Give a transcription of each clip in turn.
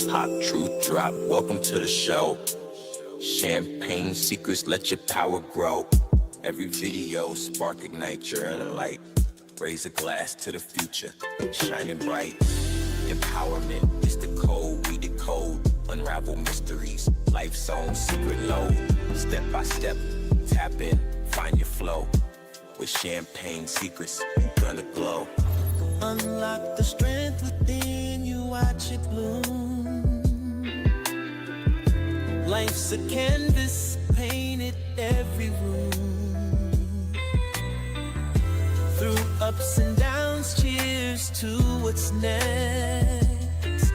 Hot truth drop, welcome to the show. Champagne secrets, let your power grow. Every video spark, ignite your inner light. Raise a glass to the future, shining bright. Empowerment is the code we decode. Unravel mysteries, life's own secret load. Step by step, tap in, find your flow. With champagne secrets, you're gonna glow. Unlock the strength within you, watch it bloom. Life's a canvas, painted every room. Through ups and downs, cheers to what's next.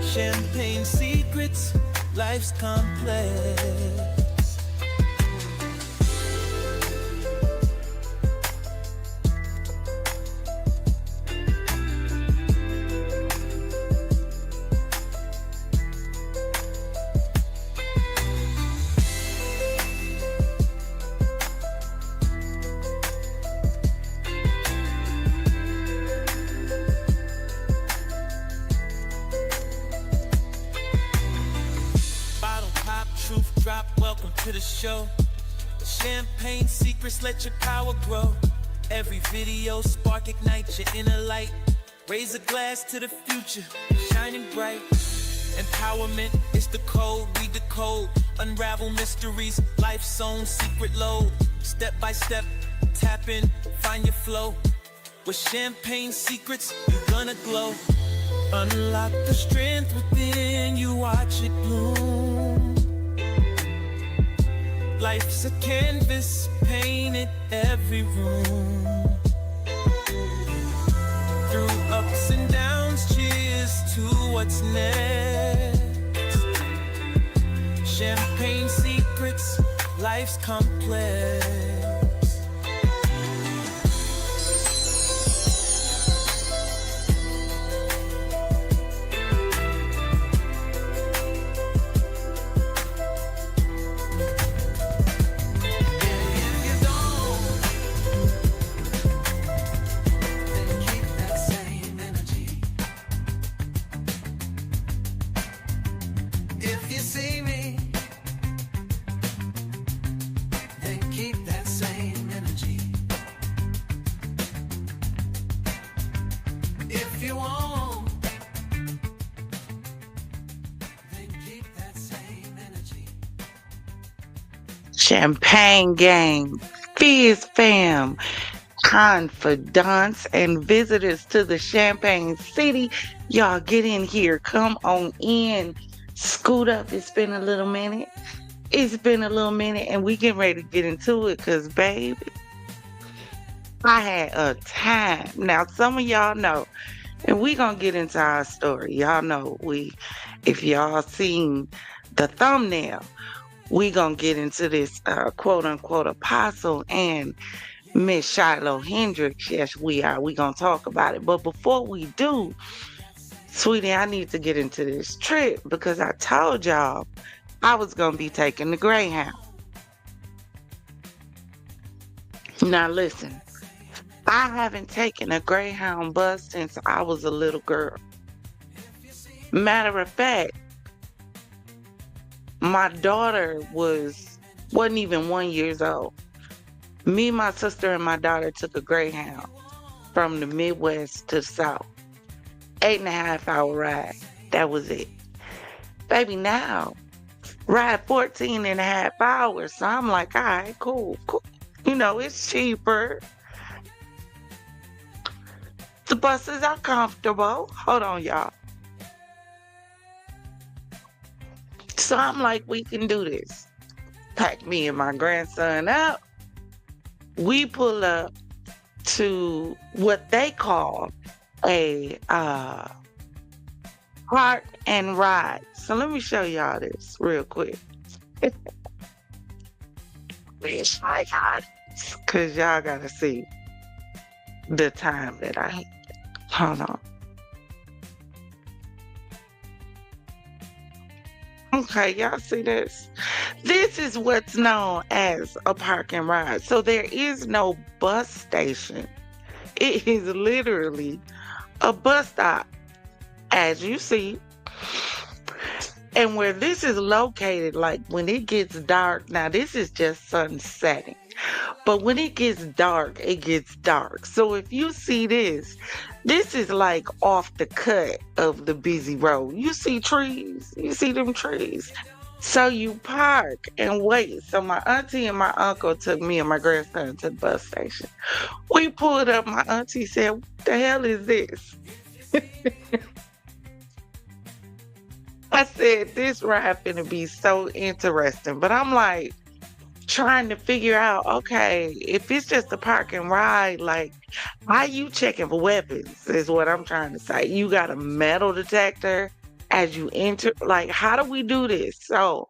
Champagne secrets, life's complex. Drop, welcome to the show. Champagne secrets, let your power grow. Every video spark, ignite your inner light. Raise a glass to the future, shining bright. Empowerment is the code we decode. Unravel mysteries, life's own secret load. Step by step, tap in, find your flow. With champagne secrets, you're gonna glow. Unlock the strength within you, watch it bloom. Life's a canvas, painted every room. Through ups and downs, cheers to what's next. Champagne secrets, life's complex. Champagne gang, fizz fam, confidants, and visitors to the Champagne City. Y'all get in here. Come on in. Scoot up. It's been a little minute. And we getting ready to get into it because, baby, I had a time. Now, some of y'all know, and we going to get into our story. Y'all know, if y'all seen the thumbnail, we gonna get into this quote-unquote apostle and Miss Shiloh Hendricks. Yes, we are. We gonna talk about it. But before we do, sweetie, I need to get into this trip because I told y'all I was gonna be taking the Greyhound. Now listen, I haven't taken a Greyhound bus since I was a little girl. Matter of fact, my daughter wasn't even 1 year old. Me, my sister, and my daughter took a Greyhound from the Midwest to the South. 8.5 hour ride. That was it. Baby, now, ride 14.5 hours. So I'm like, all right, cool. You know, it's cheaper. The buses are comfortable. Hold on, y'all. So I'm like, we can do this. Pack me and my grandson up. We pull up to what they call a park and ride. So let me show y'all this real quick. Wish I got this, because y'all gotta see the time that I had. Hold on. Okay, y'all see this? This is what's known as a park and ride. So there is no bus station. It is literally a bus stop. As you see, And where this is located, like when it gets dark, now this is just sun setting. But when it gets dark, it gets dark. So if you see this is like off the cut of the busy road. You see trees, you see them trees. So you park and wait. So my auntie and my uncle took me and my grandson to the bus station. We pulled up. My auntie said, "What the hell is this?" I said, "This ride finna be so interesting." But I'm like trying to figure out, okay, if it's just a park and ride, like, how you checking for weapons is what I'm trying to say. You got a metal detector as you enter. Like, how do we do this? So,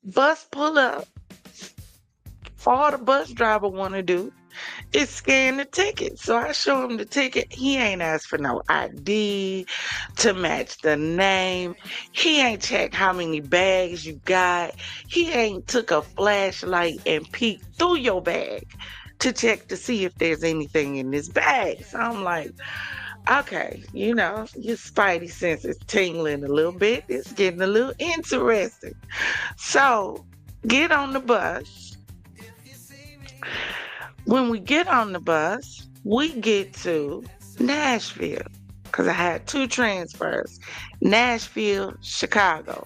bus pull up. All the bus driver want to do is scan the ticket. So I show him the ticket. He ain't asked for no ID to match the name. He ain't checked how many bags you got. He ain't took a flashlight and peeked through your bag to check to see if there's anything in this bag. So I'm like, okay, your spidey sense is tingling a little bit. It's getting a little interesting. So get on the bus. When we get on the bus, we get to Nashville because I had 2 transfers, Nashville, Chicago.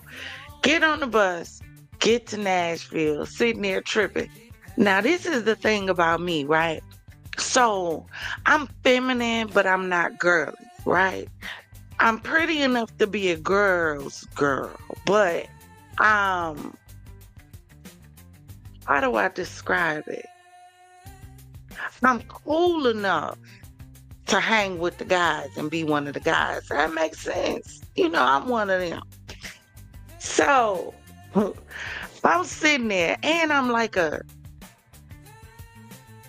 Get on the bus, get to Nashville, sitting there tripping. Now, this is the thing about me, right? So I'm feminine, but I'm not girly, right? I'm pretty enough to be a girl's girl, but how do I describe it? I'm cool enough to hang with the guys and be one of the guys. That makes sense. I'm one of them. So I'm sitting there and I'm like a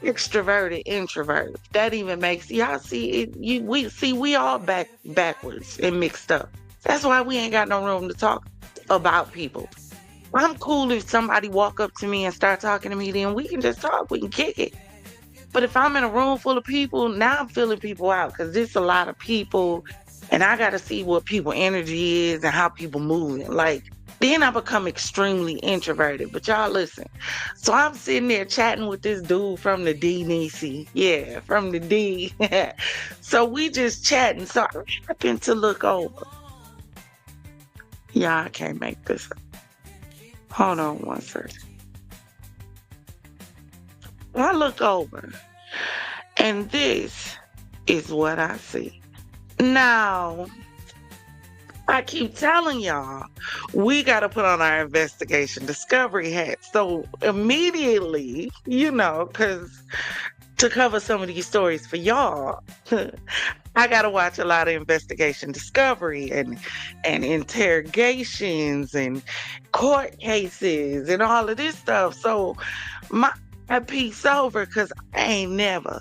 extroverted introvert. That even makes y'all see it. We all backwards and mixed up. That's why we ain't got no room to talk about people. I'm cool if somebody walk up to me and start talking to me, then we can just talk, we can kick it. But if I'm in a room full of people, now I'm feeling people out because there's a lot of people and I got to see what people energy is and how people moving. Like, then I become extremely introverted. But y'all listen. So I'm sitting there chatting with this dude from the D, Nisi. Yeah, from the D. So we just chatting. So I happen to look over. Y'all, I can't make this up. Hold on one second. I look over, and this is what I see. Now, I keep telling y'all, we got to put on our investigation discovery hat. So immediately, because to cover some of these stories for y'all, I got to watch a lot of investigation discovery and interrogations and court cases and all of this stuff. So I peeks over because I ain't never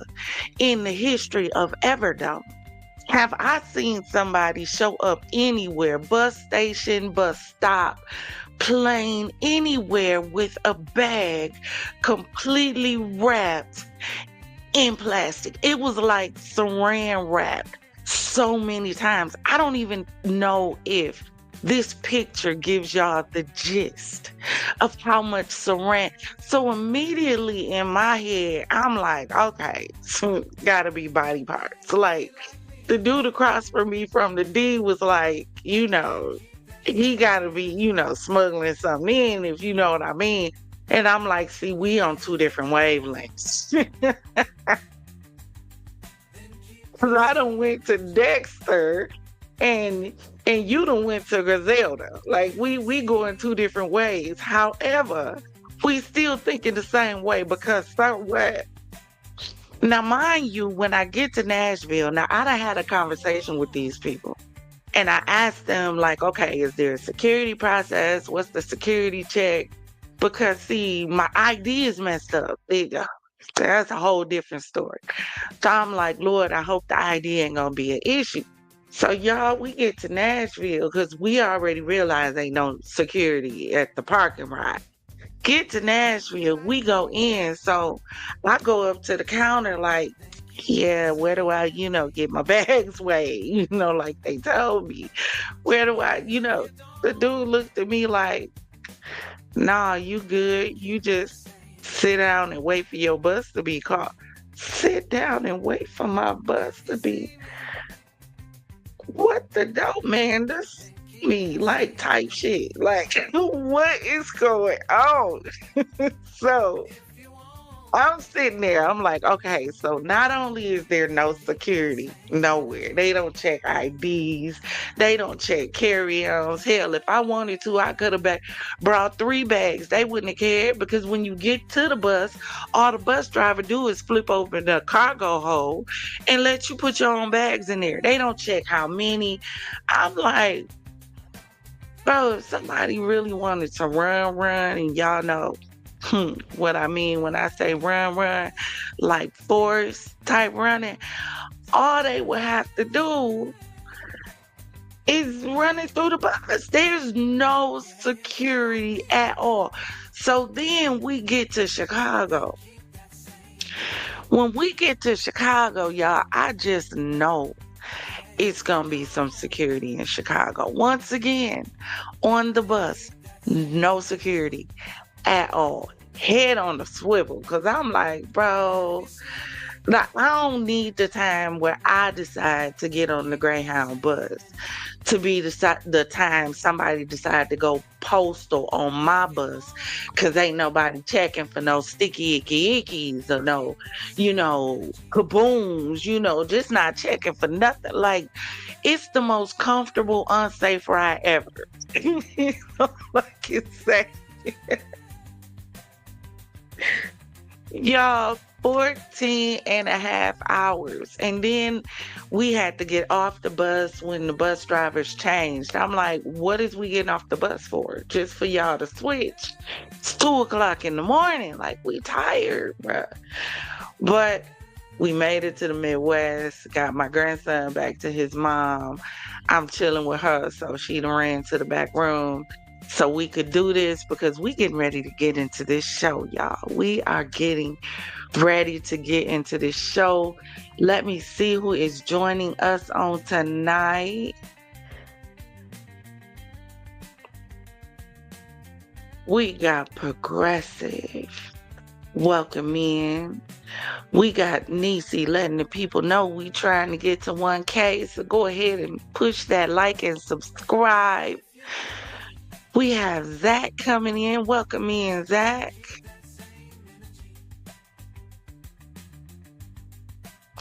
in the history of ever though have I seen somebody show up anywhere, bus station, bus stop, plane, anywhere with a bag completely wrapped in plastic. It was like saran wrapped so many times. I don't even know if this picture gives y'all the gist of how much saran. So immediately in my head, I'm like, okay, so gotta be body parts. Like the dude across from me from the D was like, he gotta be, smuggling something in, if you know what I mean. And I'm like, see, we on 2 different wavelengths. Cause I done went to Dexter and you done went to Griselda. Like we going 2 different ways. However, we still thinking the same way because somewhere. Now, mind you, when I get to Nashville, now I done had a conversation with these people. And I asked them, like, okay, is there a security process? What's the security check? Because, see, my ID is messed up. That's a whole different story. So I'm like, Lord, I hope the ID ain't going to be an issue. So, y'all, we get to Nashville because we already realized ain't no security at the parking lot. Get to Nashville, we go in. So I go up to the counter like, Yeah, where do I, get my bags weighed? Like they told me. Where do I, the dude looked at me like, nah, you good. You just sit down and wait for your bus to be called. Sit down and wait for my bus to be. What the dope man? This me like type shit. Like, what is going on? So I'm sitting there. I'm like, okay, so not only is there no security nowhere, they don't check IDs, they don't check carry-ons. Hell, if I wanted to, I could have brought 3 bags. They wouldn't have cared because when you get to the bus, all the bus driver do is flip open the cargo hold and let you put your own bags in there. They don't check how many. I'm like, bro, if somebody really wanted to run, and y'all know what I mean when I say run, like force type running, all they would have to do is running through the bus. There's no security at all. So then we get to Chicago. When we get to Chicago, y'all, I just know it's gonna be some security in Chicago. Once again, on the bus, no security at all. Head on the swivel. Cause I'm like, bro, like, I don't need the time where I decide to get on the Greyhound bus to be the time somebody decide to go postal on my bus, because ain't nobody checking for no sticky icky ickies or no, kabooms, just not checking for nothing. Like, it's the most comfortable, unsafe ride ever. Like it's safe. Y'all, 14 and a half hours. And then we had to get off the bus when the bus drivers changed. I'm like, what is we getting off the bus for? Just for y'all to switch? It's 2:00 in the morning. Like, we tired, bruh. But we made it to the Midwest, got my grandson back to his mom. I'm chilling with her, so she done ran to the back room so we could do this, because we getting ready to get into this show, y'all. We are getting ready to get into this show. Let me see who is joining us on tonight. We got Progressive. Welcome in. We got Niecy letting the people know we trying to get to 1K. So go ahead and push that like and subscribe. We have Zach coming in. Welcome in, Zach.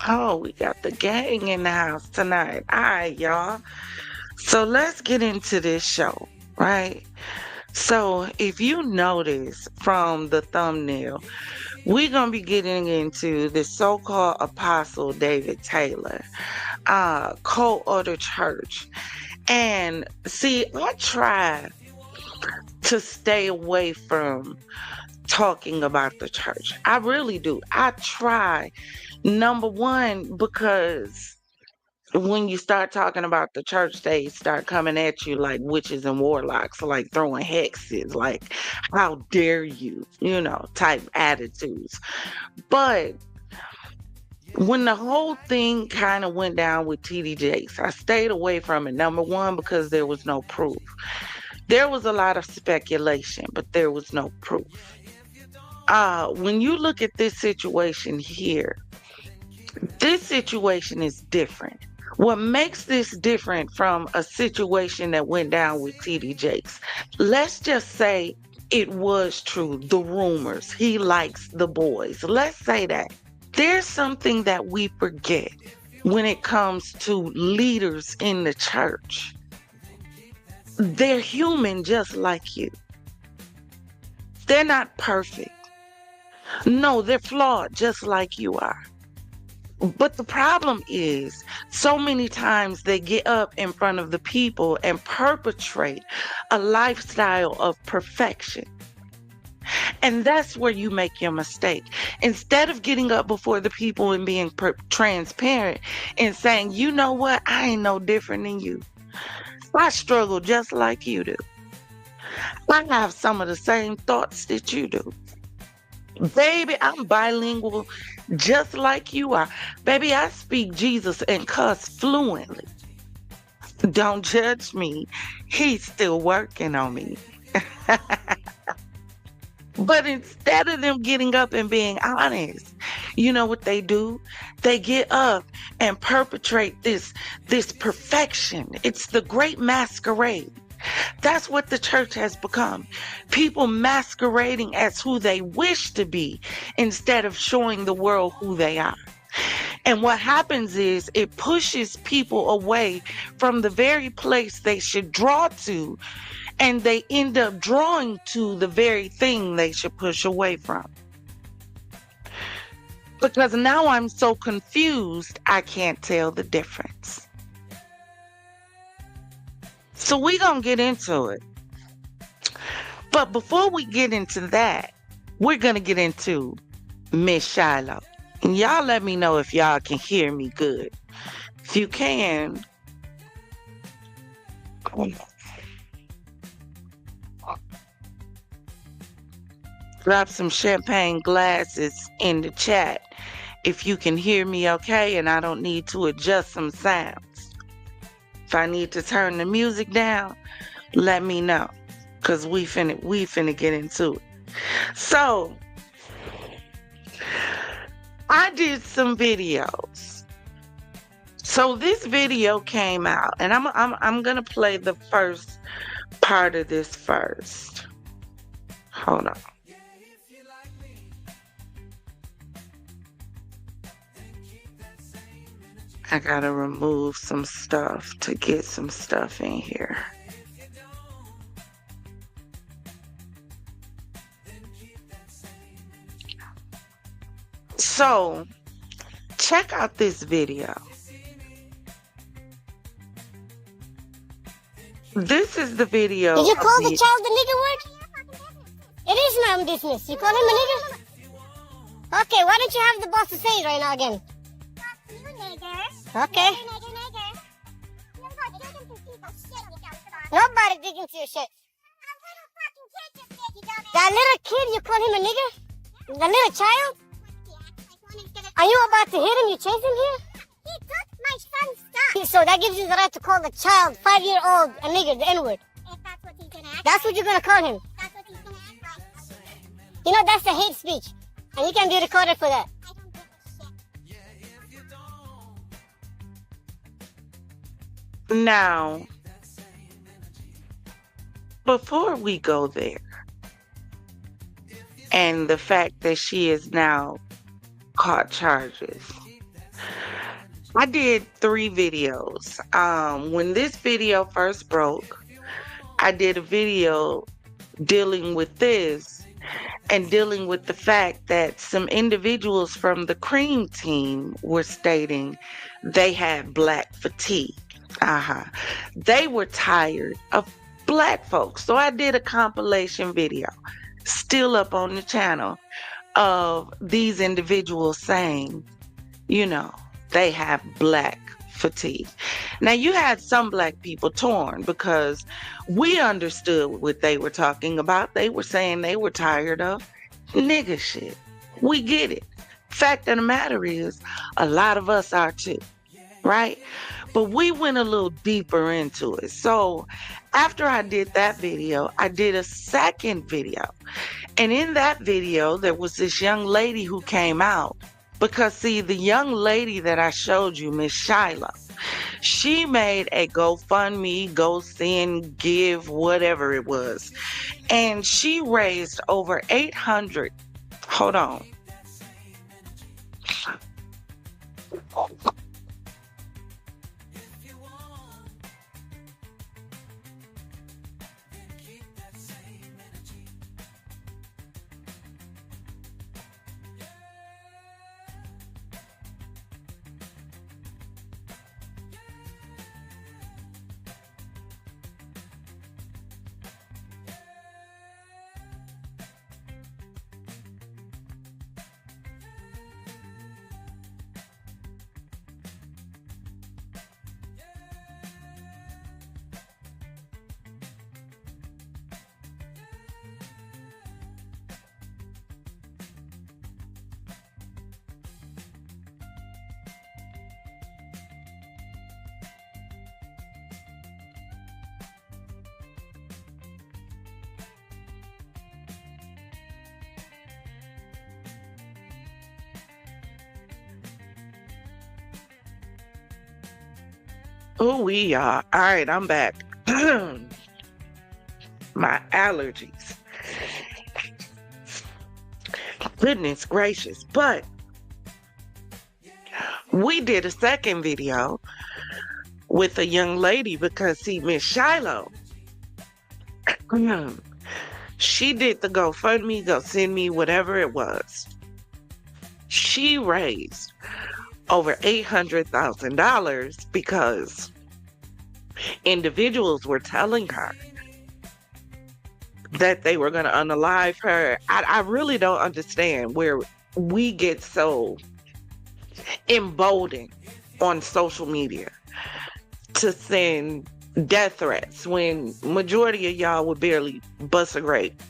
Oh, we got the gang in the house tonight. All right, y'all. So let's get into this show, right? So if you notice from the thumbnail, we're going to be getting into the so-called Apostle David Taylor, co-order church. And see, I try to stay away from talking about the church. I really do. I try. Number one, because when you start talking about the church, they start coming at you like witches and warlocks, like throwing hexes, like, how dare you, type attitudes. But when the whole thing kind of went down with TD Jakes, I stayed away from it. Number one, because there was no proof. There was a lot of speculation, but there was no proof. When you look at this situation here, this situation is different. What makes this different from a situation that went down with TD Jakes? Let's just say it was true, the rumors, he likes the boys. Let's say that. There's something that we forget when it comes to leaders in the church. They're human just like you. They're not perfect. No, they're flawed just like you are. But the problem is, so many times they get up in front of the people and perpetrate a lifestyle of perfection. And that's where you make your mistake. Instead of getting up before the people and being transparent and saying, you know what, I ain't no different than you. I struggle just like you do. I have some of the same thoughts that you do. Baby, I'm bilingual just like you are. Baby, I speak Jesus and cuss fluently. Don't judge me. He's still working on me. But instead of them getting up and being honest, you know what they do? They get up and perpetrate this perfection. It's the great masquerade. That's what the church has become. People masquerading as who they wish to be instead of showing the world who they are. And what happens is it pushes people away from the very place they should draw to, and they end up drawing to the very thing they should push away from. Because now I'm so confused, I can't tell the difference. So we're going to get into it. But before we get into that, we're going to get into Miss Shiloh. And y'all let me know if y'all can hear me good. If you can, drop some champagne glasses in the chat if you can hear me okay and I don't need to adjust some sounds. If I need to turn the music down, let me know, because we finna get into it. So I did some videos. So this video came out, and I'm gonna play the first part of this first. Hold on. I gotta remove some stuff to get some stuff in here. So, check out this video. This is the video. Did you call the child the nigger word? It is ma'am business. You call him a nigger? Okay, why don't you have the boss to say it right now again? Okay. Nobody dig into your shit. That little kid, you call him a nigger? The little child? Are you about to hit him? You chase him here? He took my son's stuff. So that gives you the right to call the child, 5-year-old, a nigger, the N-word. If that's what he's gonna act. That's what you're gonna call him. That's what he's gonna act like. You know, that's a hate speech. And you can be recorded for that. I don't give a shit. Now, before we go there, and the fact that she is now caught charges, I did 3 videos. When this video first broke, I did a video dealing with this and dealing with the fact that some individuals from the Cream team were stating they had black fatigue. They were tired of black folks. So I did a compilation video, still up on the channel, of these individuals saying, you know, they have black fatigue. Now, you had some black people torn because we understood what they were talking about. They were saying they were tired of nigga shit. We get it. Fact of the matter is, a lot of us are too, right? But we went a little deeper into it. So after I did that video, I did a second video. And in that video, there was this young lady who came out. Because, see, the young lady that I showed you, Miss Shiloh, she made a GoFundMe, GoSend, Give, whatever it was. And she raised over 800. Hold on. Oh, we are. All right, I'm back. My allergies. Goodness gracious. But we did a second video with a young lady because, see, Miss Shiloh, she did the GoFundMe, go send me, whatever it was. She raised over $800,000 because individuals were telling her that they were going to unalive her. I really don't understand where we get so emboldened on social media to send death threats when majority of y'all would barely bust a grape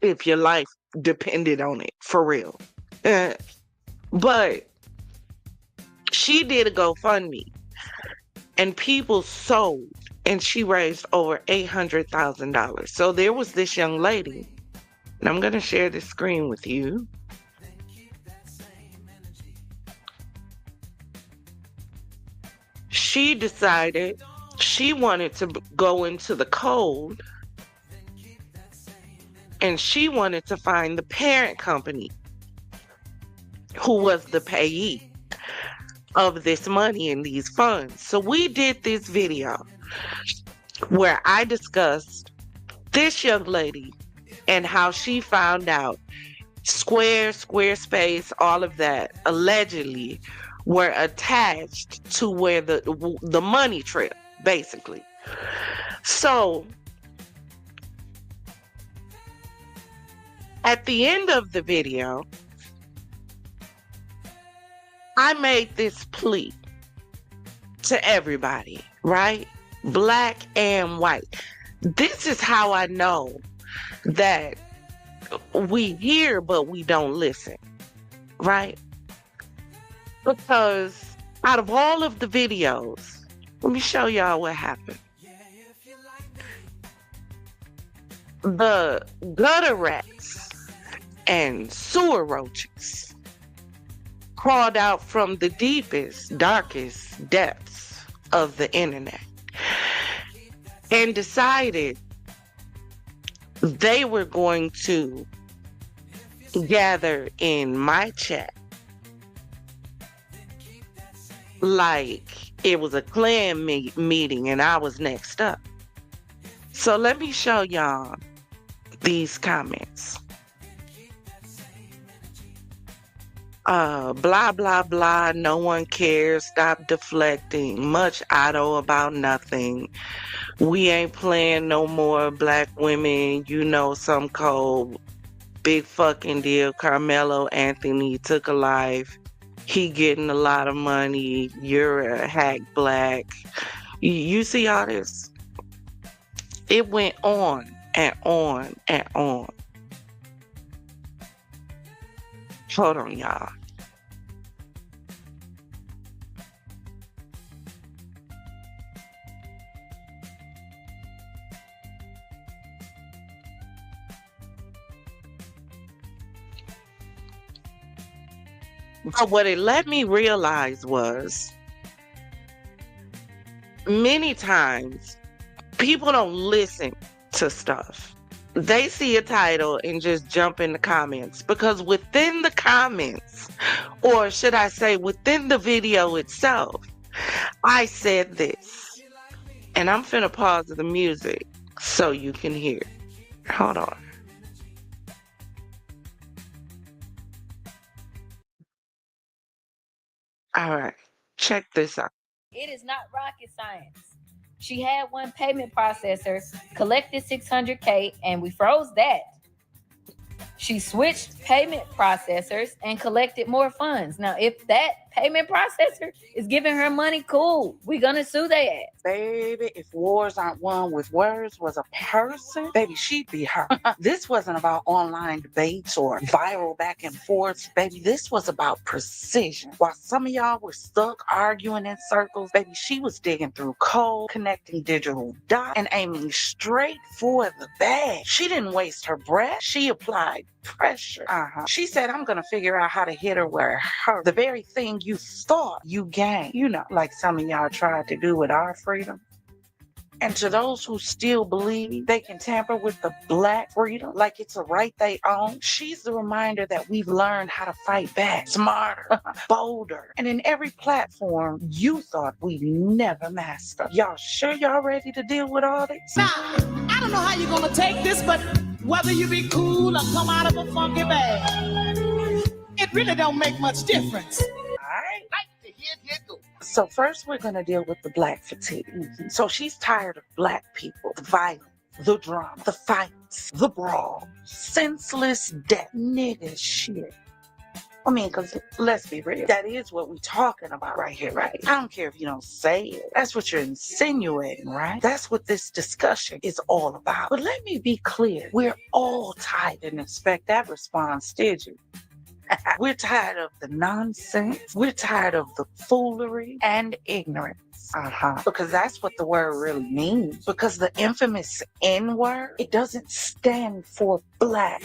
if your life depended on it, for real. But she did a GoFundMe and people sold, and she raised over $800,000. So there was this young lady, and I'm going to share this screen with you. She decided she wanted to go into the code, and she wanted to find the parent company who was the payee of this money and these funds. So we did this video where I discussed this young lady and how she found out Squarespace, all of that allegedly were attached to where the money trail, basically. So at the end of the video, I made this plea to everybody, right? Black and white. This is how I know that we hear but we don't listen, right? Because out of all of the videos, let me show y'all what happened. The gutter rats and sewer roaches crawled out from the deepest, darkest depths of the internet and decided they were going to gather in my chat like it was a clan meeting and I was next up. So let me show y'all these comments. Blah, blah, blah. No one cares. Stop deflecting. Much Otto about nothing. We ain't playing no more. Black women, you know, some cold. Big fucking deal. Carmelo Anthony took a life. He getting a lot of money. You're a hack black. You see all this? It went on and on and on. Hold on, y'all. But what it let me realize was many times people don't listen to stuff. They see a title and just jump in the comments, because within the comments, or should I say within the video itself, I said this, and I'm finna pause the music so you can hear. Hold on. All right, check this out. It is not rocket science. She had one payment processor, collected $600K, and we froze that. She switched payment processors and collected more funds. Now, if that payment processor is giving her money, cool. We're going to sue their ass. Baby, if wars aren't won with words was a person, baby, she'd be her. This wasn't about online debates or viral back and forth. Baby, this was about precision. While some of y'all were stuck arguing in circles, baby, she was digging through code, connecting digital dots, and aiming straight for the bag. She didn't waste her breath. She applied pressure. She said, I'm going to figure out how to hit her where it hurt. The very thing you thought you gained, like some of y'all tried to do with our freedom. And to those who still believe they can tamper with the Black freedom like it's a right they own, she's the reminder that we've learned how to fight back, smarter, bolder, and in every platform you thought we'd never master. Y'all sure y'all ready to deal with all this? Now, I don't know how you're gonna take this, but whether you be cool or come out of a funky bag, it really don't make much difference. All right. So first we're going to deal with the Black fatigue. So she's tired of Black people, the violence, the drama, the fights, the brawl, senseless death, nigga shit. I mean, because let's be real, that is what we're talking about right here, right? I don't care if you don't say it. That's what you're insinuating, right? That's what this discussion is all about. But let me be clear. We're all tired, and expect that response, did you? We're tired of the nonsense. We're tired of the foolery and ignorance. Because that's what the word really means. Because the infamous N-word, it doesn't stand for Black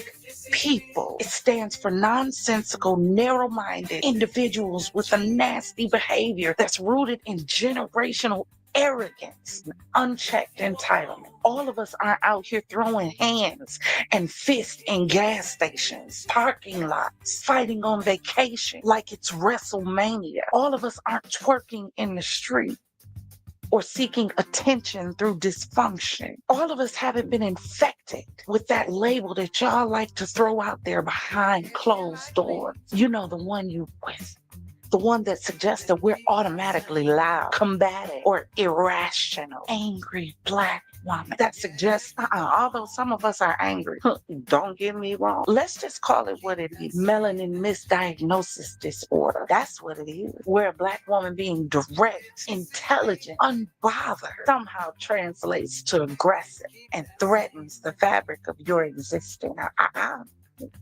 people. It stands for nonsensical, narrow-minded individuals with a nasty behavior that's rooted in generational arrogance, unchecked entitlement. All of us aren't out here throwing hands and fists in gas stations, parking lots, fighting on vacation like it's WrestleMania. All of us aren't twerking in the street or seeking attention through dysfunction. All of us haven't been infected with that label that y'all like to throw out there behind closed doors. You know, the one you with. The one that suggests that we're automatically loud, combative, or irrational. Angry Black woman. That suggests, although some of us are angry, don't get me wrong. Let's just call it what it is. Melanin misdiagnosis disorder. That's what it is. Where a Black woman being direct, intelligent, unbothered, somehow translates to aggressive and threatens the fabric of your existence.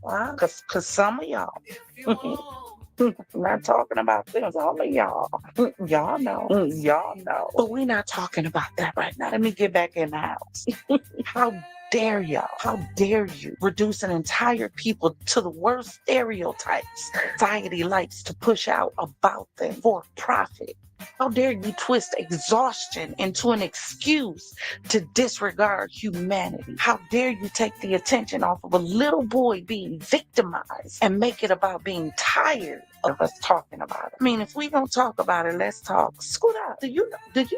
Because some of y'all... I'm not talking about them, all of y'all. Y'all know. But we're not talking about that right now. Let me get back in the house. How dare y'all? How dare you reduce an entire people to the worst stereotypes society likes to push out about them for profit? How dare you twist exhaustion into an excuse to disregard humanity? How dare you take the attention off of a little boy being victimized and make it about being tired of us talking about it? I mean, if we don't talk about it, let's talk. Scoot up. Do you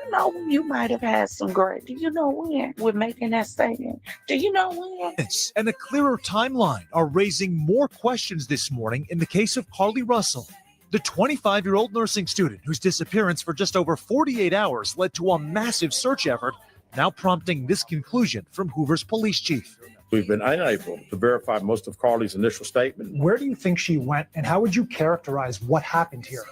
know when you might have had some great? Do you know when we're making that statement? Do you know when? And a clearer timeline are raising more questions this morning in the case of Carly Russell, the 25-year-old nursing student whose disappearance for just over 48 hours led to a massive search effort, now prompting this conclusion from Hoover's police chief. We've been unable to verify most of Carly's initial statement. Where do you think she went, and how would you characterize what happened here?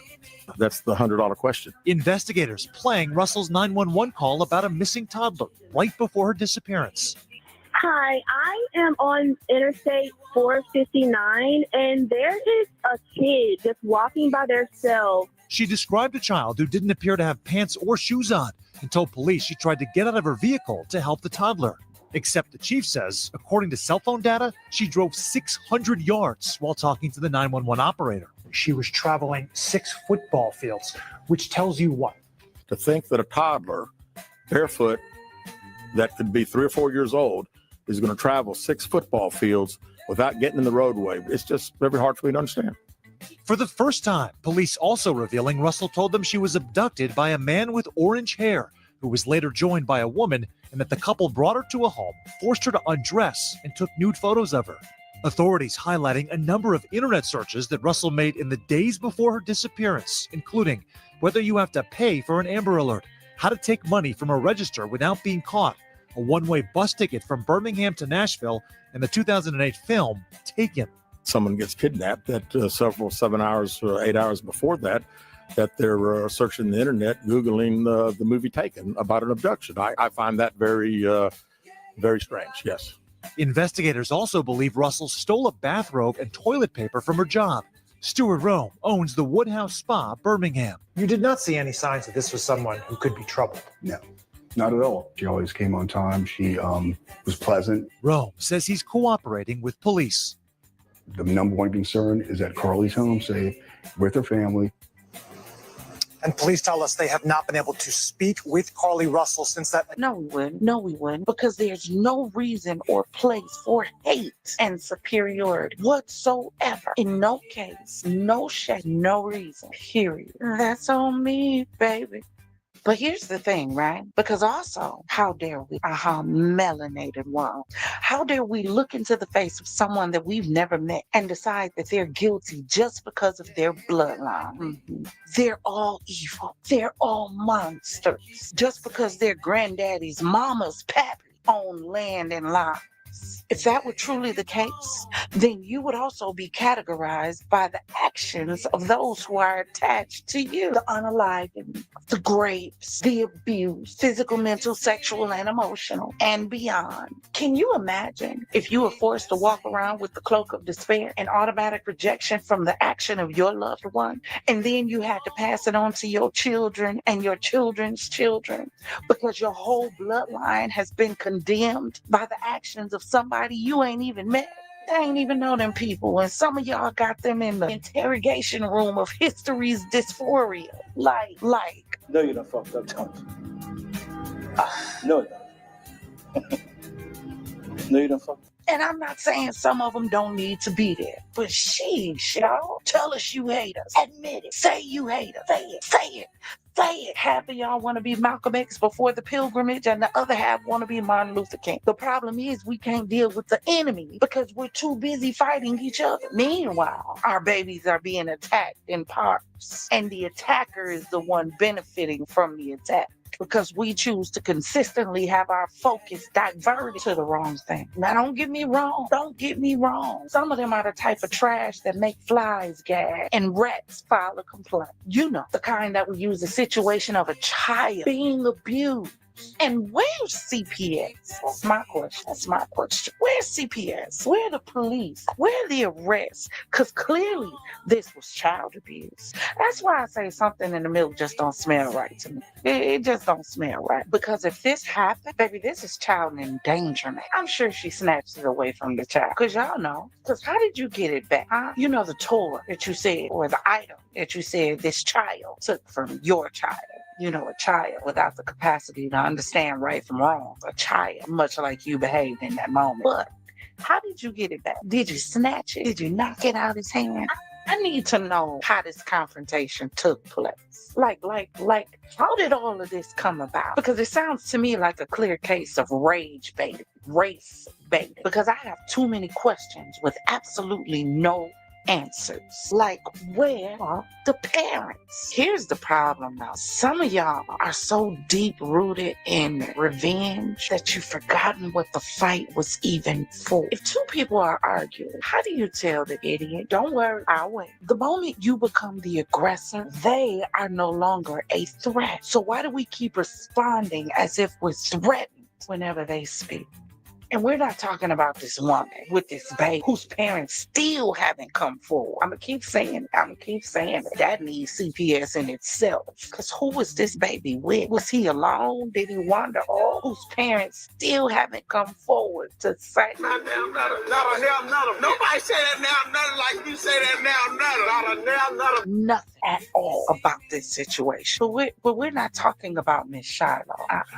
That's the $100 question. Investigators playing Russell's 911 call about a missing toddler right before her disappearance. Hi, I am on Interstate 459, and there is a kid just walking by themselves. She described a child who didn't appear to have pants or shoes on and told police she tried to get out of her vehicle to help the toddler. Except the chief says, according to cell phone data, she drove 600 yards while talking to the 911 operator. She was traveling 6 football fields, which tells you what? To think that a toddler, barefoot, that could be 3 or 4 years old, is going to travel 6 football fields without getting in the roadway. It's just very hard for me to understand. For the first time, police also revealing Russell told them she was abducted by a man with orange hair, who was later joined by a woman, and that the couple brought her to a home, forced her to undress, and took nude photos of her. Authorities highlighting a number of internet searches that Russell made in the days before her disappearance, including whether you have to pay for an Amber Alert, how to take money from a register without being caught, a one-way bus ticket from Birmingham to Nashville, and the 2008 film, Taken. Someone gets kidnapped at 7 hours or 8 hours before that they're searching the internet, Googling the movie Taken about an abduction. I find that very, very strange, yes. Investigators also believe Russell stole a bathrobe and toilet paper from her job. Stuart Rome owns the Woodhouse Spa, Birmingham. You did not see any signs that this was someone who could be troubled. No, not at all. She always came on time. She was pleasant. Rome says he's cooperating with police. The number one concern is at Carly's home safe with her family. And police tell us they have not been able to speak with Carly Russell since that. No, we wouldn't. No, we wouldn't. Because there's no reason or place for hate and superiority whatsoever. In no case, no shade, no reason. Period. That's on me, baby. But here's the thing, right? Because also, how dare we, melanated one, how dare we look into the face of someone that we've never met and decide that they're guilty just because of their bloodline? Mm-hmm. They're all evil. They're all monsters. Just because their granddaddy's mama's pappy own land and lives. If that were truly the case, then you would also be categorized by the actions of those who are attached to you. The unaliving, the grapes, the abuse, physical, mental, sexual, and emotional, and beyond. Can you imagine if you were forced to walk around with the cloak of despair and automatic rejection from the action of your loved one, and then you had to pass it on to your children and your children's children because your whole bloodline has been condemned by the actions of somebody you ain't even met? They ain't even know them people, and some of y'all got them in the interrogation room of history's dysphoria. Like. No, you done fucked up, don't you? No, you don't. No, you done fucked up. And I'm not saying some of them don't need to be there, but sheesh, y'all. Tell us you hate us. Admit it. Say you hate us. Say it. Say it. Say it. Half of y'all want to be Malcolm X before the pilgrimage, and the other half want to be Martin Luther King. The problem is we can't deal with the enemy because we're too busy fighting each other. Meanwhile, our babies are being attacked in parks, and the attacker is the one benefiting from the attack, because we choose to consistently have our focus diverted to the wrong thing. Now, don't get me wrong. Don't get me wrong. Some of them are the type of trash that make flies gag and rats file a complaint. You know, the kind that would use a situation of a child being abused. And where's CPS? That's my question. Where's CPS? Where are the police? Where are the arrests? Because clearly this was child abuse. That's why I say something in the milk just don't smell right to me. It just don't smell right. Because if this happened, baby, this is child endangerment. I'm sure she snatched it away from the child. Because y'all know. Because how did you get it back? Huh? You know, the toy that you said, or the item that you said this child took from your child. You know, a child without the capacity to understand right from wrong. A child, much like you behaved in that moment. But how did you get it back? Did you snatch it? Did you knock it out his hand? I need to know how this confrontation took place. Like, how did all of this come about? Because it sounds to me like a clear case of rage baiting, race baiting. Because I have too many questions with absolutely no answers. Like, where are the parents? Here's the problem now. Some of y'all are so deep rooted in revenge that you've forgotten what the fight was even for. If two people are arguing, how do you tell the idiot, don't worry, I'll wait? The moment you become the aggressor, they are no longer a threat. So why do we keep responding as if we're threatened whenever they speak? And we're not talking about this woman with this baby whose parents still haven't come forward. I'm going to keep saying it. That needs CPS in itself. Because who was this baby with? Was he alone? Did he wander off? Whose parents still haven't come forward to say. Not now, nobody say that now, nothing like you say that now, nothing. Nothing at all about this situation. But we're not talking about Miss Shiloh.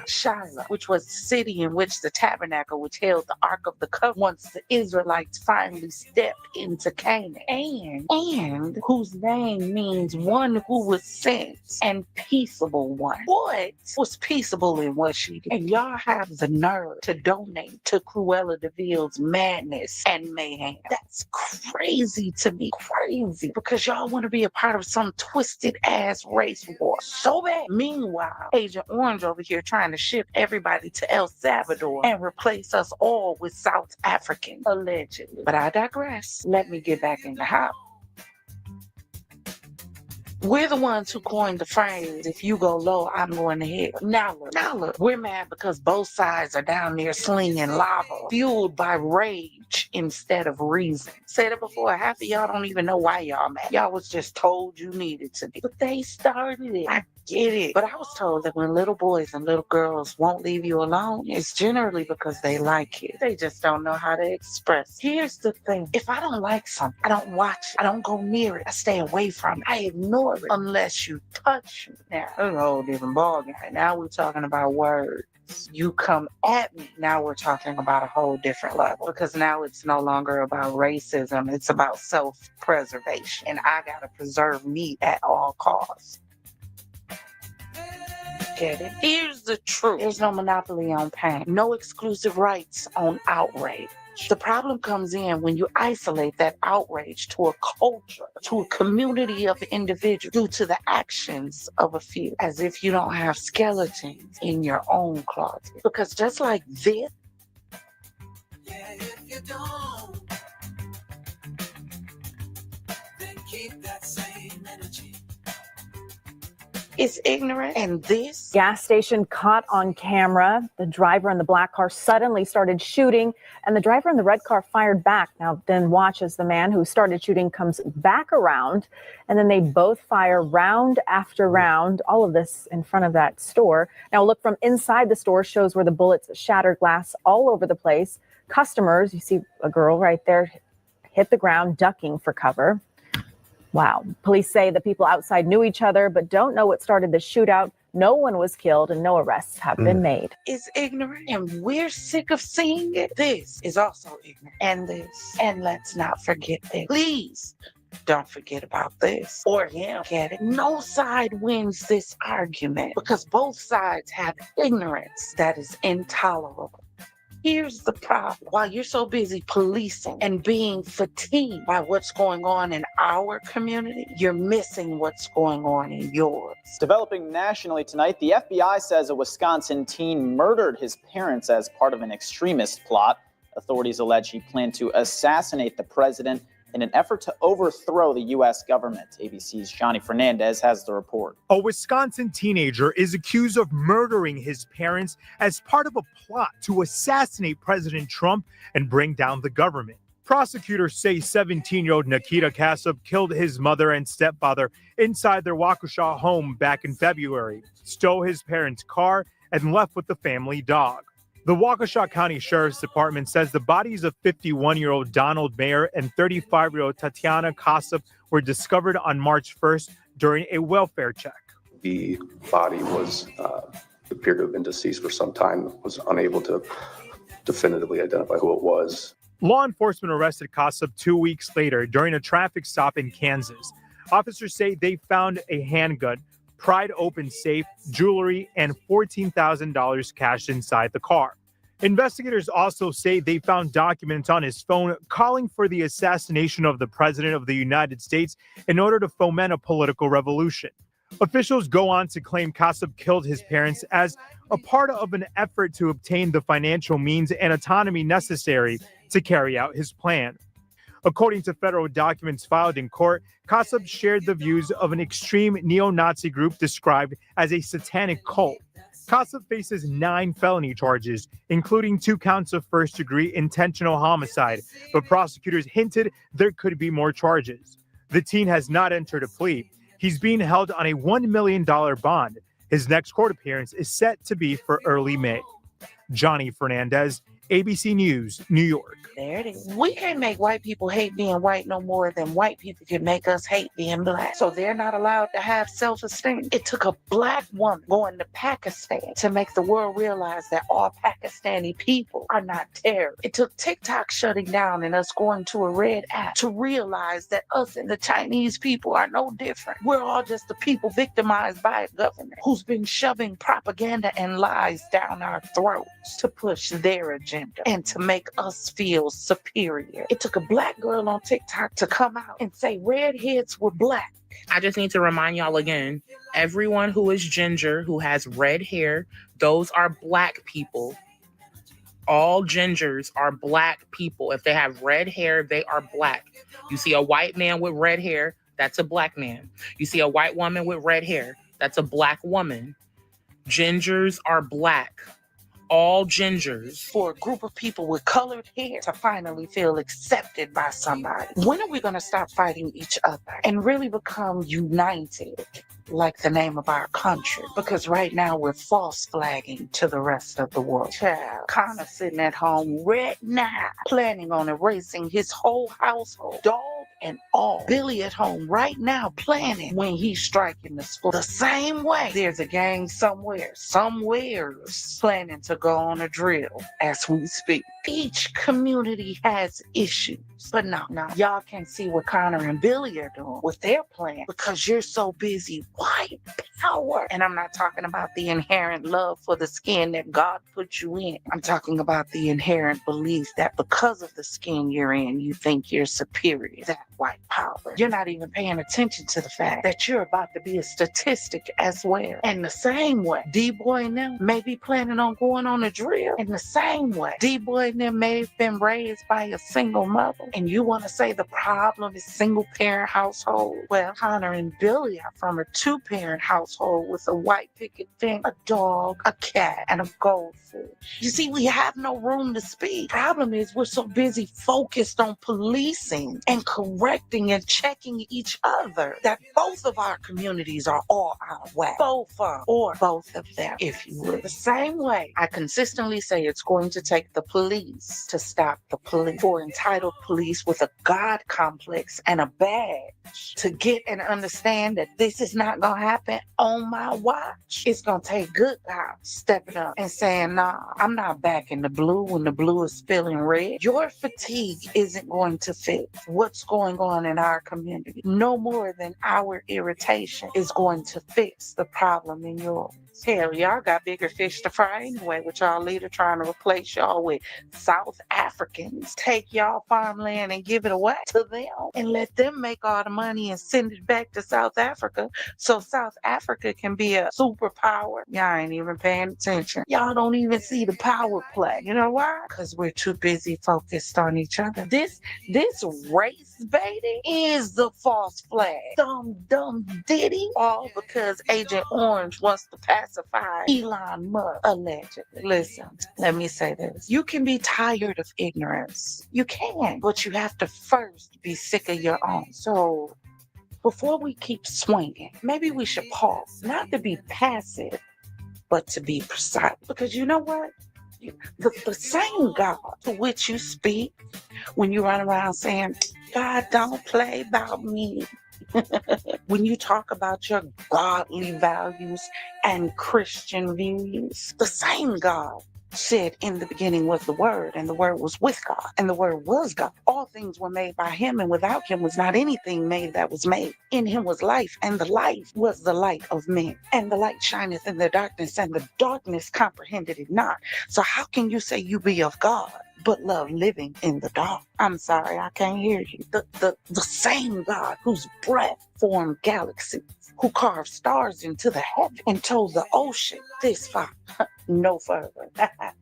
Shiloh, which was the city in which the tabernacle, which held the Ark of the Covenant once the Israelites finally stepped into Canaan, and whose name means one who was sent and peaceable one. What was peaceable in what she did? And y'all have the nerve to donate to Cruella de Vil's madness and mayhem. That's crazy to me. Crazy. Because y'all want to be a part of some twisted ass race war so bad. Meanwhile, Agent Orange over here trying to ship everybody to El Salvador and replace us all with South Africans, allegedly. But I digress. Let me get back in the house. We're the ones who coined the phrase, if you go low, I'm going to hell. Now look, we're mad because both sides are down there slinging lava, fueled by rage instead of reason. Said it before, half of y'all don't even know why y'all mad. Y'all was just told you needed to be. But they started it. I get it. But I was told that when little boys and little girls won't leave you alone, it's generally because they like it. They just don't know how to express. Here's the thing. If I don't like something, I don't watch it. I don't go near it. I stay away from it. I ignore it unless you touch me. Now, that's a whole different ballgame. Now we're talking about words. You come at me, now we're talking about a whole different level, because now it's no longer about racism, it's about self-preservation, and I gotta preserve me at all costs. Get it? Here's the truth. There's no monopoly on pain, no exclusive rights on outrage. The problem comes in when you isolate that outrage to a culture, to a community of individuals due to the actions of a few, as if you don't have skeletons in your own closet. Because just like this, If you don't, then keep that same energy. it's ignorant, and this Gas station caught on camera. The driver in the black car suddenly started shooting, and the driver in the red car fired back. Now, then watch as the man who started shooting comes back around, and then they both fire round after round, all of this in front of that store. Now, a look from inside the store shows where the bullets shattered glass all over the place. Customers, you see a girl right there, hit the ground, ducking for cover. Wow. Police say the people outside knew each other, but don't know what started the shootout. No one was killed and no arrests have been made. is ignorant, and we're sick of seeing it. This is also ignorant, and this. And let's not forget this. Please don't forget about this or him. Get it? No side wins this argument because both sides have ignorance that is intolerable. Here's the problem. While you're so busy policing and being fatigued by what's going on in our community, you're missing what's going on in yours. Developing nationally tonight, the FBI says a Wisconsin teen murdered his parents as part of an extremist plot. Authorities allege he planned to assassinate the president in an effort to overthrow the U.S. government. ABC's Johnny Fernandez has the report. A Wisconsin teenager is accused of murdering his parents as part of a plot to assassinate President Trump and bring down the government. Prosecutors say 17-year-old Nikita Kasub killed his mother and stepfather inside their Waukesha home back in February, stole his parents' car, and left with the family dog. The Waukesha County Sheriff's Department says the bodies of 51-year-old Donald Mayer and 35-year-old Tatiana Kasub were discovered on March 1st during a welfare check. The body appeared to have been deceased for some time, was unable to definitively identify who it was. Law enforcement arrested Kasub 2 weeks later during a traffic stop in Kansas. Officers say they found a handgun, pried open safe, jewelry, and $14,000 cash inside the car. Investigators also say they found documents on his phone calling for the assassination of the President of the United States in order to foment a political revolution. Officials go on to claim Kasub killed his parents as a part of an effort to obtain the financial means and autonomy necessary to carry out his plan. According to federal documents filed in court, Kasub shared the views of an extreme neo-Nazi group described as a satanic cult. Kasub faces 9 felony charges, including 2 counts of first-degree intentional homicide, but prosecutors hinted there could be more charges. The teen has not entered a plea. He's being held on a $1 million bond. His next court appearance is set to be for early May. Johnny Fernandez, ABC News, New York. There it is. We can't make white people hate being white no more than white people can make us hate being black. So they're not allowed to have self-esteem. It took a black woman going to Pakistan to make the world realize that all Pakistani people are not terrorists. It took TikTok shutting down and us going to a red app to realize that us and the Chinese people are no different. We're all just the people victimized by a government who's been shoving propaganda and lies down our throats to push their agenda and to make us feel superior. It took a black girl on TikTok to come out and say redheads were black. I just need to remind y'all again, everyone who is ginger, who has red hair, those are black people. All gingers are black people. If they have red hair, they are black. You see a white man with red hair, that's a black man. You see a white woman with red hair, that's a black woman. Gingers are black. all gingers. For a group of people with colored hair to finally feel accepted by somebody. When are we going to stop fighting each other and really become united? Like the name of our country, because right now we're false flagging to the rest of the world. Child, Connor sitting at home right now, planning on erasing his whole household, dog and all. Billy at home right now, planning when he's striking the school. The same way, there's a gang somewheres planning to go on a drill as we speak. Each community has issues, but no, y'all can't see what Connor and Billy are doing with their plan because you're so busy white power. And I'm not talking about the inherent love for the skin that God put you in. I'm talking about the inherent belief that because of the skin you're in, you think you're superior. That white power. You're not even paying attention to the fact that you're about to be a statistic as well. And the same way, D-Boy and them may be planning on going on a drill. In the same way, D-Boy and them may have been raised by a single mother. And you want to say the problem is single parent household? Well, Connor and Billy are from a 2-parent household with a white picket fence, a dog, a cat, and a goldfish. You see, we have no room to speak. Problem is we're so busy focused on policing and correcting and checking each other that both of our communities are all out of whack. Both of them, if you will. The same way I consistently say it's going to take the police to stop the police. For entitled police with a God complex and a badge to get and understand that this is not going to happen on my watch. It's going to take good cops stepping up and saying, nah, I'm not backing the blue when the blue is feeling red. Your fatigue isn't going to fix what's going on in our community. No more than our irritation is going to fix the problem in yours. Hell, y'all got bigger fish to fry anyway with y'all leader trying to replace y'all with South Africans. Take y'all farmland and give it away to them and let them make all the money and send it back to South Africa so South Africa can be a superpower. Y'all ain't even paying attention. Y'all don't even see the power play. You know why? Because we're too busy focused on each other. This race baiting is the false flag. Dumb Diddy, all because Agent Orange wants to pacify Elon Musk, allegedly. Listen, let me say this. You can be tired of ignorance. You can, but you have to first be sick of your own. So before we keep swinging, maybe we should pause, not to be passive, but to be precise. Because you know what? The same God to which you speak when you run around saying, God don't play about me. When you talk about your godly values and Christian views, the same God said in the beginning was the Word, and the Word was with God, and the Word was God. All things were made by Him, and without Him was not anything made that was made. In Him was life, and the life was the light of men. And the light shineth in the darkness, and the darkness comprehended it not. So how can you say you be of God but love living in the dark? I'm sorry, I can't hear you. The same God whose breath formed galaxies, who carved stars into the heaven and told the ocean this far, no further.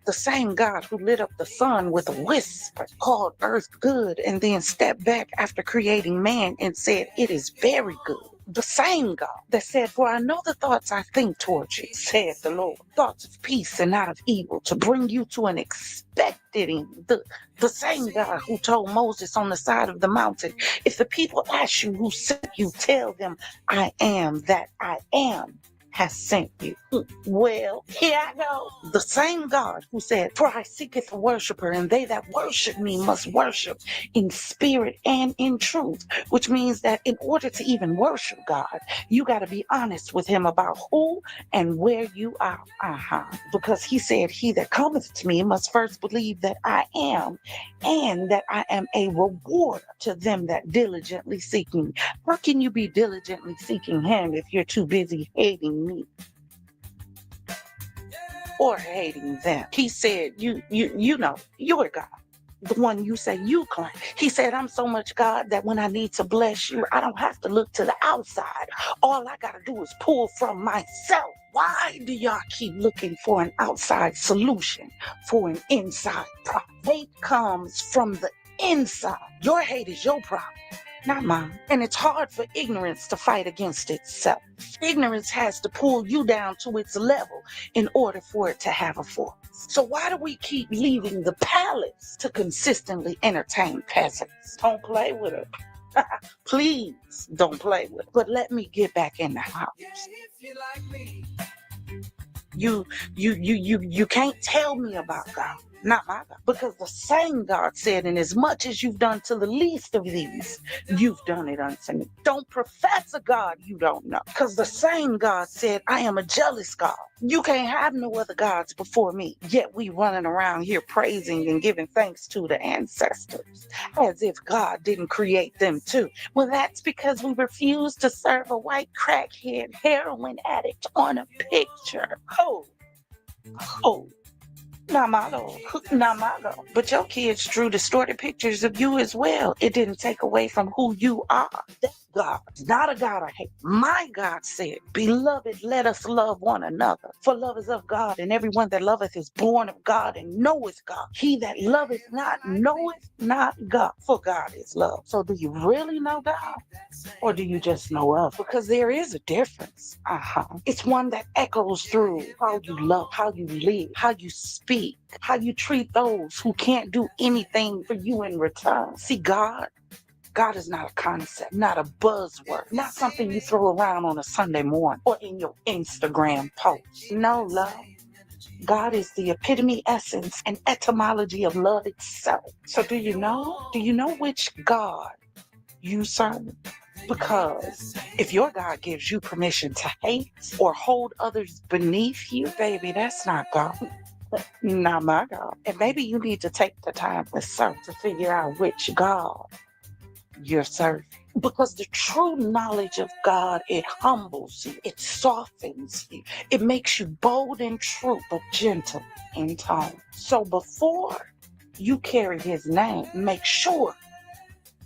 The same God who lit up the sun with a whisper, called earth good, and then stepped back after creating man and said, it is very good. The same God that said, for I know the thoughts I think towards you, saith the Lord, thoughts of peace and not of evil, to bring you to an expected end. The same God who told Moses on the side of the mountain, if the people ask you who sent you, tell them, I am that I am has sent you. Well, here I go. The same God who said, for I seeketh a worshiper, and they that worship me must worship in spirit and in truth, which means that in order to even worship God, you got to be honest with Him about who and where you are. Because He said, he that cometh to me must first believe that I am, and that I am a rewarder to them that diligently seek me. How can you be diligently seeking Him if you're too busy hating me or hating them? He said, you know, you're God, the one you say you claim. He said, I'm so much God that when I need to bless you, I don't have to look to the outside. All I got to do is pull from myself. Why do y'all keep looking for an outside solution for an inside problem? Hate comes from the inside. Your hate is your problem. not mine. And it's hard for ignorance to fight against itself. Ignorance has to pull you down to its level in order for it to have a voice. So why do we keep leaving the palace to consistently entertain peasants? Don't play with it. Please don't play with it. But let me get back in the house. You can't tell me about God. Not my God. Because the same God said, in as much as you've done to the least of these, you've done it unto me. Don't profess a God you don't know. Because the same God said, I am a jealous God. You can't have no other gods before me. Yet we running around here praising and giving thanks to the ancestors as if God didn't create them too. Well, that's because we refuse to serve a white crackhead heroin addict on a picture. Oh. Not my Lord. Not my Lord. But your kids drew distorted pictures of you as well. It didn't take away from who you are. That God is not a God I hate. My God said, Beloved, let us love one another. For love is of God, and everyone that loveth is born of God and knoweth God. He that loveth not knoweth not God, for God is love. So do you really know God? Or do you just know of? Because there is a difference. It's one that echoes through how you love, how you live, how you speak, how you treat those who can't do anything for you in return. See, God is not a concept, not a buzzword, not something you throw around on a Sunday morning or in your Instagram post. No, love. God is the epitome, essence, and etymology of love itself. So do you know? Do you know which God you serve? Because if your God gives you permission to hate or hold others beneath you, baby, that's not God. Not my God. And maybe you need to take the time to search to figure out which God you're serving. Because the true knowledge of God, it humbles you, it softens you, it makes you bold in truth, but gentle in tone. So before you carry his name, make sure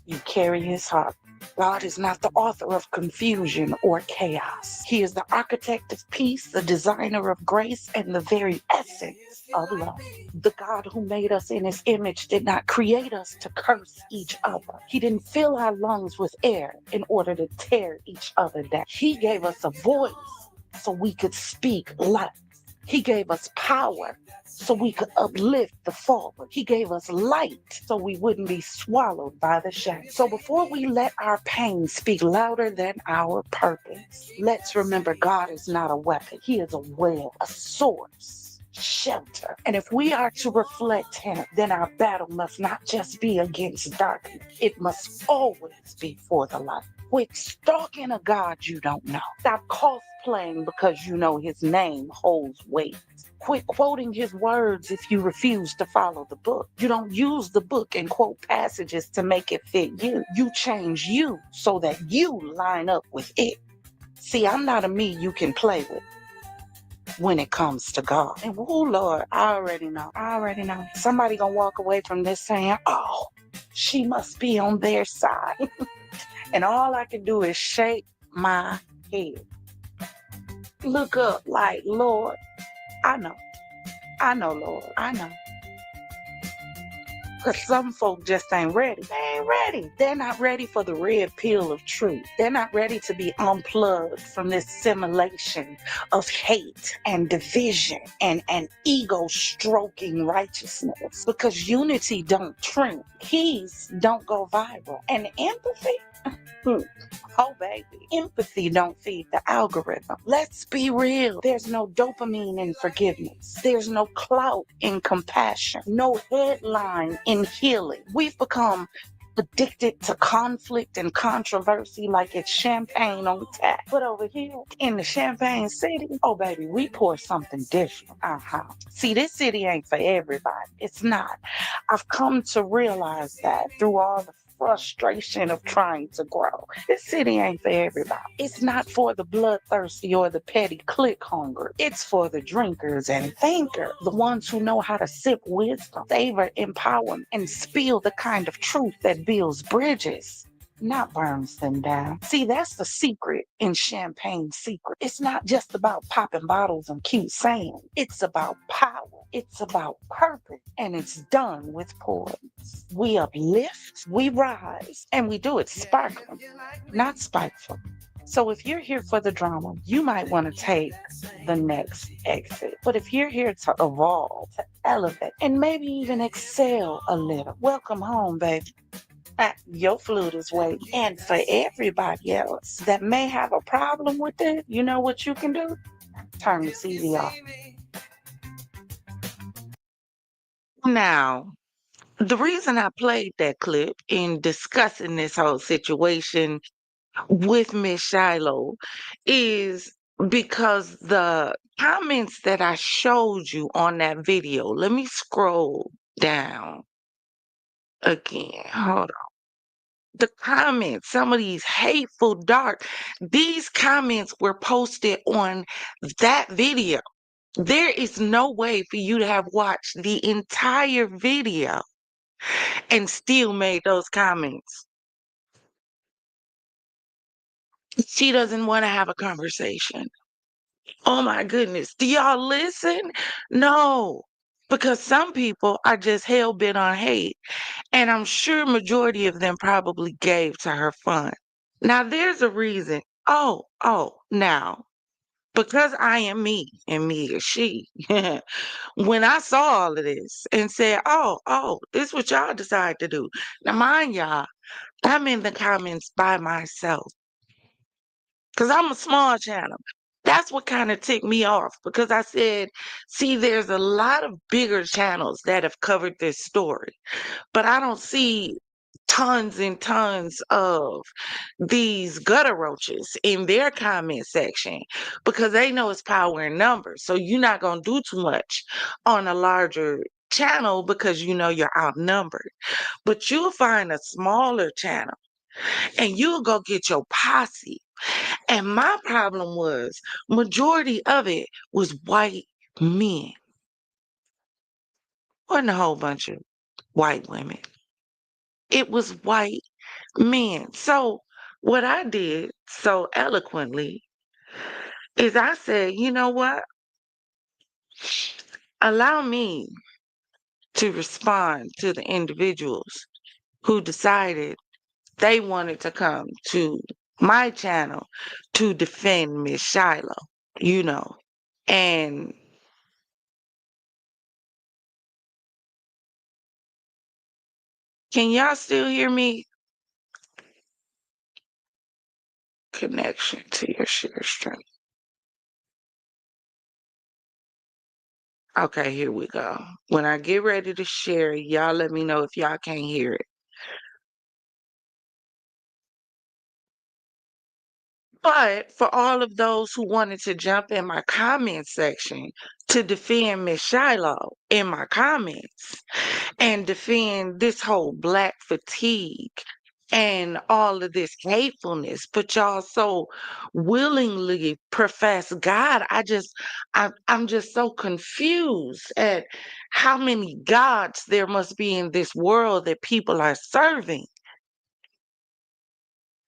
you carry his heart. God is not the author of confusion or chaos. He is the architect of peace, the designer of grace, and the very essence of love. The God who made us in his image did not create us to curse each other. He didn't fill our lungs with air in order to tear each other down. He gave us a voice so we could speak life. He gave us power so we could uplift the fallen. He gave us light so we wouldn't be swallowed by the shadow. So before we let our pain speak louder than our purpose, let's remember God is not a weapon. He is a well, a source, shelter. And if we are to reflect him, then our battle must not just be against darkness. It must always be for the light. Quit stalking a God you don't know. Stop cosplaying because you know his name holds weight. Quit quoting his words if you refuse to follow the book. You don't use the book and quote passages to make it fit you. You change you so that you line up with it. See, I'm not a me you can play with when it comes to God. And oh Lord, I already know. Somebody gonna walk away from this saying, oh, she must be on their side. And all I can do is shake my head. Look up like, Lord, I know, Lord, I know. Because some folk just ain't ready. They ain't ready. They're not ready for the red pill of truth. They're not ready to be unplugged from this simulation of hate and division and ego-stroking righteousness. Because unity don't trend. Keys don't go viral. And empathy? Oh, baby. Empathy don't feed the algorithm. Let's be real. There's no dopamine in forgiveness. There's no clout in compassion. No headline in healing. We've become addicted to conflict and controversy like it's champagne on tap. But over here in the Champagne City, oh, baby, we pour something different. See, this city ain't for everybody. It's not. I've come to realize that through all the frustration of trying to grow. This city ain't for everybody. It's not for the bloodthirsty or the petty click hungry. It's for the drinkers and thinkers, the ones who know how to sip wisdom, savor empowerment, and spill the kind of truth that builds bridges not burns them down. See, that's the secret in Champagne Secret. It's not just about popping bottles and cute saying. It's about power. It's about purpose. And it's done with poise. We uplift, we rise, and we do it sparkling, not spiteful. So if you're here for the drama, you might want to take the next exit. But if you're here to evolve, to elevate, and maybe even excel a little, welcome home, baby. Your flute is waiting. And for everybody else that may have a problem with it, you know what you can do? Turn the TV off. Now, the reason I played that clip in discussing this whole situation with Miss Shiloh is because the comments that I showed you on that video, let me scroll down again. Hold on. The comments, some of these hateful, dark, these comments were posted on that video. There is no way for you to have watched the entire video and still made those comments. She doesn't want to have a conversation. Oh my goodness. Do y'all listen? No. Because some people are just hell bent on hate. And I'm sure majority of them probably gave to her fund. Now there's a reason. Now, because I am me and me is she. When I saw all of this and said, this what y'all decide to do. Now mind y'all, I'm in the comments by myself. Because I'm a small channel. That's what kind of ticked me off because I said, see, there's a lot of bigger channels that have covered this story, but I don't see tons and tons of these gutter roaches in their comment section because they know it's power in numbers. So you're not going to do too much on a larger channel because you know you're outnumbered. But you'll find a smaller channel and you'll go get your posse. And my problem was majority of it was white men. Wasn't a whole bunch of white women. It was white men. So what I did so eloquently is I said, you know what? Allow me to respond to the individuals who decided they wanted to come to my channel to defend Miss Shiloh, you know. And can y'all still hear me? Connection to your share stream. Okay, here we go. When I get ready to share, y'all let me know if y'all can't hear it. But for all of those who wanted to jump in my comment section to defend Miss Shiloh in my comments and defend this whole black fatigue and all of this hatefulness, but y'all so willingly profess God. I'm just so confused at how many gods there must be in this world that people are serving.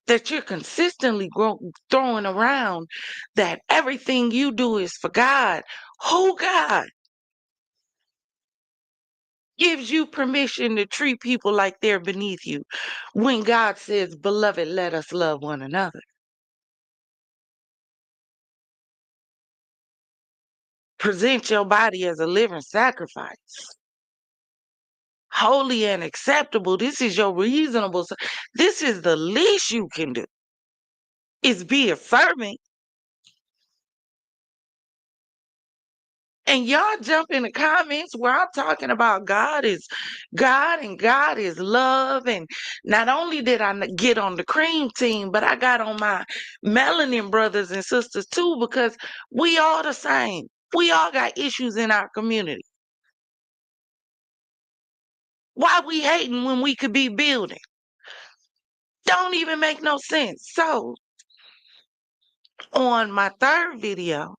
That you're consistently throwing around that everything you do is for God. Who God gives you permission to treat people like they're beneath you when God says, beloved, let us love one another? Present your body as a living sacrifice, holy and acceptable. This is your reasonable. This is the least you can do is be a servant. And y'all jump in the comments where I'm talking about God is God and God is love. And not only did I get on the cream team, but I got on my melanin brothers and sisters too, because we all the same. We all got issues in our community. Why we hating when we could be building? Don't even make no sense. So on my third video,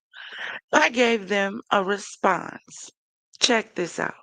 I gave them a response. Check this out.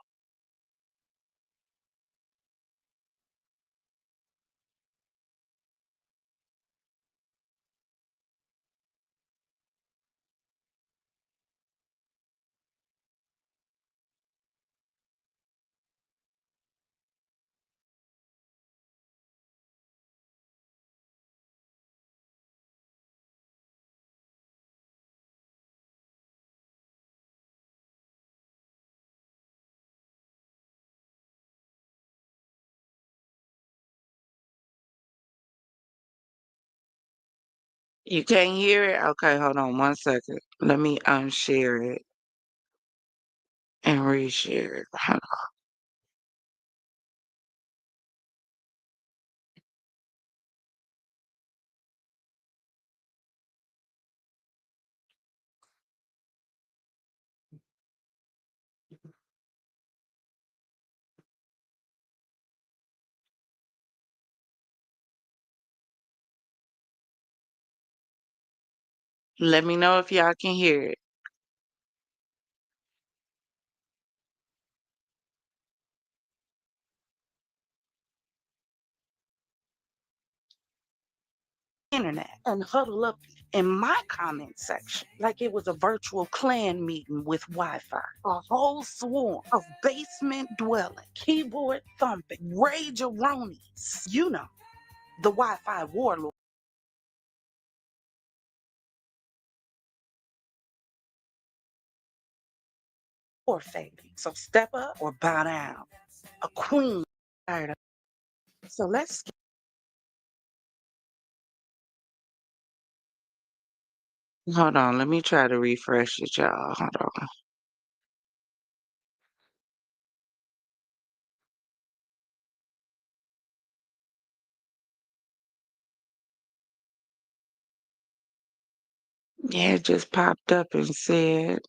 You can't hear it? Okay, hold on 1 second. Let me unshare it and reshare it. Hold on. Let me know if y'all can hear it. Internet and huddle up in my comment section like it was a virtual clan meeting with Wi-Fi. A whole swarm of basement dwelling, keyboard thumping, rage-a-ronies. You know, the Wi-Fi warlord. Or fading. So step up or bow down. A queen. Tired of. So let's. Hold on. Let me try to refresh it, y'all. Hold on. Yeah, it just popped up and said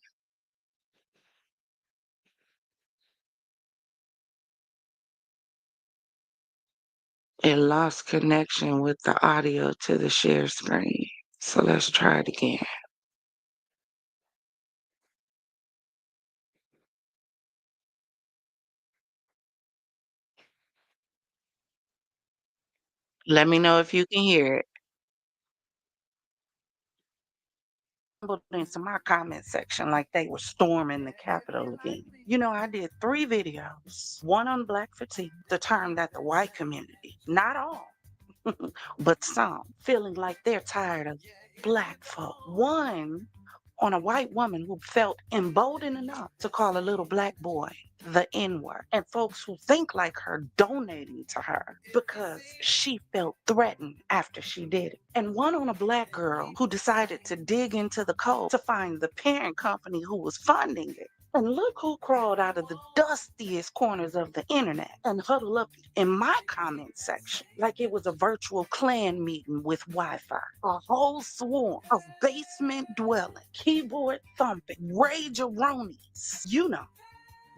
it lost connection with the audio to the share screen. So let's try it again. Let me know if you can hear it. Into my comment section like they were storming the Capitol again. You know, I did 3 videos. One on Black fatigue, the term that the white community, not all, but some, feeling like they're tired of Black folk. One on a white woman who felt emboldened enough to call a little Black boy the N-word, and folks who think like her donating to her because she felt threatened after she did it. And one on a Black girl who decided to dig into the code to find the parent company who was funding it. And look who crawled out of the dustiest corners of the internet and huddled up in my comment section like it was a virtual clan meeting with Wi-Fi. A whole swarm of basement dwelling, keyboard thumping, rage-a-ronies. You know,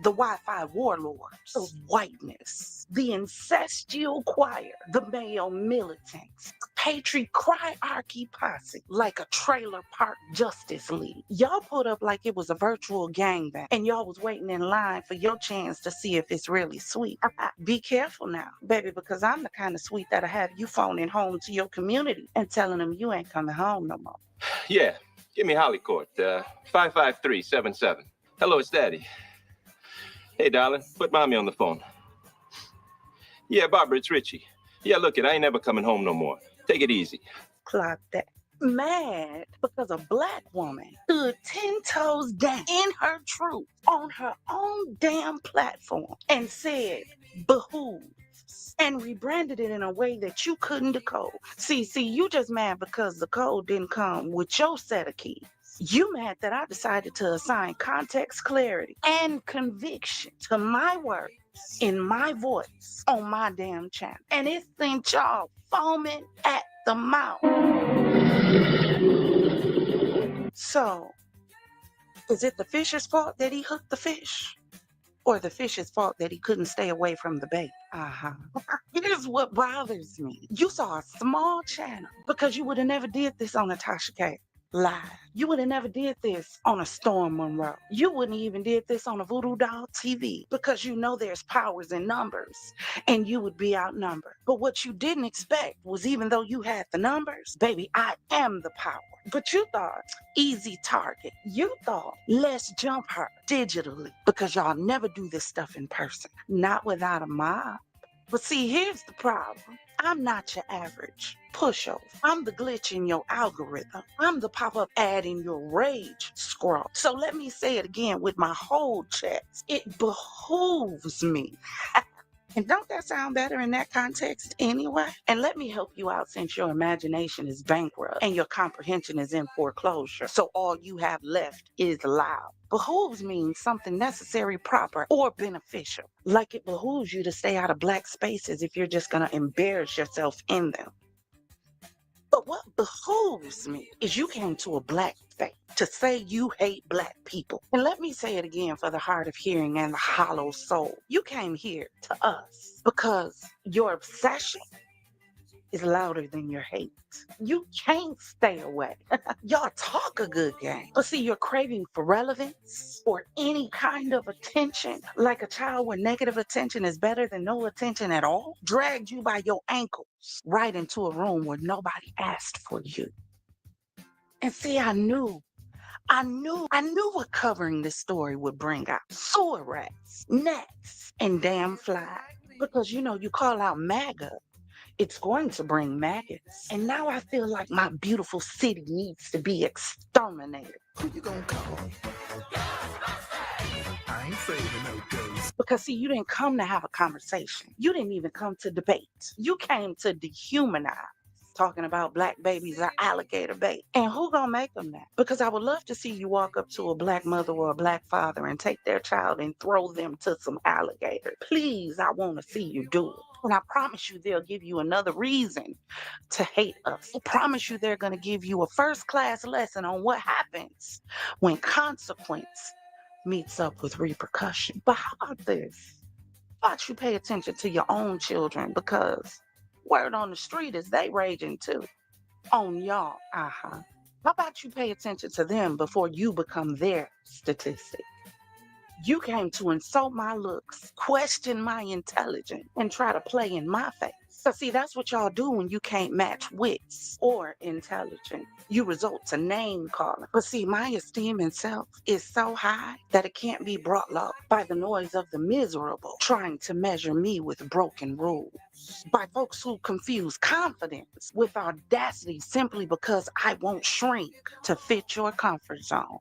the Wi-Fi warlords of whiteness, the incestual choir, the male militants, patriarchy posse, like a trailer park Justice League. Y'all put up like it was a virtual gangbang, and y'all was waiting in line for your chance to see if it's really sweet. Be careful now, baby, because I'm the kind of sweet that'll have you phoning home to your community and telling them you ain't coming home no more. Yeah, give me Holly Court, 55377. Hello, it's Daddy. Hey, darling, put Mommy on the phone. Yeah, Barbara, it's Richie. Yeah, look it, I ain't never coming home no more. Take it easy. Clock that. Mad because a Black woman stood 10 toes down in her truth on her own damn platform and said, behooves, and rebranded it in a way that you couldn't decode. See, you just mad because the code didn't come with your set of keys. You mad that I decided to assign context, clarity, and conviction to my words in my voice on my damn channel. And it sent y'all foaming at the mouth. So, is it the fisher's fault that he hooked the fish? Or the fish's fault that he couldn't stay away from the bait? Here's what bothers me. You saw a small channel because you would have never did this on Natasha K. Live. You would have never did this on a Storm Monroe. You wouldn't even did this on a Voodoo Doll TV because you know there's powers in numbers and you would be outnumbered. But what you didn't expect was even though you had the numbers, baby, I am the power. But you thought easy target. You thought let's jump her digitally because y'all never do this stuff in person. Not without a mob. But see, here's the problem. I'm not your average pushover. I'm the glitch in your algorithm. I'm the pop-up ad in your rage scroll. So let me say it again with my whole chest. It behooves me And don't that sound better in that context anyway? And let me help you out since your imagination is bankrupt and your comprehension is in foreclosure. So all you have left is loud. Behooves means something necessary, proper, or beneficial. Like it behooves you to stay out of black spaces if you're just going to embarrass yourself in them. But what behooves me is you came to a black faith to say you hate black people. And let me say it again for the hard of hearing and the hollow soul. You came here to us because your obsession is louder than your hate. You can't stay away. Y'all talk a good game. But see, your craving for relevance or any kind of attention, like a child where negative attention is better than no attention at all, dragged you by your ankles right into a room where nobody asked for you. And see, I knew what covering this story would bring out. Sewer rats, gnats, and damn flies. Because you call out MAGA, it's going to bring maggots. And now I feel like my beautiful city needs to be exterminated. Who you gonna call? I ain't afraid of no ghosts. Because see, you didn't come to have a conversation. You didn't even come to debate. You came to dehumanize. Talking about black babies are alligator bait. And who gonna make them that? Because I would love to see you walk up to a black mother or a black father and take their child and throw them to some alligator. Please, I want to see you do it. And I promise you they'll give you another reason to hate us. I promise you they're going to give you a first-class lesson on what happens when consequence meets up with repercussion. But how about this? How about you pay attention to your own children, because word on the street is they raging too. On y'all. How about you pay attention to them before you become their statistic? You came to insult my looks, question my intelligence, and try to play in my face. So see, that's what y'all do when you can't match wits or intelligence. You resort to name calling. But see, my esteem in self is so high that it can't be brought low by the noise of the miserable trying to measure me with broken rules. By folks who confuse confidence with audacity simply because I won't shrink to fit your comfort zone.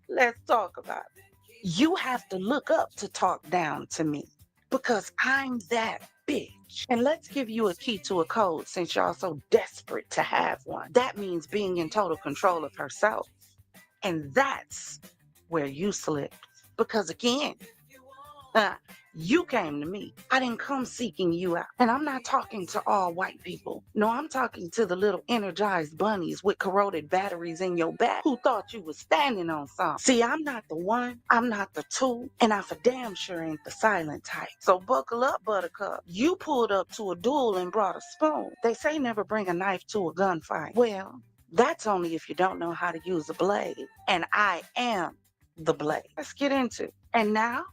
Let's talk about it. You have to look up to talk down to me because I'm that bitch. And let's give you a key to a code since y'all so desperate to have one. That means being in total control of herself. And that's where you slipped. Because again, you came to me. I didn't come seeking you out. And I'm not talking to all white people. No, I'm talking to the little energized bunnies with corroded batteries in your back who thought you was standing on something. See, I'm not the one, I'm not the two, and I for damn sure ain't the silent type. So buckle up, buttercup. You pulled up to a duel and brought a spoon. They say never bring a knife to a gunfight. Well, that's only if you don't know how to use a blade. And I am the blade. Let's get into it. And now,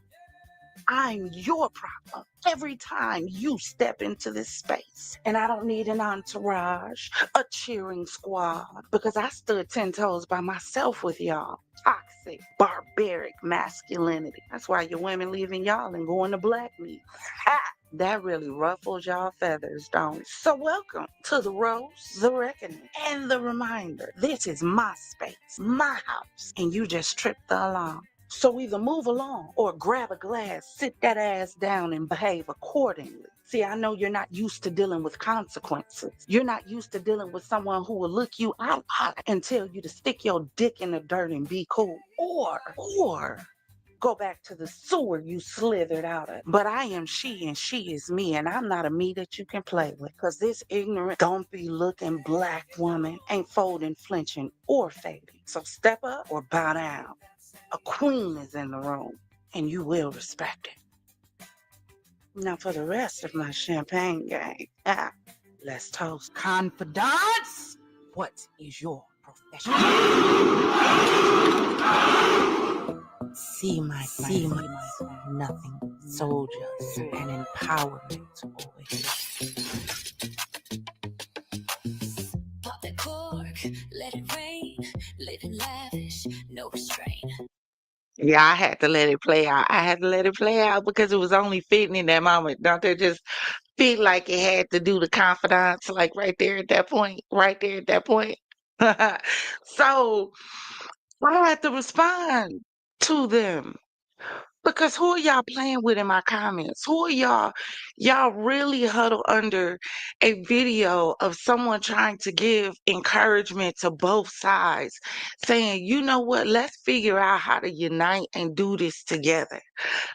I'm your problem every time you step into this space. And I don't need an entourage, a cheering squad, because I stood 10 toes by myself with y'all. Toxic, barbaric masculinity. That's why your women leaving y'all and going to black meat. Ha! That really ruffles y'all feathers, don't it? So welcome to the rose, the reckoning, and the reminder. This is my space, my house, and you just tripped the alarm. So either move along or grab a glass, sit that ass down and behave accordingly. See, I know you're not used to dealing with consequences. You're not used to dealing with someone who will look you out and tell you to stick your dick in the dirt and be cool. Or go back to the sewer you slithered out of. But I am she and she is me, and I'm not a me that you can play with. Because this ignorant, dumpy looking black woman ain't folding, flinching, or fading. So step up or bow down. A queen is in the room, and you will respect it. Now for the rest of my champagne gang, let's toast. Confidants, what is your profession? See my nothing, soldiers, and empowerment boys. Pop the cork, let it rain, live in lavish, no restraint. Yeah, I had to let it play out. I had to let it play out because it was only fitting in that moment. Don't they just feel like it had to do the confidants, like right there at that point, right there at that point? So I had to respond to them Because who are y'all playing with in my comments? Who are y'all? Y'all really huddle under a video of someone trying to give encouragement to both sides, saying, you know what, let's figure out how to unite and do this together.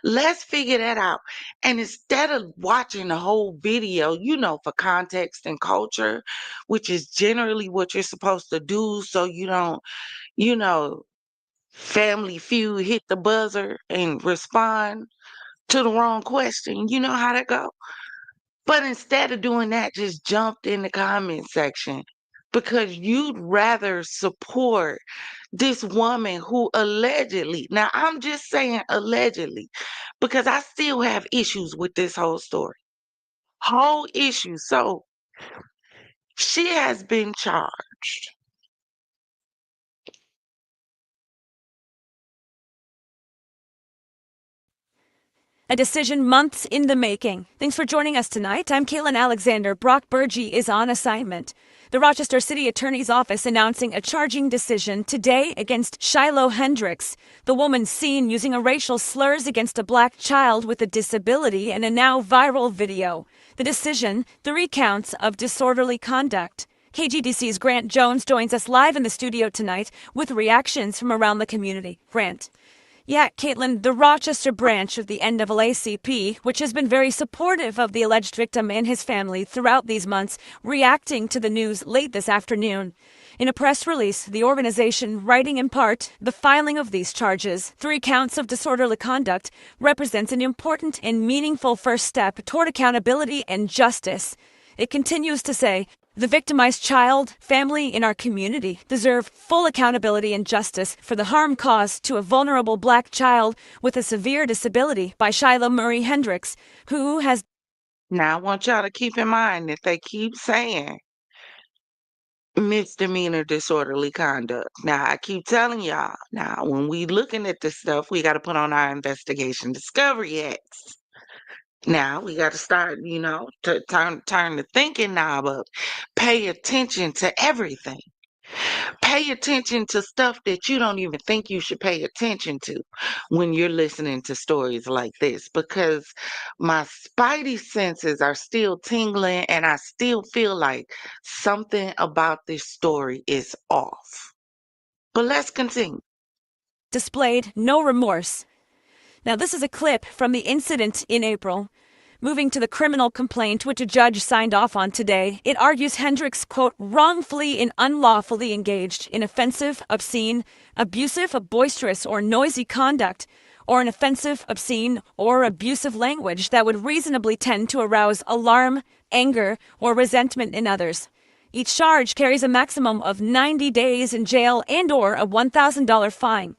Let's figure that out. And instead of watching the whole video, for context and culture, which is generally what you're supposed to do so you don't, you know, Family Feud hit the buzzer and respond to the wrong question. You know how that go. But instead of doing that, just jumped in the comment section because you'd rather support this woman who allegedly, now I'm just saying allegedly, because I still have issues with this whole story. Whole issue. So she has been charged. A decision months in the making. Thanks for joining us tonight. I'm Caitlin Alexander. Brock Burgee is on assignment. The Rochester City Attorney's Office announcing a charging decision today against Shiloh Hendricks, the woman seen using a racial slurs against a black child with a disability in a now viral video. The decision, 3 counts of disorderly conduct. KGDC's Grant Jones joins us live in the studio tonight with reactions from around the community. Grant. Yeah, Caitlin, the Rochester branch of the NAACP, which has been very supportive of the alleged victim and his family throughout these months, reacting to the news late this afternoon. In a press release, the organization writing in part, the filing of these charges, 3 counts of disorderly conduct, represents an important and meaningful first step toward accountability and justice. It continues to say, the victimized child, family in our community deserve full accountability and justice for the harm caused to a vulnerable black child with a severe disability by Shiloh Murray Hendricks, who has... Now, I want y'all to keep in mind that they keep saying misdemeanor disorderly conduct. Now, I keep telling y'all, now, when we looking at this stuff, we got to put on our investigation discovery acts. Now we got to start, to turn the thinking knob up. Pay attention to everything. Pay attention to stuff that you don't even think you should pay attention to when you're listening to stories like this, because my spidey senses are still tingling and I still feel like something about this story is off. But let's continue. Displayed no remorse. Now, this is a clip from the incident in April. Moving to the criminal complaint, which a judge signed off on today, it argues Hendricks, quote, wrongfully and unlawfully engaged in offensive, obscene, abusive, boisterous, or noisy conduct, or an offensive, obscene, or abusive language that would reasonably tend to arouse alarm, anger, or resentment in others. Each charge carries a maximum of 90 days in jail and/or a $1,000 fine.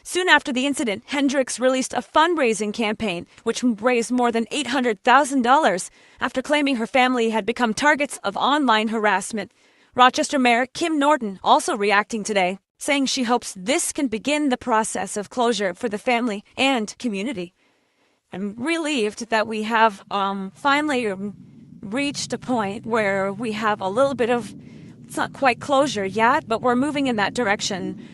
Soon after the incident, Hendricks released a fundraising campaign, which raised more than $800,000 after claiming her family had become targets of online harassment. Rochester Mayor Kim Norton also reacting today, saying she hopes this can begin the process of closure for the family and community. I'm relieved that we have finally reached a point where we have a little bit of, it's not quite closure yet, but we're moving in that direction.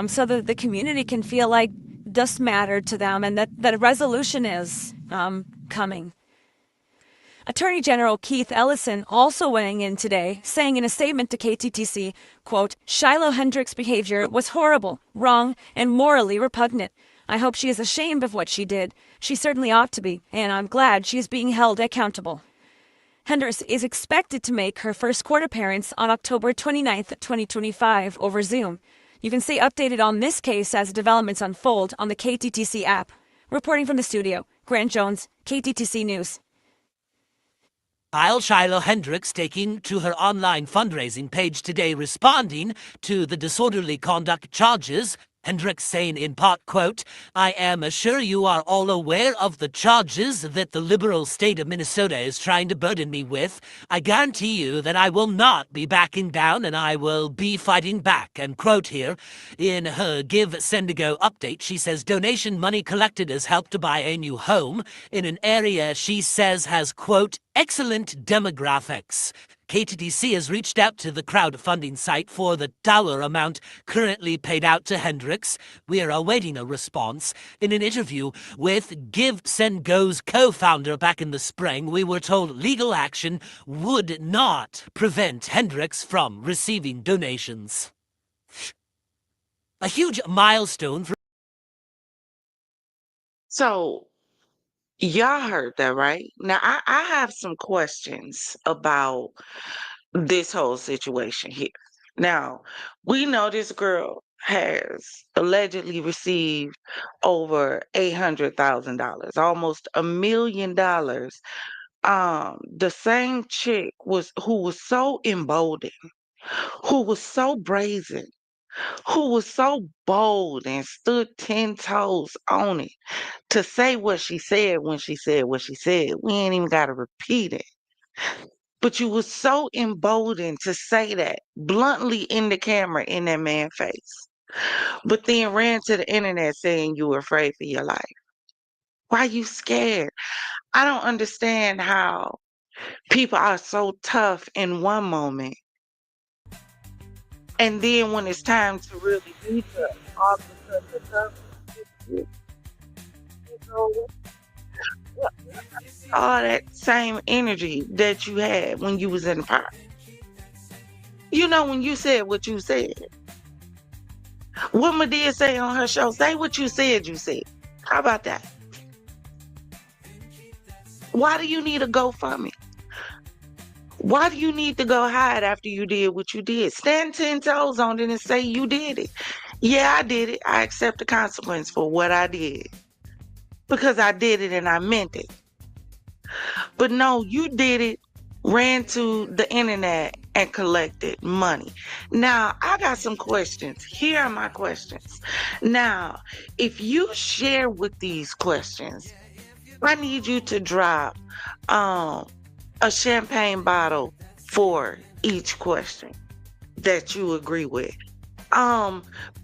So that the community can feel like this mattered to them and that a resolution is coming. Attorney General Keith Ellison also weighing in today, saying in a statement to KTTC, quote, Shiloh Hendricks' behavior was horrible, wrong, and morally repugnant. I hope she is ashamed of what she did. She certainly ought to be, and I'm glad she is being held accountable. Hendricks is expected to make her first court appearance on October 29th, 2025 over Zoom. You can stay updated on this case as developments unfold on the KTTC app. Reporting from the studio, Grant Jones, KTTC News. While Shiloh Hendricks taking to her online fundraising page today responding to the disorderly conduct charges, Hendricks saying in part, quote, I am sure you are all aware of the charges that the liberal state of Minnesota is trying to burden me with. I guarantee you that I will not be backing down and I will be fighting back. And quote here, in her Give Sendigo update, she says donation money collected has helped to buy a new home in an area she says has, quote, excellent demographics. KTDC has reached out to the crowdfunding site for the dollar amount currently paid out to Hendricks. We are awaiting a response. In an interview with Give Send Go's co-founder back in the spring, we were told legal action would not prevent Hendricks from receiving donations. A huge milestone for... So, y'all heard that, right? Now, I have some questions about this whole situation here. Now, we know this girl has allegedly received over $800,000, almost $1 million. The same chick who was so emboldened, who was so brazen, who was so bold and stood 10 toes on it to say what she said when she said what she said. We ain't even got to repeat it. But you was so emboldened to say that bluntly in the camera in that man's face. But then ran to the internet saying you were afraid for your life. Why you scared? I don't understand how people are so tough in one moment. And then when it's time to really be tough, all of a sudden the tough, you know, all that same energy that you had when you was in power. You know, when you said what you said. What Madea say on her show, say what you said you said. How about that? Why do you need a GoFundMe? Why do you need to go hide after you did what you did? Stand 10 toes on it and say you did it. Yeah, I did it. I accept the consequence for what I did. Because I did it and I meant it. But no, you did it, ran to the internet and collected money. Now, I got some questions. Here are my questions. Now, if you share with these questions, I need you to drop a champagne bottle for each question that you agree with.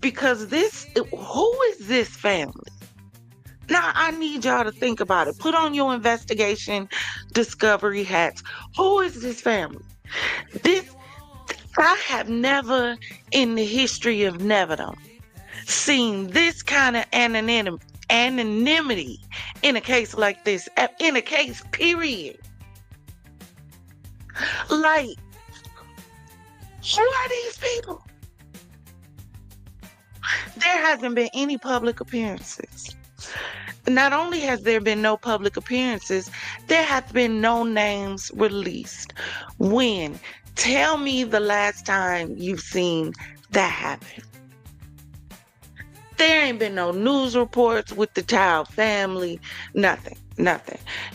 Because who is this family? Now, I need y'all to think about it. Put on your investigation discovery hats. Who is this family? I have never in the history of neverdom seen this kind of anonymity in a case like this, in a case, period. Like, who are these people? There hasn't been any public appearances. Not only has there been no public appearances, there have been no names released. When? Tell me the last time you've seen that happen. There ain't been no news reports with the child family, nothing.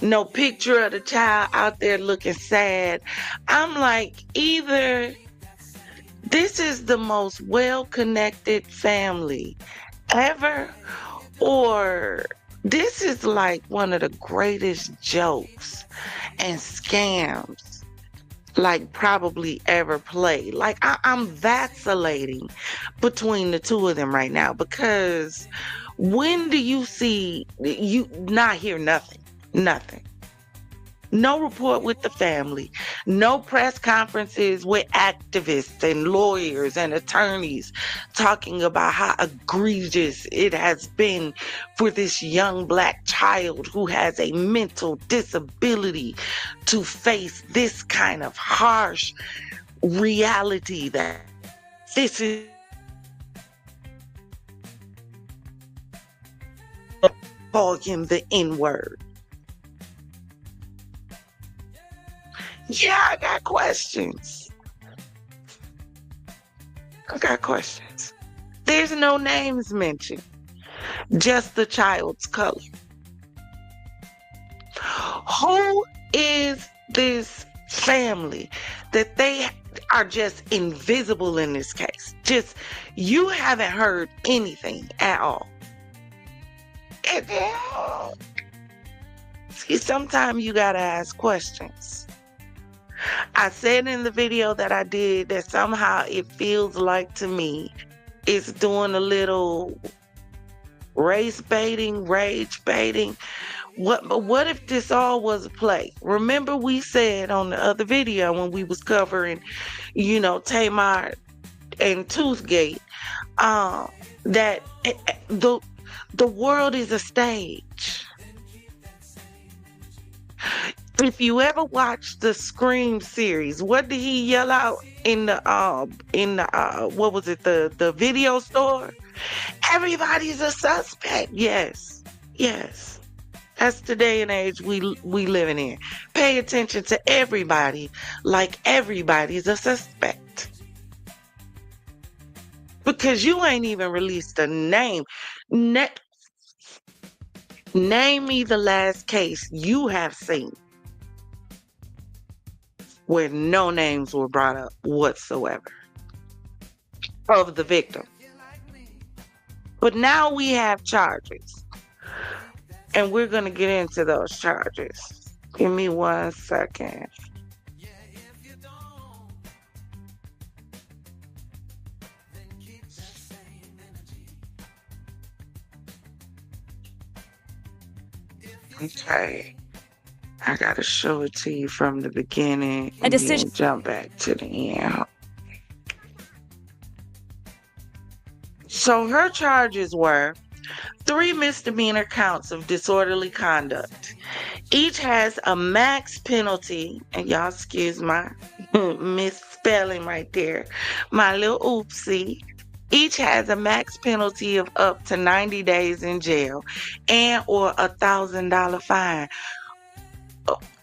No picture of the child out there looking sad. I'm like, either this is the most well-connected family ever, or this is like one of the greatest jokes and scams like probably ever played. Like I'm vacillating between the two of them right now, because when do you see you not hear nothing? No report with the family, no press conferences with activists and lawyers and attorneys talking about how egregious it has been for this young Black child who has a mental disability to face this kind of harsh reality that this is call him the N-word. Yeah, I got questions. There's no names mentioned, just the child's color. Who is this family that they are just invisible in this case? Just, you haven't heard anything at all. See, sometimes you gotta ask questions. I said in the video that I did that somehow it feels like to me it's doing a little race baiting, rage baiting, What if this all was a play? Remember we said on the other video when we was covering, Tamar and Toothgate, that the world is a stage. If you ever watched the Scream series, what did he yell out in the what was it, the video store? Everybody's a suspect. Yes. That's the day and age we living in. Pay attention to everybody like everybody's a suspect. Because you ain't even released a name. Name me the last case you have seen where no names were brought up whatsoever of the victim. But now we have charges. And we're going to get into those charges. Give me 1 second. Okay. I got to show it to you from the beginning and then jump back to the end. So her charges were 3 misdemeanor counts of disorderly conduct. Each has a max penalty, and y'all excuse my misspelling right there, my little oopsie. Each has a max penalty of up to 90 days in jail and or $1,000 fine.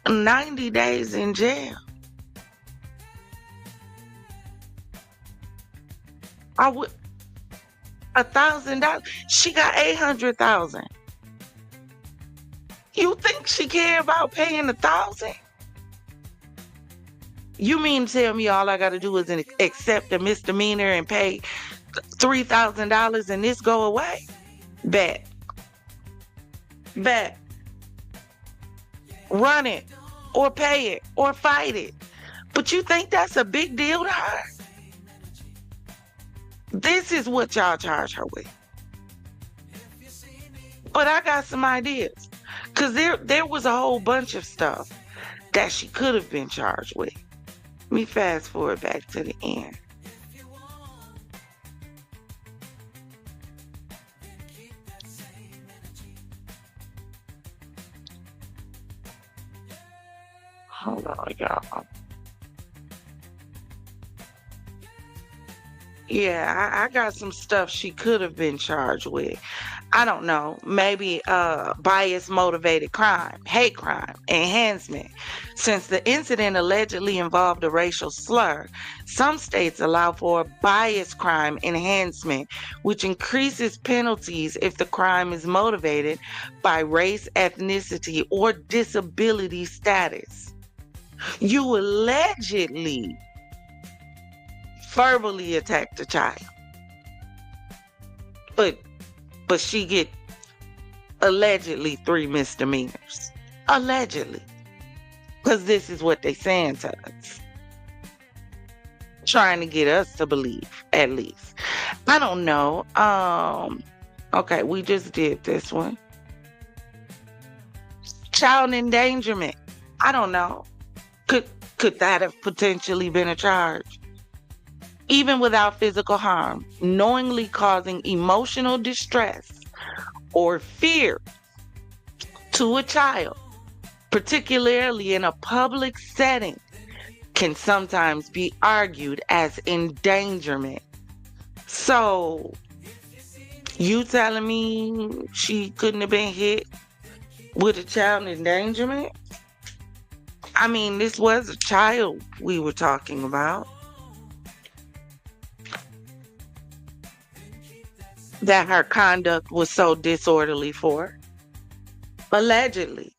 90 days in jail. I would $1,000. She got $800,000. You think she care about paying $1,000? You mean to tell me all I got to do is accept a misdemeanor and pay $3,000 and this go away? Bet. Run it, or pay it, or fight it. But you think that's a big deal to her? This is what y'all charge her with. But I got some ideas. Because there was a whole bunch of stuff that she could have been charged with. Let me fast forward back to the end. Hold on, y'all. Yeah, I got some stuff she could have been charged with. I don't know. Maybe bias motivated crime, hate crime, enhancement. Since the incident allegedly involved a racial slur, some states allow for a bias crime enhancement, which increases penalties if the crime is motivated by race, ethnicity, or disability status. You allegedly verbally attacked a child, but she get allegedly 3 misdemeanors. Allegedly. Because this is what they saying to us. Trying to get us to believe, at least. I don't know. Okay, we just did this one. Child endangerment. I don't know. Could that have potentially been a charge? Even without physical harm, knowingly causing emotional distress or fear to a child, particularly in a public setting, can sometimes be argued as endangerment. So, you telling me she couldn't have been hit with a child endangerment? I mean, this was a child we were talking about. That her conduct was so disorderly for. Allegedly,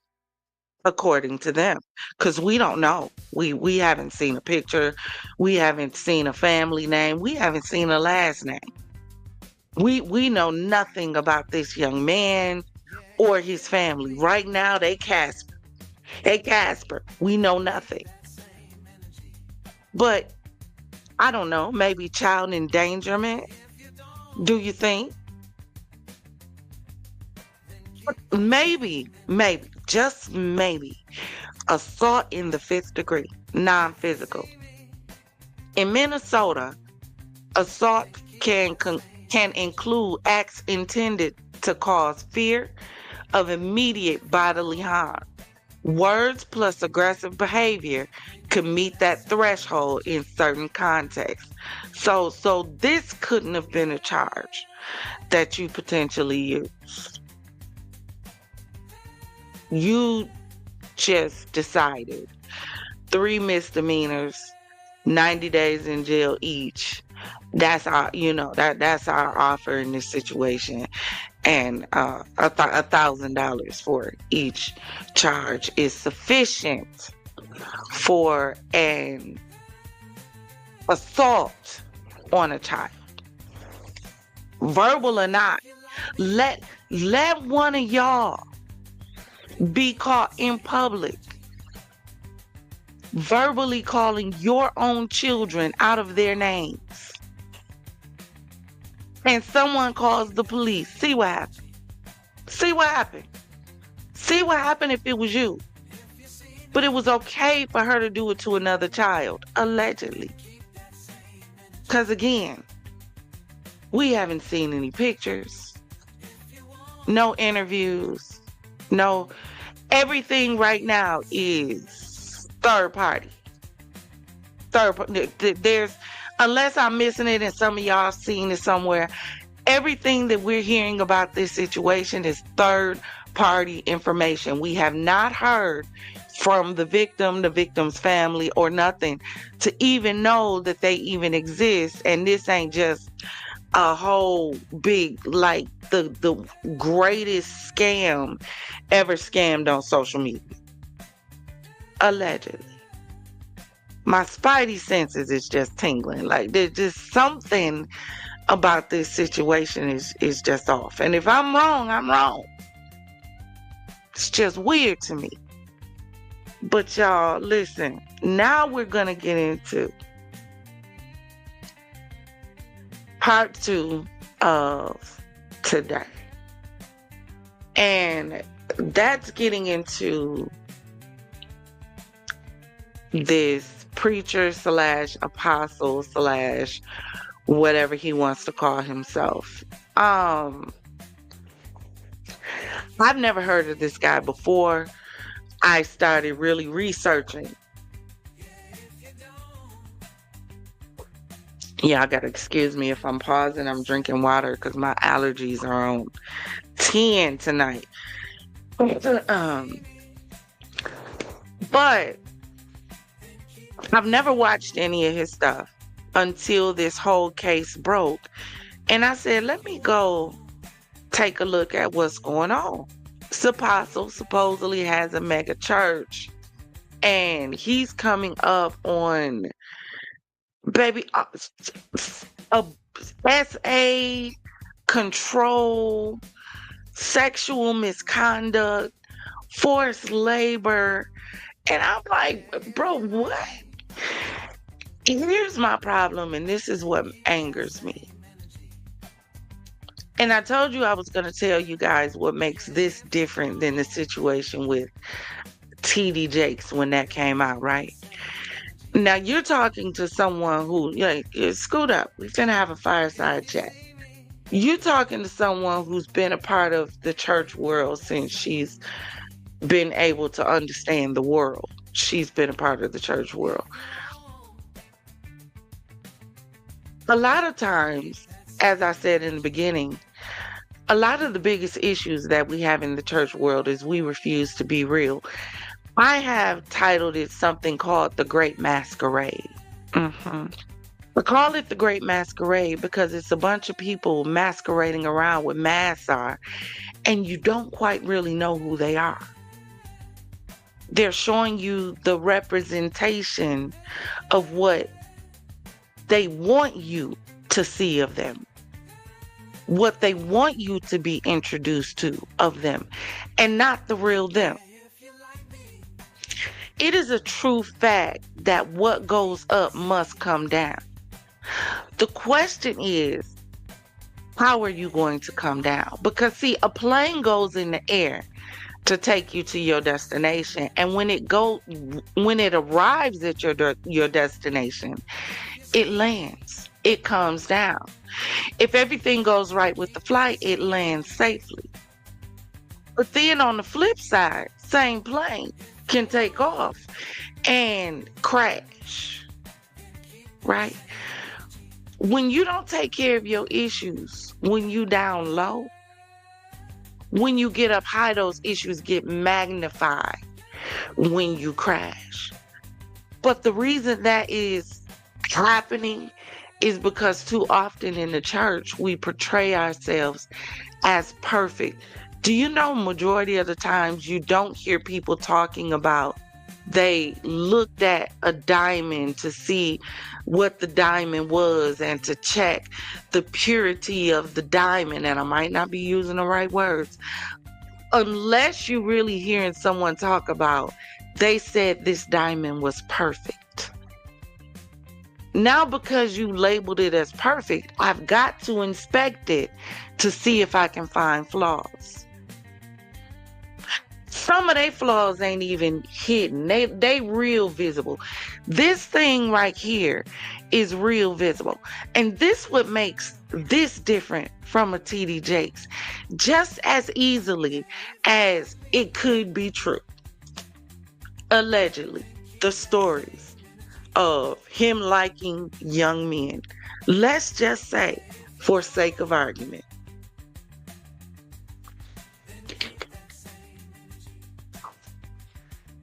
according to them. Because we don't know. We haven't seen a picture. We haven't seen a family name. We haven't seen a last name. We know nothing about this young man or his family. Right now, they Casper. We know nothing. But, I don't know, maybe child endangerment? Do you think? maybe, just maybe, assault in the 5th degree, non-physical. In Minnesota, assault can include acts intended to cause fear of immediate bodily harm. Words plus aggressive behavior could meet that threshold in certain contexts. So this couldn't have been a charge that you potentially used. You just decided 3 misdemeanors, 90 days in jail each. That's our, that's our offer in this situation. And $1,000 for each charge is sufficient for an assault on a child. Verbal or not, let one of y'all be caught in public verbally calling your own children out of their names. And someone calls the police. See what happened. See what happened. See what happened if it was you. But it was okay for her to do it to another child, allegedly. Because again, we haven't seen any pictures, no interviews, no. Everything right now is third party. There's, unless I'm missing it and some of y'all seen it somewhere, everything that we're hearing about this situation is third party information. We have not heard from the victim, the victim's family, or nothing to even know that they even exist. And this ain't just a whole big, like the greatest scam ever scammed on social media. Allegedly. My spidey senses is just tingling. Like there's just something about this situation is just off. And if I'm wrong, I'm wrong. It's just weird to me. But y'all, listen, now we're going to get into part 2 of today. And that's getting into this preacher / apostle / whatever he wants to call himself. I've never heard of this guy before I started really researching. Y'all gotta excuse me if I'm pausing. I'm drinking water because my allergies are on 10 tonight. But I've never watched any of his stuff until this whole case broke. And I said, let me go take a look at what's going on. This apostle supposedly has a mega church. And he's coming up on, baby, SA, control, sexual misconduct, forced labor. And I'm like, bro, what? Here's my problem, and this is what angers me. And I told you I was going to tell you guys what makes this different than the situation with TD Jakes when that came out, right? Now, you're talking to someone who, like, scoot up. We're finna have a fireside chat. You're talking to someone who's been a part of the church world since she's been able to understand the world. She's been a part of the church world. A lot of times, as I said in the beginning, a lot of the biggest issues that we have in the church world is we refuse to be real. I have titled it something called The Great Masquerade. I call it The Great Masquerade because it's a bunch of people masquerading around with masks on, and you don't quite really know who they are. They're showing you the representation of what they want you to see of them, what they want you to be introduced to of them, and not the real them. It is a true fact that what goes up must come down. The question is, how are you going to come down? Because see, a plane goes in the air to take you to your destination, and when it arrives at your destination, it lands. It comes down. If everything goes right with the flight, it lands safely. But then on the flip side, same plane can take off and crash, right? When you don't take care of your issues, when you down low, when you get up high, those issues get magnified when you crash. But the reason that is happening is because too often in the church, we portray ourselves as perfect. Do you know majority of the times you don't hear people talking about they looked at a diamond to see what the diamond was and to check the purity of the diamond, and I might not be using the right words, unless you're really hearing someone talk about they said this diamond was perfect. Now because you labeled it as perfect, I've got to inspect it to see if I can find flaws. Some of their flaws ain't even hidden. They real visible. This thing right here is real visible. And this what makes this different from a TD Jakes. Just as easily as it could be true. Allegedly, the stories of him liking young men. Let's just say, for sake of argument,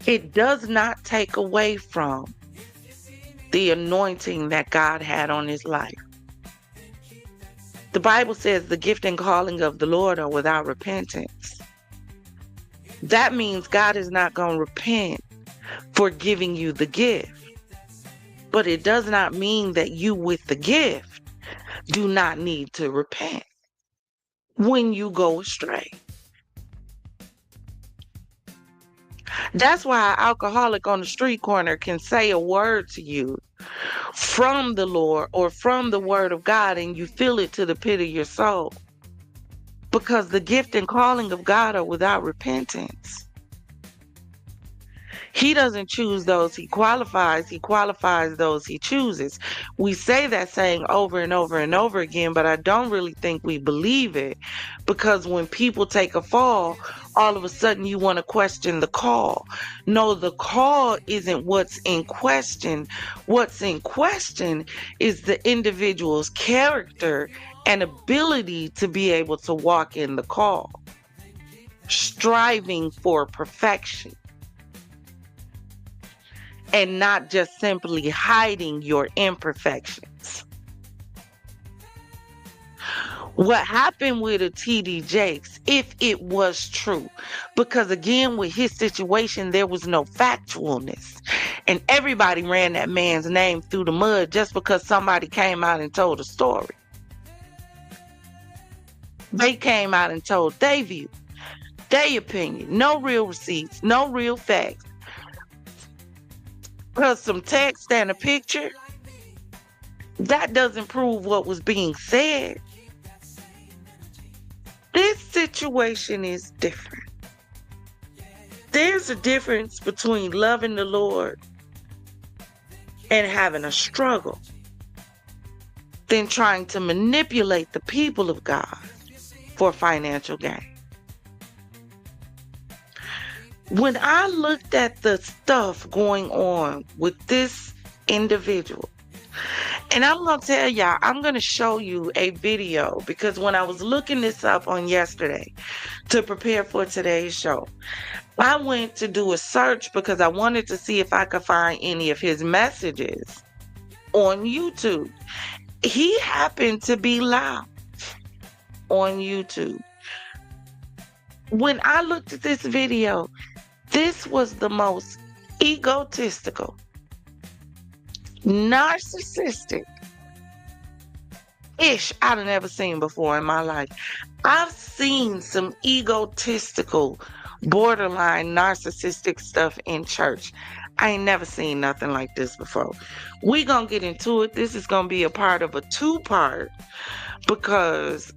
it does not take away from the anointing that God had on his life. The Bible says the gift and calling of the Lord are without repentance. That means God is not going to repent for giving you the gift. But it does not mean that you with the gift do not need to repent when you go astray. That's why an alcoholic on the street corner can say a word to you from the Lord or from the word of God, and you feel it to the pit of your soul. Because the gift and calling of God are without repentance. He doesn't choose those he qualifies those he chooses. We say that saying over and over and over again, but I don't really think we believe it, because when people take a fall, all of a sudden you want to question the call. No, the call isn't what's in question. What's in question is the individual's character and ability to be able to walk in the call, striving for perfection. And not just simply hiding your imperfections. What happened with a TD Jakes, if it was true, because again, with his situation, there was no factualness. And everybody ran that man's name through the mud just because somebody came out and told a story. They came out and told their view, their opinion, no real receipts, no real facts. Because some text and a picture, that doesn't prove what was being said. This situation is different. There's a difference between loving the Lord and having a struggle than trying to manipulate the people of God for financial gain. When I looked at the stuff going on with this individual, and I'm going to tell y'all, I'm going to show you a video, because when I was looking this up on yesterday to prepare for today's show, I went to do a search because I wanted to see if I could find any of his messages on YouTube. He happened to be live on YouTube. When I looked at this video, this was the most egotistical, narcissistic I've never seen before in my life. I've seen some egotistical, borderline narcissistic stuff in church. I ain't never seen nothing like this before. We gonna get into it. This is gonna be a part of a two-part because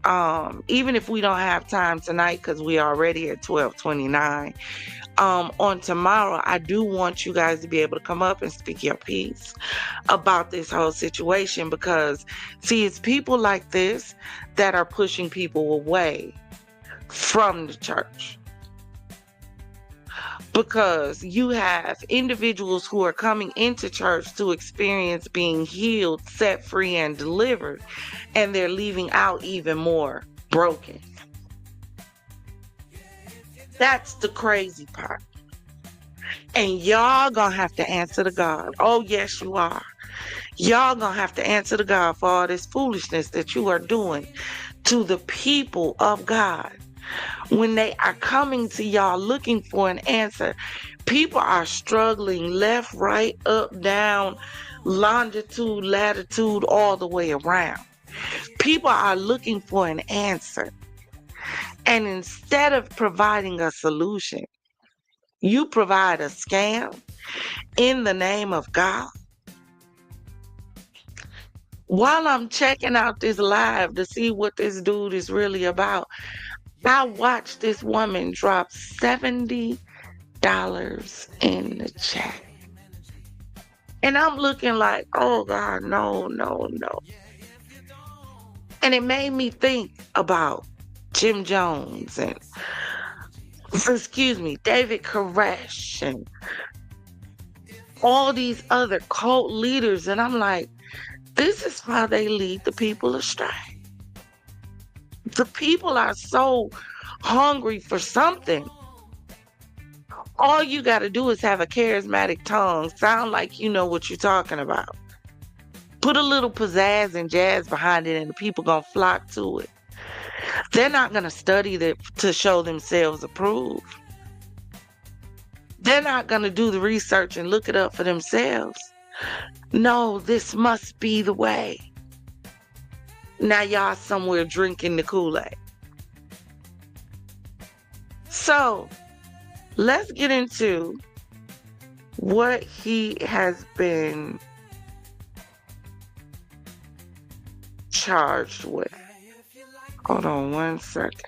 even if we don't have time tonight, because we already at 12:29, on tomorrow, I do want you guys to be able to come up and speak your piece about this whole situation because, see, it's people like this that are pushing people away from the church. Because you have individuals who are coming into church to experience being healed, set free, and delivered, and they're leaving out even more broken. That's the crazy part. And y'all gonna have to answer to God. Oh, yes, you are. Y'all gonna have to answer to God for all this foolishness that you are doing to the people of God. When they are coming to y'all looking for an answer, people are struggling left, right, up, down, longitude, latitude, all the way around. People are looking for an answer. And instead of providing a solution, you provide a scam in the name of God. While I'm checking out this live to see what this dude is really about, I watched this woman drop $70 in the chat. And I'm looking like, oh God, no, no, no. And it made me think about Jim Jones and, David Koresh and all these other cult leaders. And I'm like, this is how they lead the people astray. The people are so hungry for something. All you got to do is have a charismatic tongue, sound like you know what you're talking about. Put a little pizzazz and jazz behind it and the people going to flock to it. They're not going to study to show themselves approved. They're not going to do the research and look it up for themselves. No, this must be the way. Now y'all somewhere drinking the Kool-Aid. So, let's get into what he has been charged with. Hold on one second.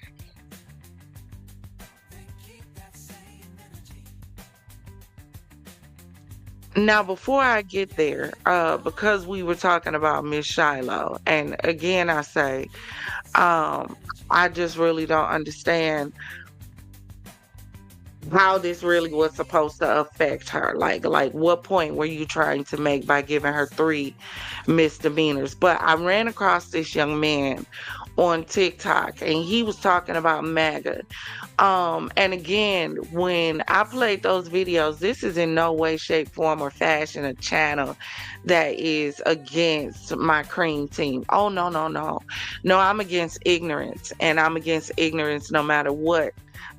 Now, before I get there, because we were talking about Miss Shiloh, and again, I say, I just really don't understand how this really was supposed to affect her. Like what point were you trying to make by giving her 3 misdemeanors? But I ran across this young man on TikTok and he was talking about MAGA. And again, when I played those videos, this is in no way, shape, form, or fashion a channel that is against my cream team. Oh, no, no, no. No, I'm against ignorance, and I'm against ignorance no matter what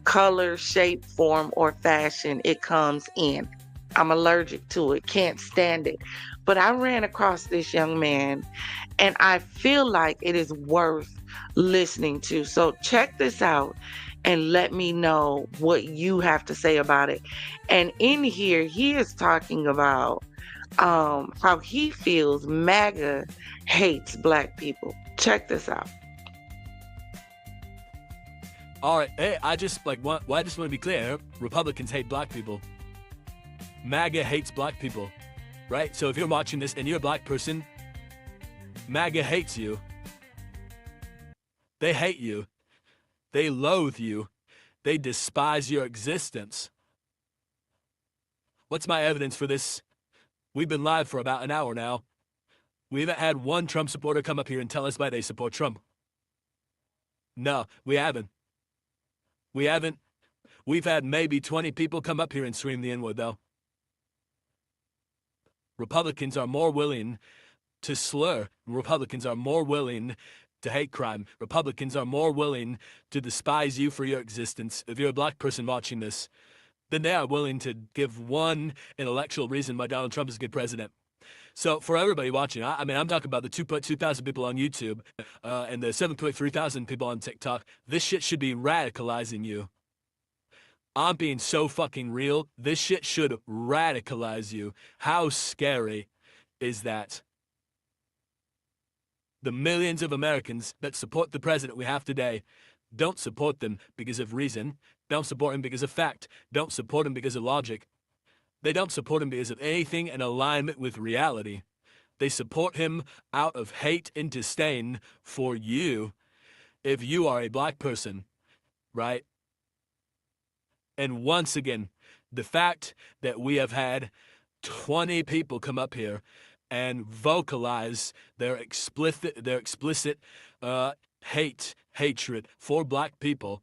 color, shape, form, or fashion it comes in. I'm allergic to it, can't stand it. But I ran across this young man, and I feel like it is worth listening to. So check this out and let me know what you have to say about it. And in here, he is talking about how he feels MAGA hates Black people. Check this out. All right, hey, I just want to be clear. Republicans hate Black people. MAGA hates Black people, right? So if you're watching this and you're a Black person, MAGA hates you. They hate you. They loathe you. They despise your existence. What's my evidence for this? We've been live for about an hour now. We haven't had one Trump supporter come up here and tell us why they support Trump. No, we haven't. We haven't. We've had maybe 20 people come up here and scream the N-word, though. Republicans are more willing to slur. Republicans are more willing to hate crime. Republicans are more willing to despise you for your existence. If you're a Black person watching this, then they are willing to give one intellectual reason why Donald Trump is a good president. So for everybody watching, I mean, I'm talking about the 2,200 people on YouTube and the 7,300 people on TikTok. This shit should be radicalizing you. I'm being so fucking real. This shit should radicalize you. How scary is that? The millions of Americans that support the president we have today don't support them because of reason, don't support him because of fact, don't support him because of logic. They don't support him because of anything in alignment with reality. They support him out of hate and disdain for you if you are a black person, right? And once again, the fact that we have had 20 people come up here and vocalize their explicit hatred for black people,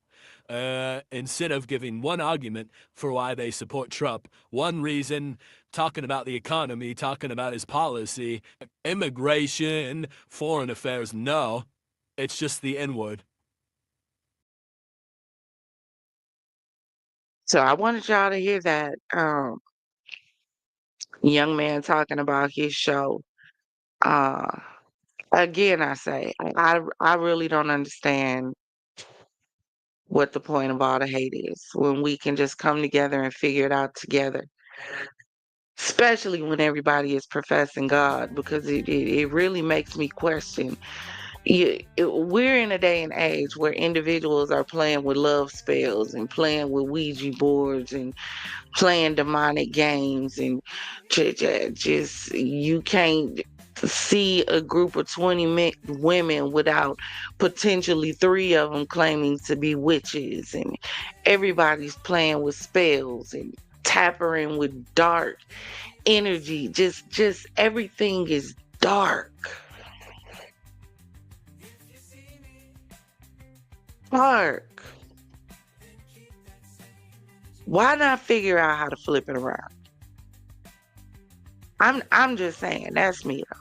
instead of giving one argument for why they support Trump, one reason, talking about the economy, talking about his policy, immigration, foreign affairs. No, it's just the N-word. So I wanted y'all to hear that young man talking about his show. Again, I say, I really don't understand what the point of all the hate is when we can just come together and figure it out together. Especially when everybody is professing God, because it really makes me question. We're in a day and age where individuals are playing with love spells and playing with Ouija boards and playing demonic games, and just you can't see a group of 20 women without potentially 3 of them claiming to be witches, and everybody's playing with spells and tappering with dark energy. Just everything is dark. Dark. Why not figure out how to flip it around? I'm just saying, that's me though.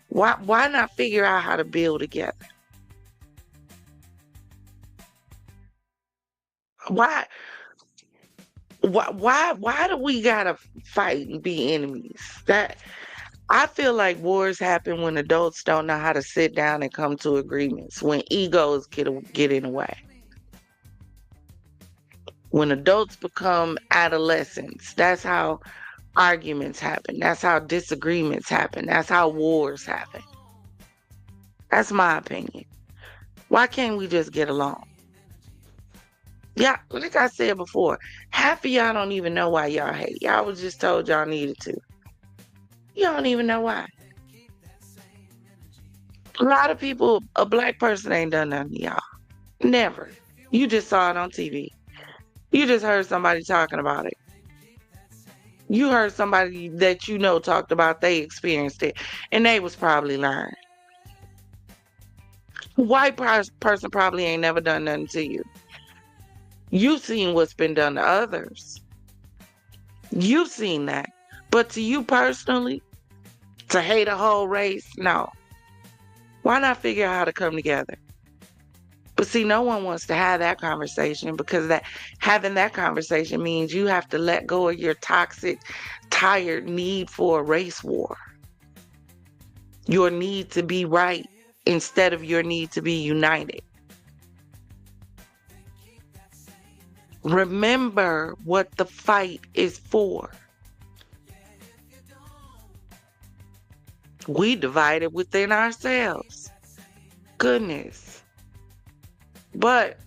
Why not figure out how to build together? Why do we gotta fight and be enemies? That I feel like wars happen when adults don't know how to sit down and come to agreements, when egos get in the way. When adults become adolescents, that's how arguments happen. That's how disagreements happen. That's how wars happen. That's my opinion. Why can't we just get along? Yeah, like I said before, half of y'all don't even know why y'all hate. Y'all was just told y'all needed to. Y'all don't even know why. A lot of people, a black person ain't done nothing to y'all. Never. You just saw it on TV. You just heard somebody talking about it. You heard somebody that you know talked about they experienced it, and they was probably lying. White person probably ain't never done nothing to you. You've seen what's been done to others. You've seen that. But to you personally, to hate a whole race, no. Why not figure out how to come together? But see, no one wants to have that conversation, because having that conversation means you have to let go of your toxic, tired need for a race war. Your need to be right instead of your need to be united. Remember what the fight is for. We divided within ourselves. Goodness. But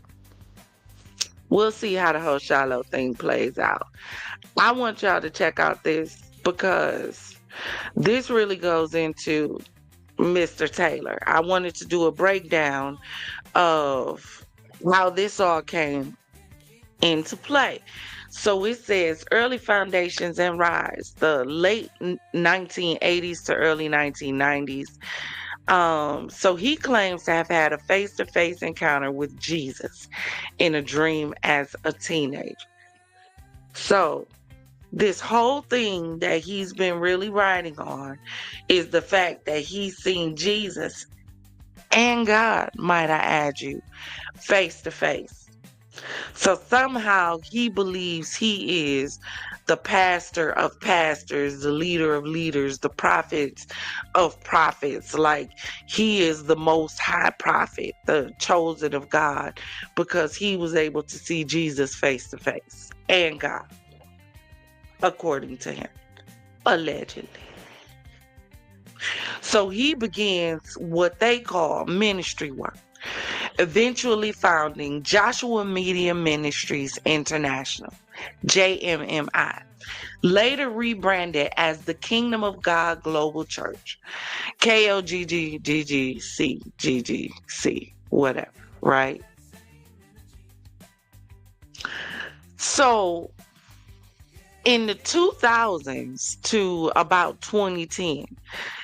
we'll see how the whole Shiloh thing plays out. I want y'all to check out this, because this really goes into Mr. Taylor. I wanted to do a breakdown of how this all came into play. So it says early foundations and rise, the late 1980s to early 1990s. So he claims to have had a face-to-face encounter with Jesus in a dream as a teenager. So this whole thing that he's been really writing on is the fact that he's seen Jesus and God, might I add you, face to face. So somehow he believes he is the pastor of pastors, the leader of leaders, the prophets of prophets. Like he is the most high prophet, the chosen of God, because he was able to see Jesus face to face and God, according to him, allegedly. So he begins what they call ministry work, eventually founding Joshua Media Ministries International, JMMI, later rebranded as the Kingdom of God Global Church, KOGGGGC, whatever, right? So in the 2000s to about 2010,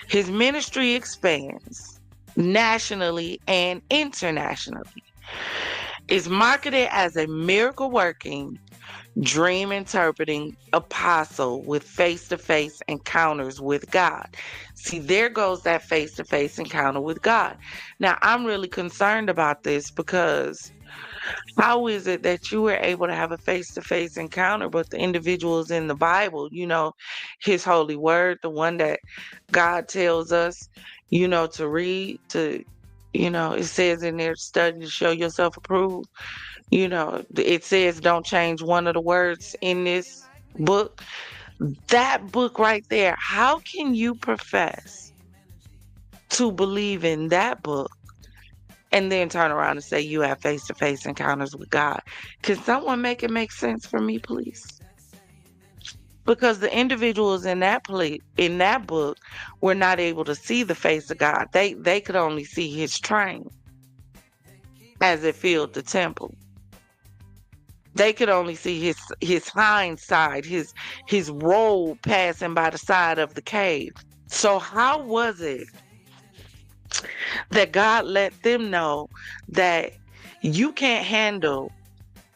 his ministry expands nationally and internationally. It's marketed as a miracle working, dream interpreting apostle with face-to-face encounters with God. See, there goes that face-to-face encounter with God. Now, I'm really concerned about this because how is it that you were able to have a face-to-face encounter, but the individuals in the Bible, you know, his holy word, the one that God tells us, you know, to read, to, you know, it says in there, study to show yourself approved. You know, it says don't change one of the words in this book. That book right there, how can you profess to believe in that book and then turn around and say you have face-to-face encounters with God? Can someone make it make sense for me, please? Because the individuals in that book were not able to see the face of God. They could only see his train as it filled the temple. They could only see his hind side, his robe passing by the side of the cave. So how was it that God let them know that you can't handle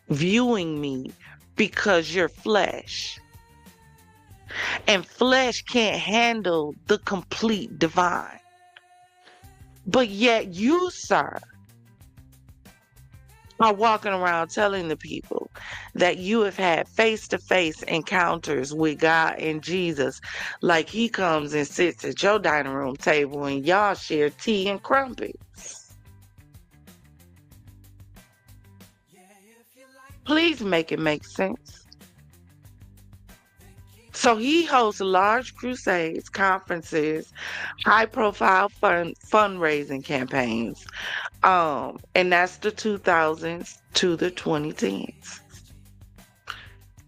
viewing me because you're flesh? And flesh can't handle the complete divine. But yet you, sir, are walking around telling the people that you have had face-to-face encounters with God and Jesus, like he comes and sits at your dining room table and y'all share tea and crumpets. Please make it make sense. So he hosts large crusades, conferences, high-profile fundraising campaigns, and that's the 2000s to the 2010s.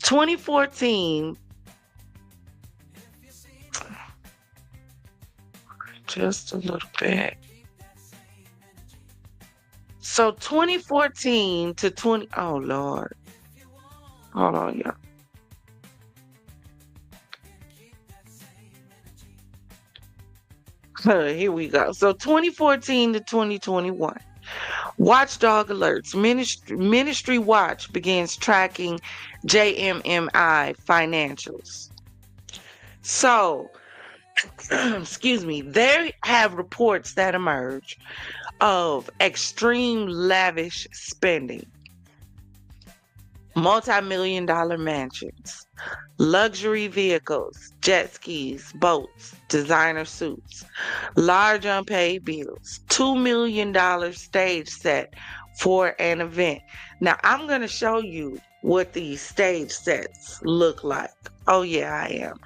2014, just a little bit. So 2014 to 20, oh Lord, hold on, y'all. Here we go. So 2014 to 2021. Watchdog alerts. Ministry Watch begins tracking JMMI financials. So, excuse me, there have reports that emerge of extreme lavish spending, multi-million-dollar mansions, luxury vehicles, jet skis, boats, designer suits, large unpaid bills, $2 million stage set for an event. Now, I'm going to show you what these stage sets look like. Oh, yeah, I am.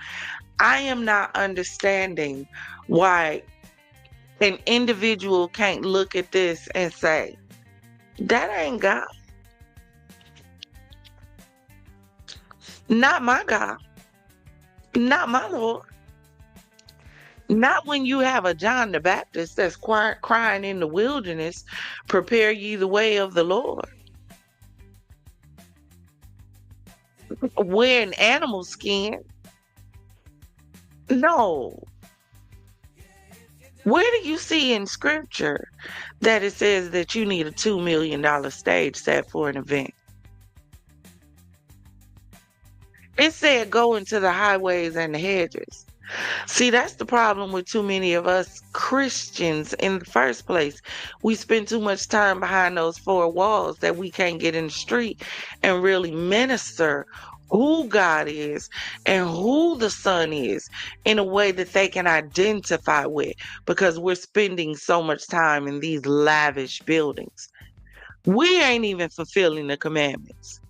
I am not understanding why an individual can't look at this and say, that ain't God. Not my God. Not my Lord. Not when you have a John the Baptist that's crying in the wilderness, prepare ye the way of the Lord. Wearing animal skin. No. Where do you see in scripture that it says that you need a $2 million stage set for an event? It said go into the highways and the hedges. See, that's the problem with too many of us Christians in the first place. We spend too much time behind those four walls that we can't get in the street and really minister who God is and who the Son is in a way that they can identify with, because we're spending so much time in these lavish buildings. We ain't even fulfilling the commandments.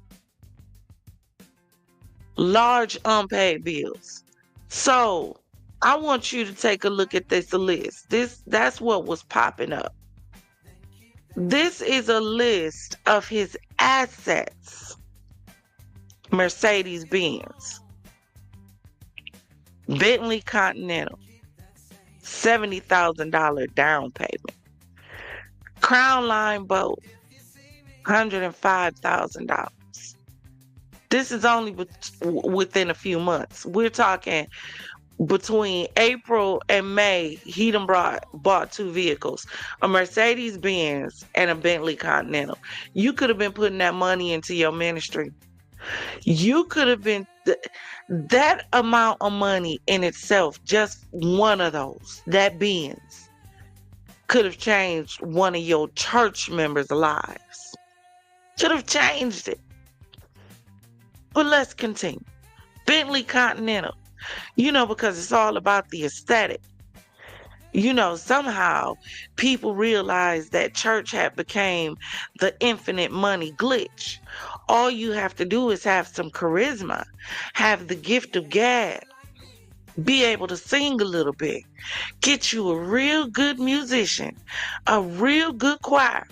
Large unpaid bills. So I want you to take a look at this list. That's what was popping up. This is a list of his assets. Mercedes-Benz, Bentley Continental, $70,000 down payment. Crown Line boat, $105,000. This is only within a few months. We're talking between April and May, he done bought two vehicles, a Mercedes-Benz and a Bentley Continental. You could have been putting that money into your ministry. You could have been, that amount of money in itself, just one of those, that Benz, could have changed one of your church members' lives. Could have changed it. But let's continue. Bentley Continental. Because it's all about the aesthetic. Somehow people realize that church had became the infinite money glitch. All you have to do is have some charisma, have the gift of gab, be able to sing a little bit, get you a real good musician, a real good choir.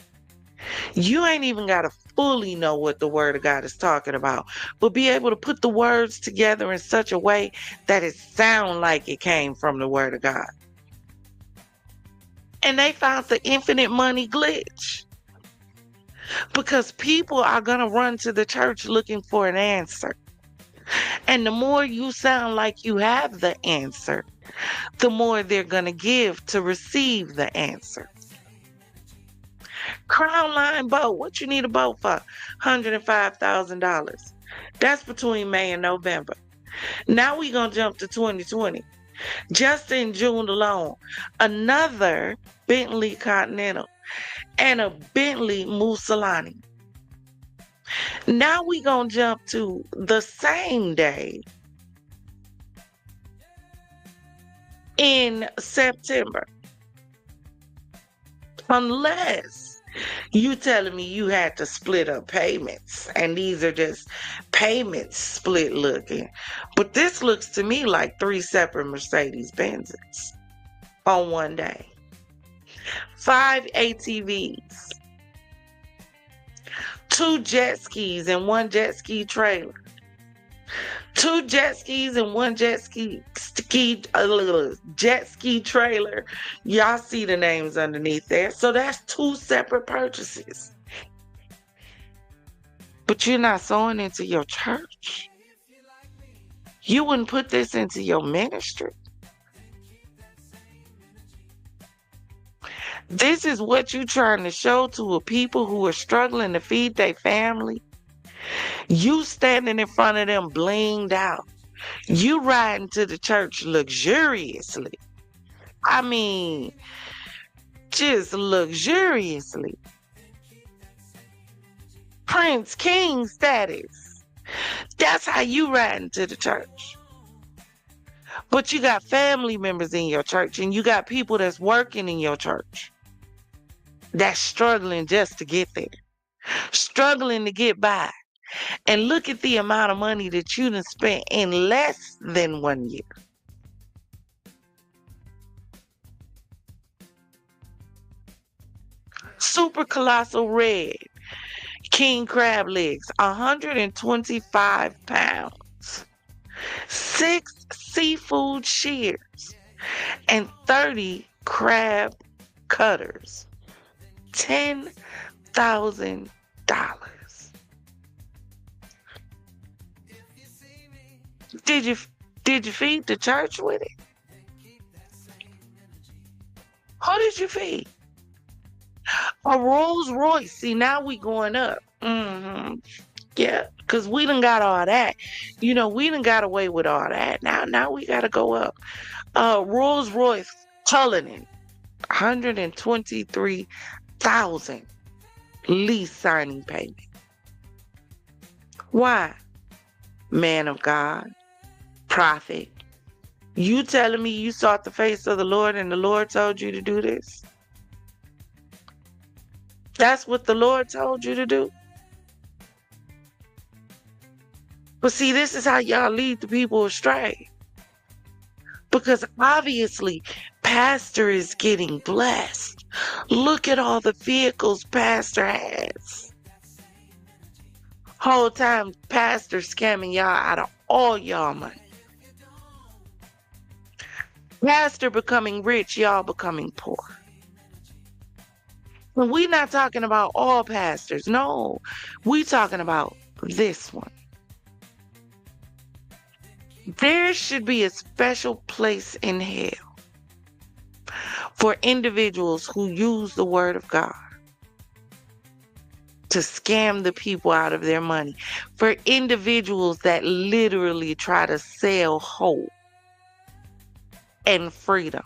You ain't even got to fully know what the word of God is talking about, but be able to put the words together in such a way that it sound like it came from the word of God. And they found the infinite money glitch, because people are going to run to the church looking for an answer. And the more you sound like you have the answer, the more they're going to give to receive the answer. Crown Line boat. What you need a boat for? $105,000. That's between May and November. Now we're going to jump to 2020. Just in June alone, another Bentley Continental and a Bentley Mussolini. Now we're going to jump to the same day in September. Unless you telling me you had to split up payments, and these are just payments split looking. But this looks to me like 3 separate Mercedes-Benzes on one day. 5 ATVs, 2 jet skis and 1 jet ski trailer. 2 jet skis and 1 jet ski trailer. Y'all see the names underneath there. So that's 2 separate purchases. But you're not sowing into your church. You wouldn't put this into your ministry. This is what you're trying to show to a people who are struggling to feed their family. You standing in front of them blinged out. You riding to the church luxuriously. I mean, just luxuriously. Prince King status. That's how you riding to the church. But you got family members in your church, and you got people that's working in your church that's struggling just to get there. Struggling to get by. And look at the amount of money that you done spent in less than 1 year. Super Colossal Red King Crab Legs, 125 pounds. 6 seafood shears and 30 crab cutters. $10,000. Did you feed the church with it? Who did you feed? A Rolls Royce. See, now we going up. Yeah, because we done got all that. We done got away with all that. Now we got to go up. Rolls Royce Cullinan, 123,000 lease signing payment. Why? Man of God, prophet, you telling me you sought the face of the Lord and the Lord told you to do this? That's what the Lord told you to do? But see, this is how y'all lead the people astray. Because obviously, Pastor is getting blessed. Look at all the vehicles Pastor has. Whole time, Pastor scamming y'all out of all y'all money. Pastor becoming rich, y'all becoming poor. And we not talking about all pastors. No, we talking about this one. There should be a special place in hell for individuals who use the word of God to scam the people out of their money. For individuals that literally try to sell hope and freedom.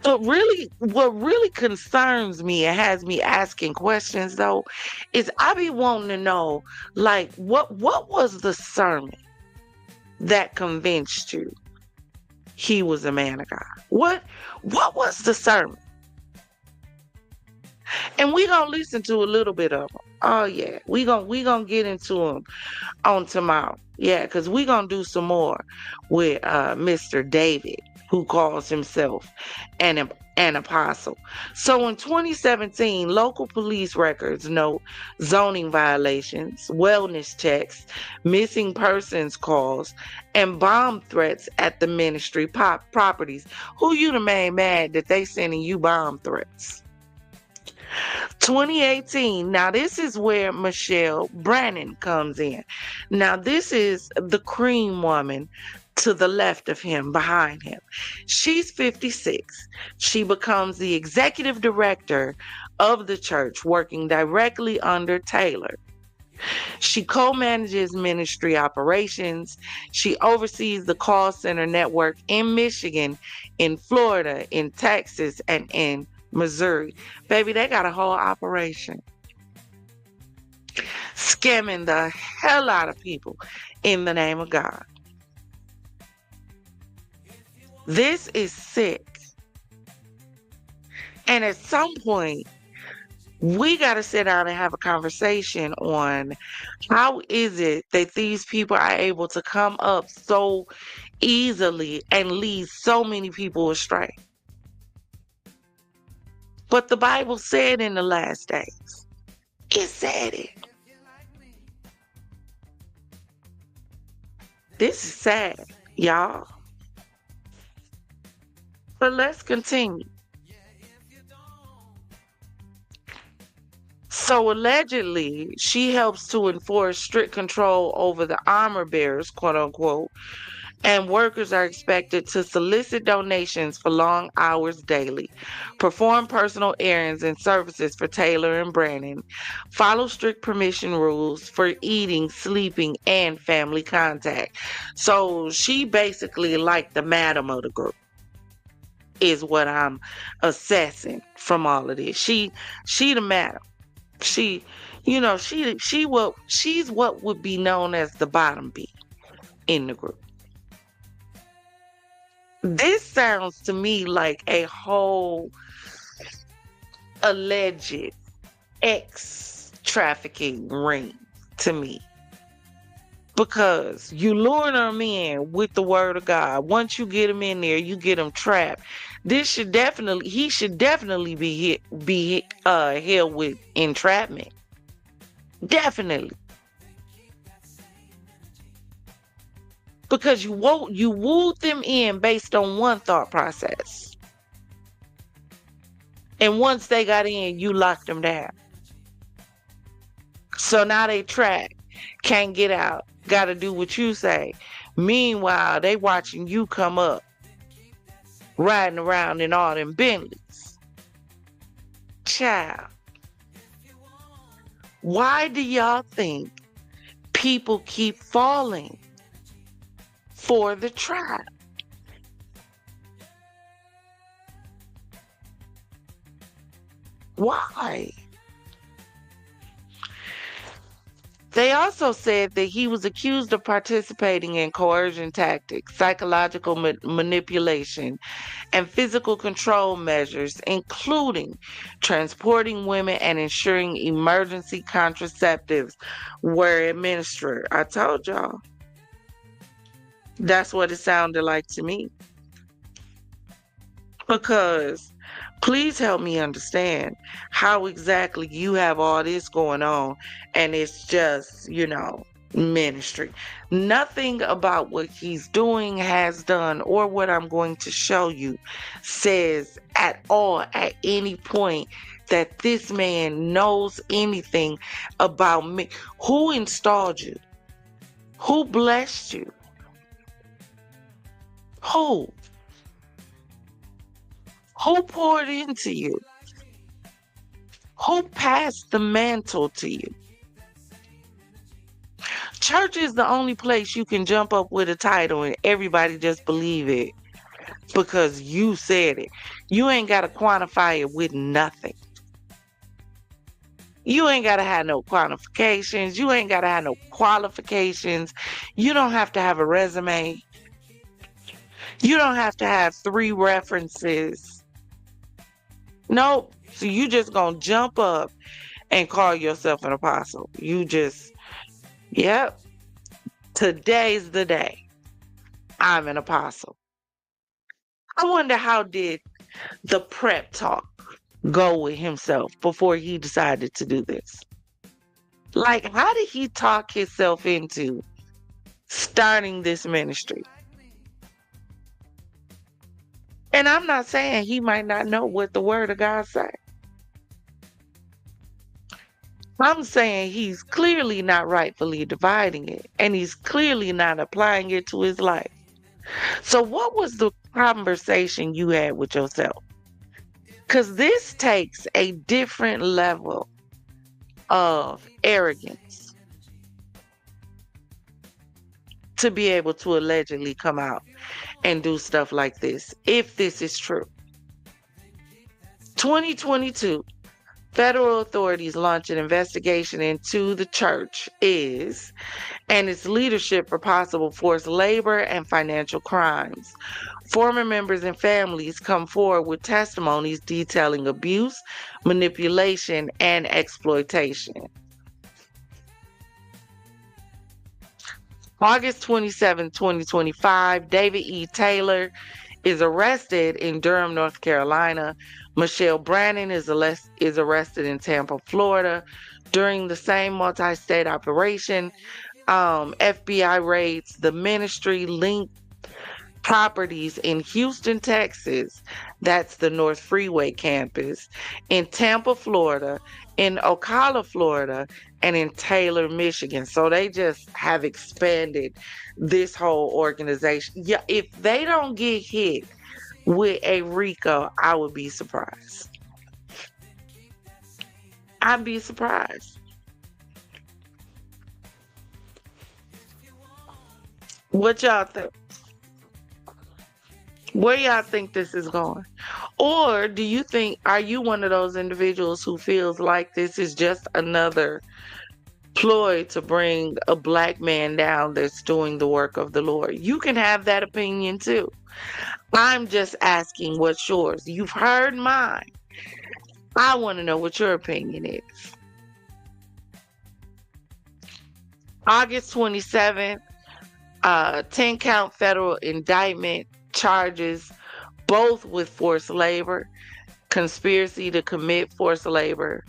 But really, what really concerns me and has me asking questions though, is I be wanting to know, like, what was the sermon that convinced you he was a man of God? What was the sermon? And we gonna listen to a little bit of them. Oh yeah, we gonna get into them on tomorrow. Yeah, because we gonna do some more with Mr. David, who calls himself an apostle. So in 2017, local police records note zoning violations, wellness checks, missing persons calls, and bomb threats at the ministry properties. Who you the main mad that they sending you bomb threats? 2018, now this is where Michelle Brannon comes in. Now this is the cream woman to the left of him, behind him. She's 56. She becomes the executive director of the church, working directly under Taylor. She co-manages ministry operations. She oversees the call center network in Michigan, in Florida, in Texas, and in Missouri. Baby, they got a whole operation scamming the hell out of people in the name of God. This is sick. And at some point, we got to sit down and have a conversation on how is it that these people are able to come up so easily and lead so many people astray. But the Bible said in the last days, it said it. This is sad, y'all. But let's continue. So allegedly, she helps to enforce strict control over the armor bearers, quote unquote, and workers are expected to solicit donations for long hours daily, perform personal errands and services for Taylor and Brannon, follow strict permission rules for eating, sleeping, and family contact. So she basically like the madam of the group, is what I'm assessing from all of this. She the madam. She's what would be known as the bottom bee in the group. This sounds to me like a whole alleged ex-trafficking ring to me. Because you lure them in with the word of God. Once you get them in there, you get them trapped. He should definitely be held with entrapment. Definitely. Because you wooed them in based on one thought process. And once they got in, you locked them down. So now they trapped, can't get out, gotta do what you say. Meanwhile, they watching you come up, riding around in all them Bentleys. Child. Why do y'all think people keep falling for the trap? Why? They also said that he was accused of participating in coercion tactics, psychological manipulation, and physical control measures, including transporting women and ensuring emergency contraceptives were administered. I told y'all. That's what it sounded like to me. Because please help me understand how exactly you have all this going on and it's just, ministry. Nothing about what he's doing, has done, or what I'm going to show you says at all at any point that this man knows anything about me. Who installed you? Who blessed you? Who? Who poured into you? Who passed the mantle to you? Church is the only place you can jump up with a title and everybody just believe it because you said it. You ain't got to quantify it with nothing. You ain't got to have no quantifications. You ain't got to have no qualifications. You don't have to have a resume. You don't have to have 3 references. Nope. So you just gonna jump up and call yourself an apostle. You just, yep. Today's the day. I'm an apostle. I wonder how did the prep talk go with himself before he decided to do this? Like, how did he talk himself into starting this ministry? And I'm not saying he might not know what the word of God says. I'm saying he's clearly not rightfully dividing it, and he's clearly not applying it to his life. So what was the conversation you had with yourself? Because this takes a different level of arrogance to be able to allegedly come out and do stuff like this, if this is true. 2022, federal authorities launch an investigation into the church and its leadership for possible forced labor and financial crimes. Former members and families come forward with testimonies detailing abuse, manipulation, and exploitation. August 27, 2025, David E. Taylor is arrested in Durham, North Carolina. Michelle Brannon is arrested in Tampa, Florida. During the same multi-state operation, FBI raids the ministry linked properties in Houston, Texas. That's the North Freeway campus. In Tampa, Florida. In Ocala, Florida. And in Taylor, Michigan. So they just have expanded this whole organization. Yeah, if they don't get hit with a RICO, I would be surprised. I'd be surprised. What y'all think? Where y'all think this is going? Or do you think, are you one of those individuals who feels like this is just another ploy to bring a black man down that's doing the work of the Lord? You can have that opinion too. I'm just asking what's yours. You've heard mine. I want to know what your opinion is. August 27th, 10-count federal indictment charges both with forced labor, conspiracy to commit forced labor,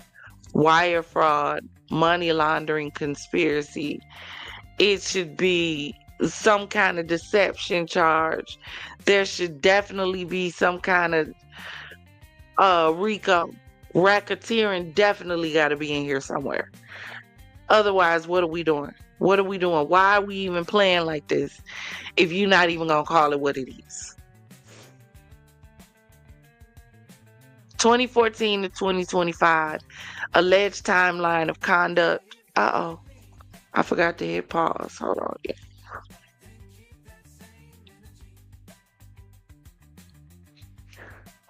wire fraud, money laundering conspiracy. It should be some kind of deception charge. There should definitely be some kind of RICO. Racketeering definitely got to be in here somewhere. Otherwise, what are we doing? What are we doing? Why are we even playing like this if you're not even going to call it what it is? 2014 to 2025, alleged timeline of conduct. Uh-oh, I forgot to hit pause. Hold on. Yeah.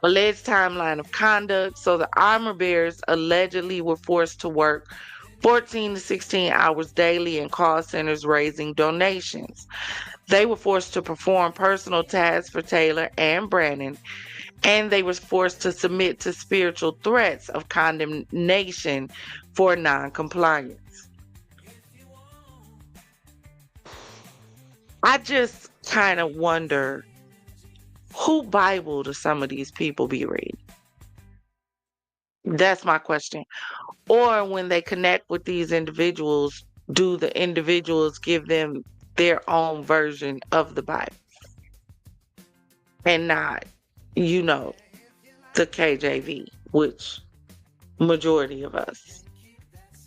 Alleged timeline of conduct. So the armor bearers allegedly were forced to work 14 to 16 hours daily in call centers raising donations. They were forced to perform personal tasks for Taylor and Brandon, and they were forced to submit to spiritual threats of condemnation for non-compliance. I just kind of wonder, who Bible do some of these people be reading? That's my question. Or when they connect with these individuals, do the individuals give them their own version of the Bible and not, the KJV, which majority of us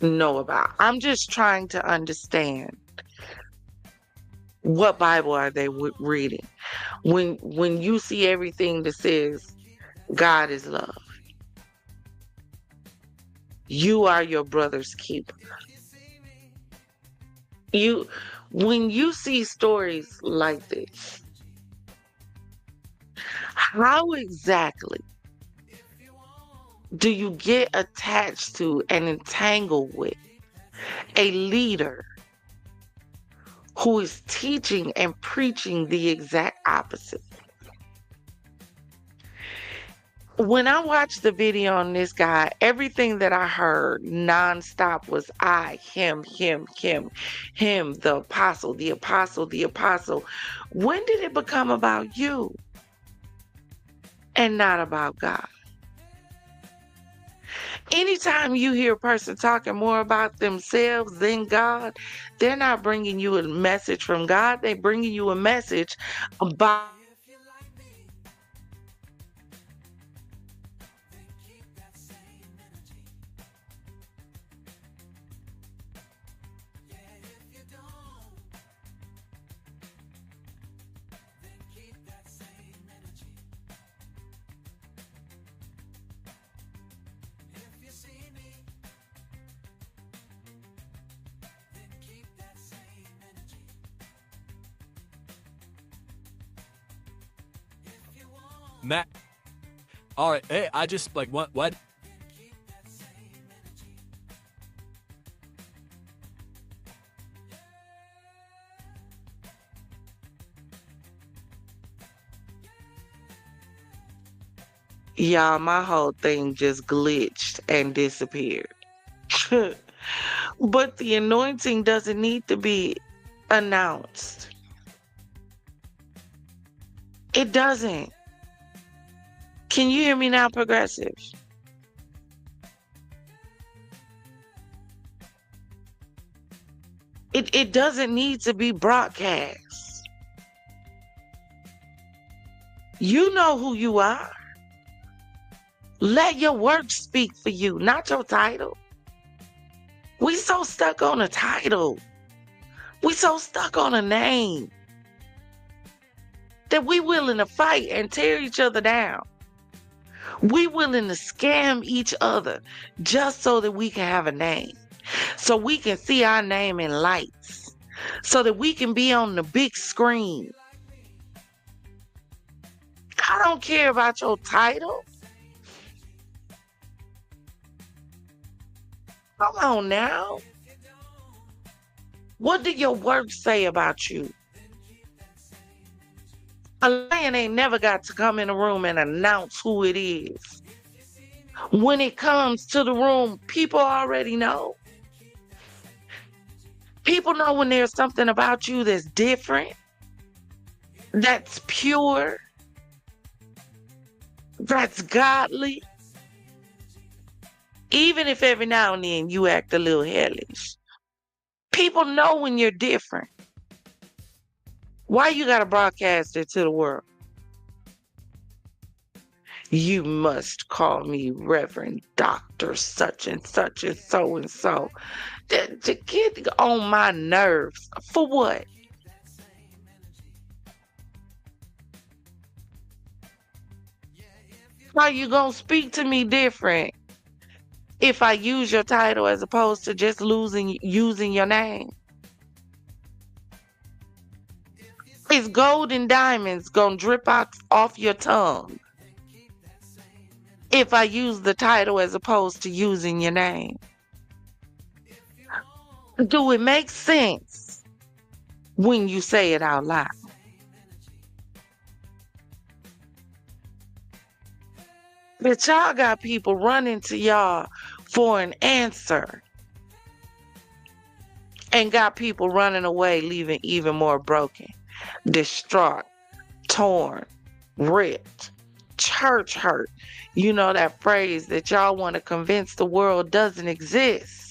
know about? I'm just trying to understand, what Bible are they reading? When you see everything that says God is love, you are your brother's keeper. When you see stories like this, how exactly do you get attached to and entangled with a leader who is teaching and preaching the exact opposite? When I watched the video on this guy, everything that I heard nonstop was him, the apostle, the apostle, the apostle. When did it become about you and not about God? Anytime you hear a person talking more about themselves than God, they're not bringing you a message from God. They're bringing you a message about Matt. All right. Hey, I just what? Y'all, my whole thing just glitched and disappeared. But the anointing doesn't need to be announced. It doesn't. Can you hear me now, Progressive? It doesn't need to be broadcast. You know who you are. Let your work speak for you, not your title. We so stuck on a title. We so stuck on a name that we willing to fight and tear each other down. We willing to scam each other just so that we can have a name, so we can see our name in lights, so that we can be on the big screen. I don't care about your title. Come on now. What do your work say about you? A lion ain't never got to come in a room and announce who it is. When it comes to the room, people already know. People know when there's something about you that's different, that's pure, that's godly. Even if every now and then you act a little hellish, people know when you're different. Why you gotta broadcast it to the world? You must call me Reverend Dr. such and such and so and so. To get on my nerves. For what? How you gonna speak to me different if I use your title as opposed to just using your name? Is gold and diamonds gonna drip out off your tongue if I use the title as opposed to using your name? Do it make sense when you say it out loud? But y'all got people running to y'all for an answer and got people running away, leaving even more broken, distraught, torn, ripped, church hurt. You know that phrase that y'all want to convince the world doesn't exist.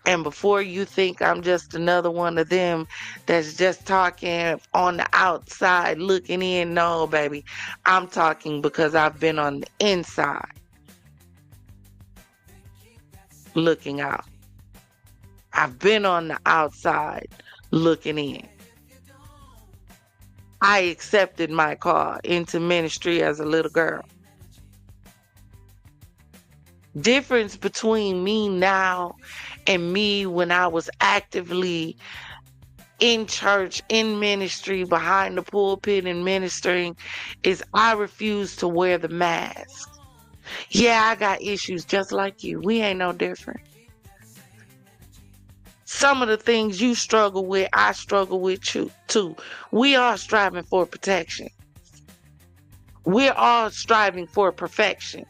And before you think I'm just another one of them that's just talking on the outside looking in, no, baby. I'm talking because I've been on the inside looking out. I've been on the outside looking in. I accepted my call into ministry as a little girl. Difference between me now and me when I was actively in church, in ministry, behind the pulpit and ministering is I refuse to wear the mask. Yeah, I got issues just like you. We ain't no different. Some of the things you struggle with, I struggle with too. We are striving for protection. We're all striving for perfection.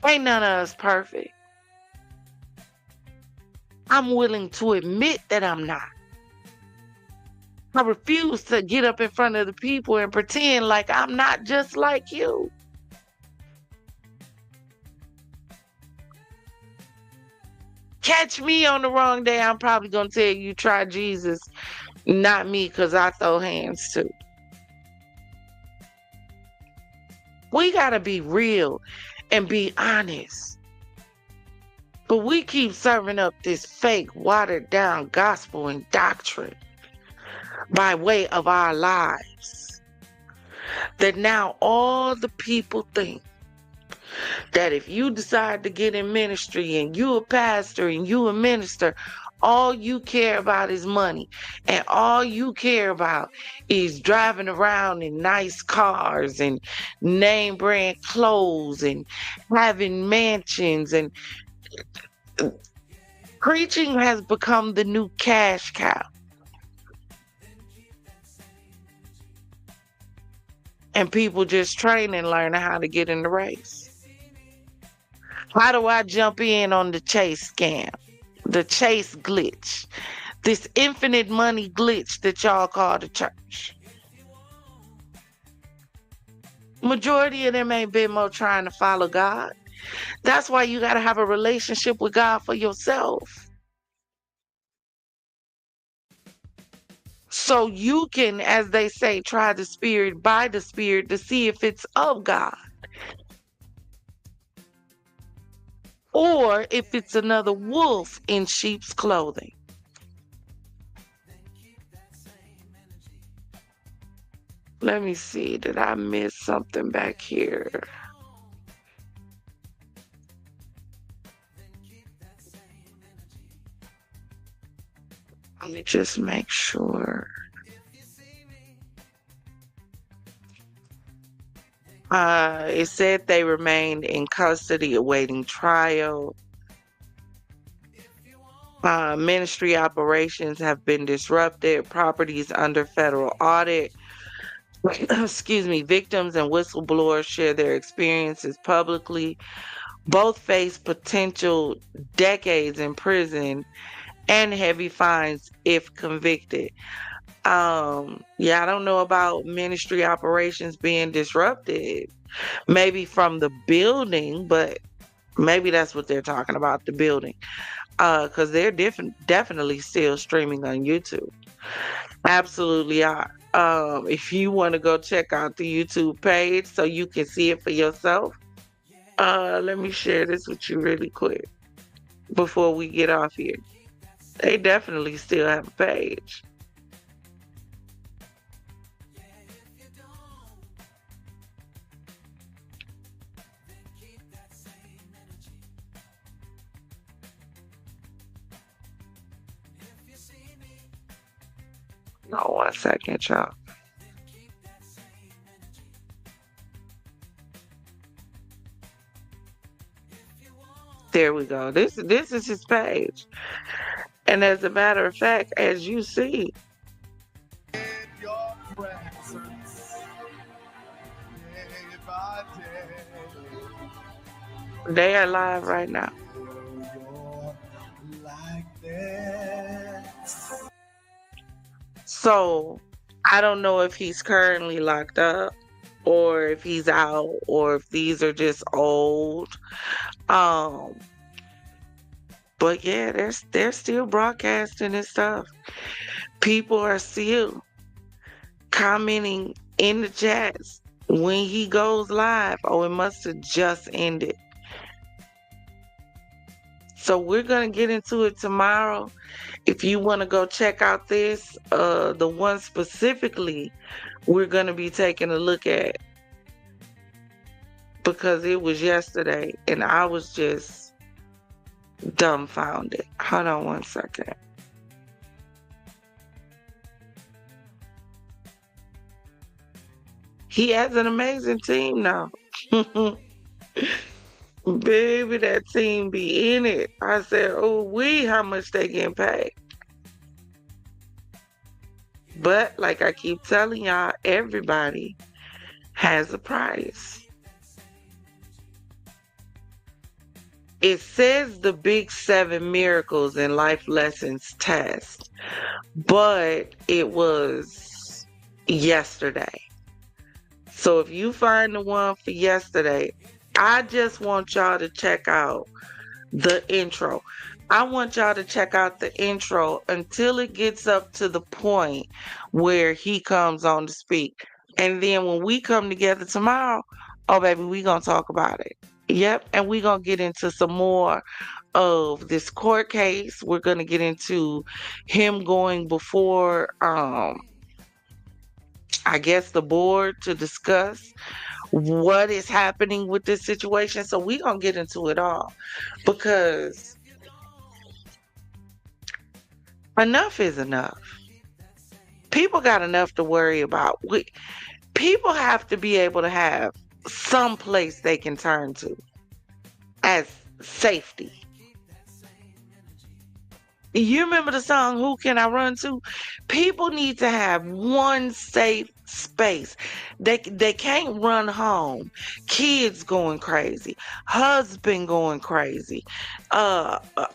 Ain't none of us perfect. I'm willing to admit that I'm not. I refuse to get up in front of the people and pretend like I'm not just like you. Catch me on the wrong day, I'm probably going to tell you, try Jesus, not me, because I throw hands too. We got to be real and be honest. But we keep serving up this fake, watered down gospel and doctrine by way of our lives. That now all the people think that if you decide to get in ministry and you a pastor and you a minister, all you care about is money. And all you care about is driving around in nice cars and name brand clothes and having mansions. And preaching has become the new cash cow. And people just train and learn how to get in the race. How do I jump in on the chase scam? The chase glitch. This infinite money glitch that y'all call the church. Majority of them ain't been more trying to follow God. That's why you got to have a relationship with God for yourself. So you can, as they say, try the spirit by the spirit to see if it's of God. Or if it's another wolf in sheep's clothing. Let me see. Did I miss something back here? Let me just make sure. It said they remained in custody awaiting trial. Ministry operations have been disrupted. Properties under federal audit. Excuse me. Victims and whistleblowers share their experiences publicly. Both face potential decades in prison and heavy fines if convicted. Yeah, I don't know about ministry operations being disrupted. Maybe from the building, but maybe that's what they're talking about, the building. Because they're definitely still streaming on YouTube. Absolutely are. If you want to go check out the YouTube page so you can see it for yourself, let me share this with you really quick before we get off here. They definitely still have a page. Oh, 1 second, y'all. There we go. This is his page. And as a matter of fact, as you see, they are live right now. So I don't know if he's currently locked up or if he's out or if these are just old. But yeah, they're still broadcasting and stuff. People are still commenting in the chats when he goes live. Oh, it must have just ended. So we're gonna get into it tomorrow. If you want to go check out this, the one specifically we're gonna be taking a look at, because it was yesterday and I was just dumbfounded. Hold on 1 second. He has an amazing team now. Baby, that team be in it. I said, oh, how much they getting paid. But like I keep telling y'all, everybody has a price. It says the Big 7 Miracles and Life Lessons test, but it was yesterday. So if you find the one for yesterday, I just want y'all to check out the intro. I want y'all to check out the intro until it gets up to the point where he comes on to speak. And then when we come together tomorrow, oh baby, we gonna talk about it. Yep, and we gonna get into some more of this court case. We're gonna get into him going before I guess the board to discuss what is happening with this situation. So we gonna get into it all, because enough is enough. People got enough to worry about. People have to be able to have some place they can turn to as safety. You remember the song, Who Can I Run To? People need to have one safe space. They can't run home. Kids going crazy. Husband going crazy.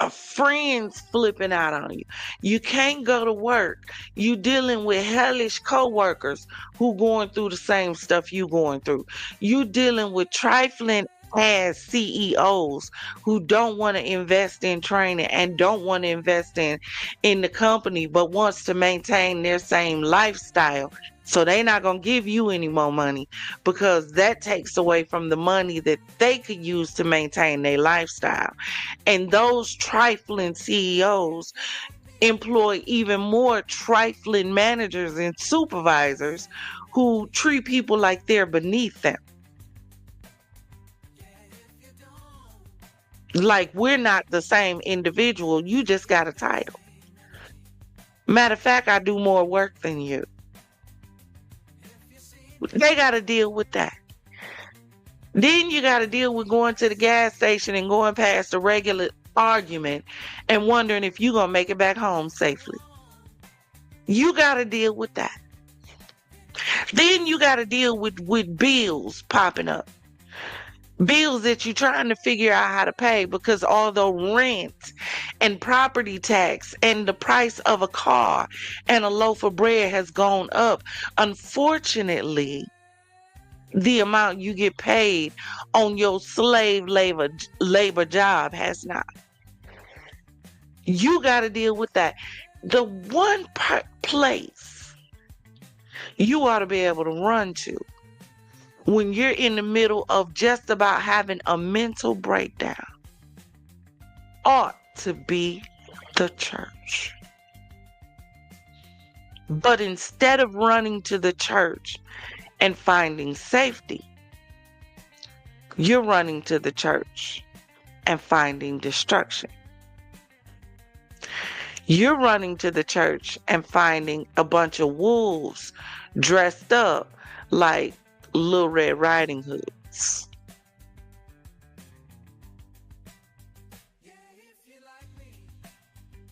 Friends flipping out on you. You can't go to work. You dealing with hellish coworkers who going through the same stuff you going through. You dealing with trifling as CEOs who don't want to invest in training and don't want to invest in the company, but wants to maintain their same lifestyle. So they're not going to give you any more money, because that takes away from the money that they could use to maintain their lifestyle. And those trifling CEOs employ even more trifling managers and supervisors who treat people like they're beneath them. Like we're not the same individual. You just got a title. Matter of fact, I do more work than you. They got to deal with that. Then you got to deal with going to the gas station and going past a regular argument and wondering if you're going to make it back home safely. You got to deal with that. Then you got to deal with bills popping up. Bills that you're trying to figure out how to pay, because although rent and property tax and the price of a car and a loaf of bread has gone up, unfortunately, the amount you get paid on your slave labor job has not. You got to deal with that. The one place you ought to be able to run to when you're in the middle of just about having a mental breakdown ought to be the church. But instead of running to the church and finding safety, you're running to the church and finding destruction. You're running to the church and finding a bunch of wolves dressed up like Little Red Riding Hoods.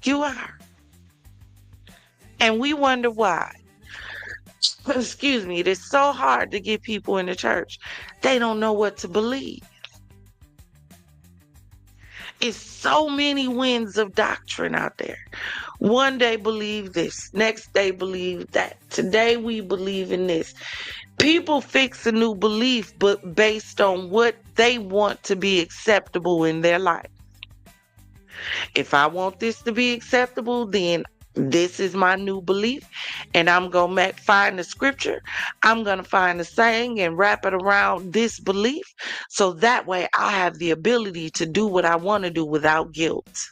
You are. And we wonder why. Excuse me, it is so hard to get people in the church. They don't know what to believe. It's so many winds of doctrine out there. One day believe this, next day believe that. Today we believe in this. People fix a new belief, but based on what they want to be acceptable in their life. If I want this to be acceptable, then this is my new belief, and I'm going to find the scripture. I'm going to find the saying and wrap it around this belief, so that way I have the ability to do what I want to do without guilt.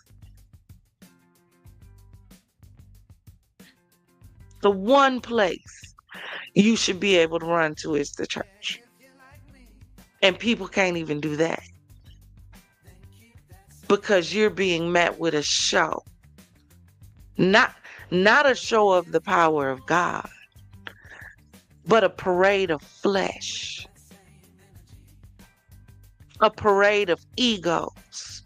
The one place you should be able to run to is the church. And people can't even do that, because you're being met with a show. Not a show of the power of God, but a parade of flesh. A parade of egos.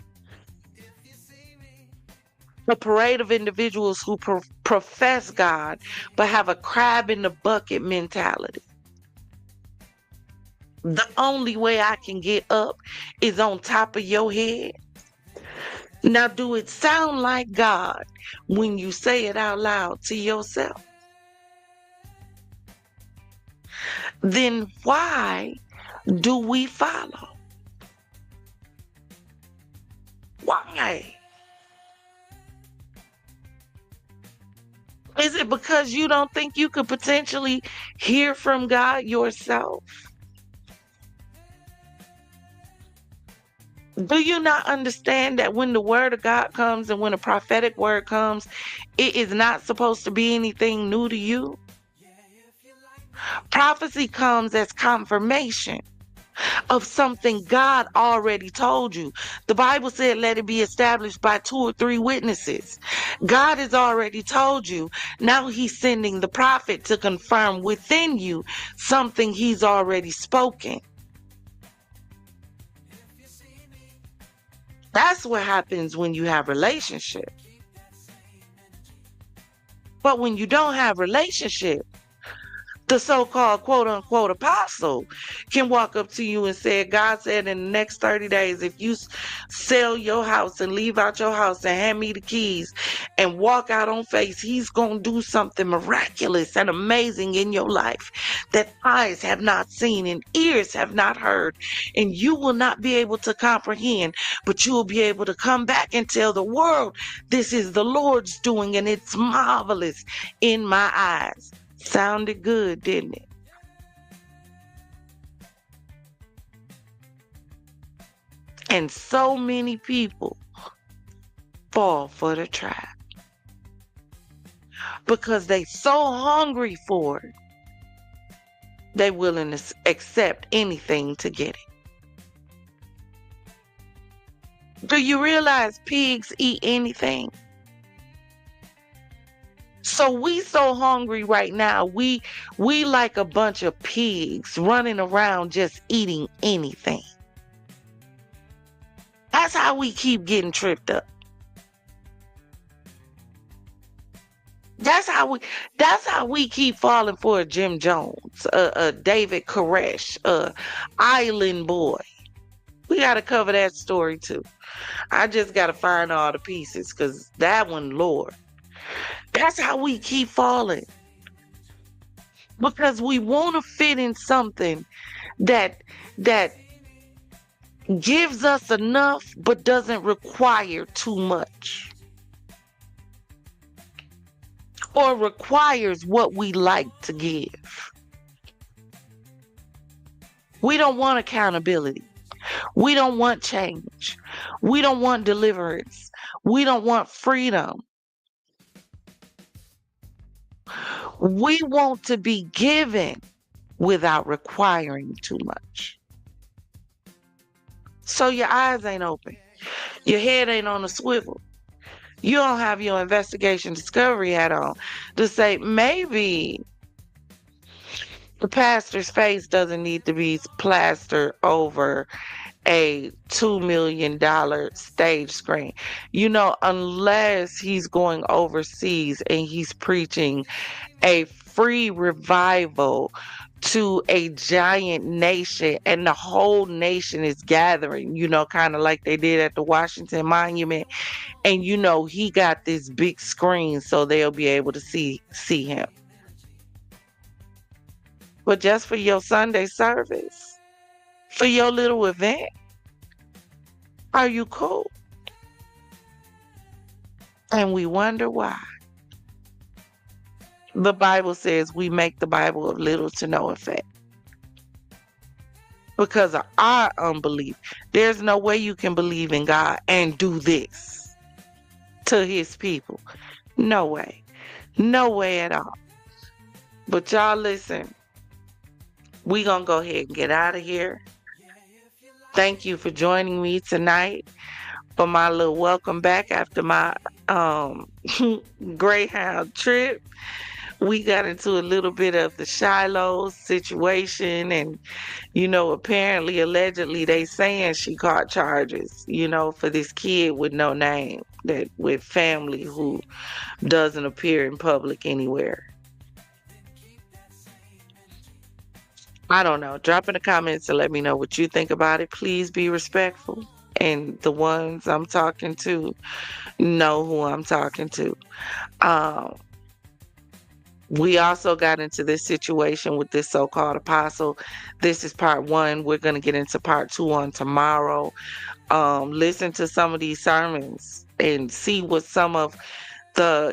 A parade of individuals who profess God, but have a crab in the bucket mentality. The only way I can get up is on top of your head. Now, do it sound like God when you say it out loud to yourself? Then why do we follow? Why? Is it because you don't think you could potentially hear from God yourself? Do you not understand that when the word of God comes and when a prophetic word comes, it is not supposed to be anything new to you? Prophecy comes as confirmation of something God already told you. The Bible said, let it be established by 2 or 3 witnesses. God has already told you. Now he's sending the prophet to confirm within you something he's already spoken. That's what happens when you have relationship. But when you don't have relationship, the so-called quote-unquote apostle can walk up to you and say, God said in the next 30 days, if you sell your house and leave out your house and hand me the keys and walk out on faith, he's going to do something miraculous and amazing in your life that eyes have not seen and ears have not heard, and you will not be able to comprehend, but you will be able to come back and tell the world, this is the Lord's doing and it's marvelous in my eyes. Sounded good, didn't it? And so many people fall for the trap because they so hungry for it, they willing to accept anything to get it. Do you realize pigs eat anything? So we so hungry right now, we like a bunch of pigs running around just eating anything. That's how we keep getting tripped up. That's how we keep falling for a Jim Jones, a David Koresh, a Island Boy. We got to cover that story too. I just got to find all the pieces, because that one, Lord. That's how we keep falling. Because we want to fit in something that gives us enough but doesn't require too much. Or requires what we like to give. We don't want accountability. We don't want change. We don't want deliverance. We don't want freedom. We want to be given without requiring too much. So your eyes ain't open. Your head ain't on a swivel. You don't have your investigation discovery hat on to say maybe the pastor's face doesn't need to be plastered over a $2 million stage screen. You know, unless he's going overseas and he's preaching a free revival to a giant nation and the whole nation is gathering, you know, kind of like they did at the Washington Monument. And, you know, he got this big screen so they'll be able to see him. But just for your Sunday service, for your little event, are you cool? And we wonder why. The Bible says we make the Bible of little to no effect. Because of our unbelief. There's no way you can believe in God and do this to his people. No way. No way at all. But y'all listen. We gonna go ahead and get out of here. Thank you for joining me tonight for my little welcome back after my Greyhound trip. We got into a little bit of the Shiloh situation, and, you know, apparently, allegedly, they saying she caught charges, you know, for this kid with no name, that with family who doesn't appear in public anywhere. I don't know. Drop in the comments and let me know what you think about it. Please be respectful. And the ones I'm talking to know who I'm talking to. We also got into this situation with this so-called apostle. This is part 1. We're going to get into part 2 on tomorrow. Listen to some of these sermons and see what some of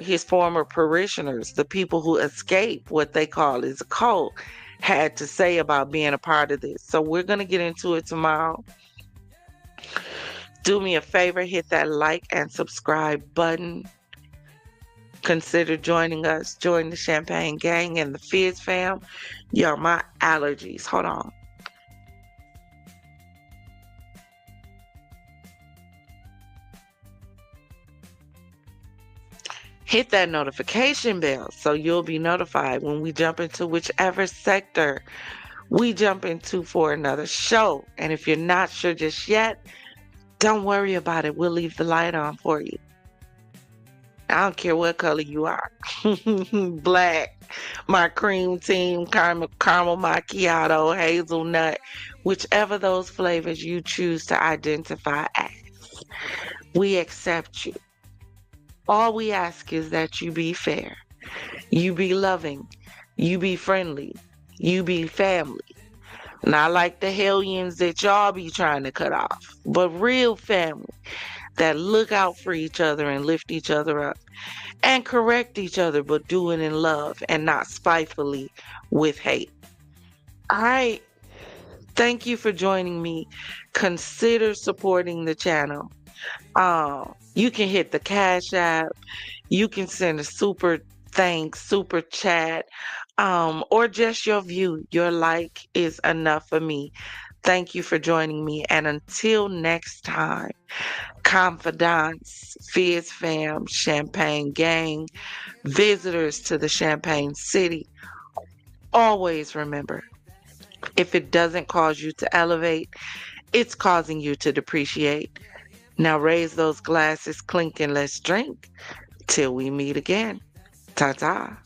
his former parishioners, the people who escaped what they call is a cult, had to say about being a part of this. So we're going to get into it tomorrow. Do me a favor, hit that like and subscribe button. Consider joining us. Join the Champagne Gang and the Fizz fam. Yo, my allergies. Hold on. Hit that notification bell so you'll be notified when we jump into whichever sector we jump into for another show. And if you're not sure just yet, don't worry about it. We'll leave the light on for you. I don't care what color you are. Black, my cream team, caramel macchiato, hazelnut, whichever those flavors you choose to identify as. We accept you. All we ask is that you be fair, you be loving, you be friendly, you be family. Not like the hellions that y'all be trying to cut off, but real family that look out for each other and lift each other up and correct each other, but do it in love and not spitefully with hate. All right. Thank you for joining me. Consider supporting the channel. You can hit the Cash App. You can send a super thanks, super chat, or just your view. Your like is enough for me. Thank you for joining me. And until next time, confidants, Fizz fam, Champagne Gang, visitors to the Champagne City, always remember, if it doesn't cause you to elevate, it's causing you to depreciate. Now raise those glasses, clink, and let's drink till we meet again. Ta-ta.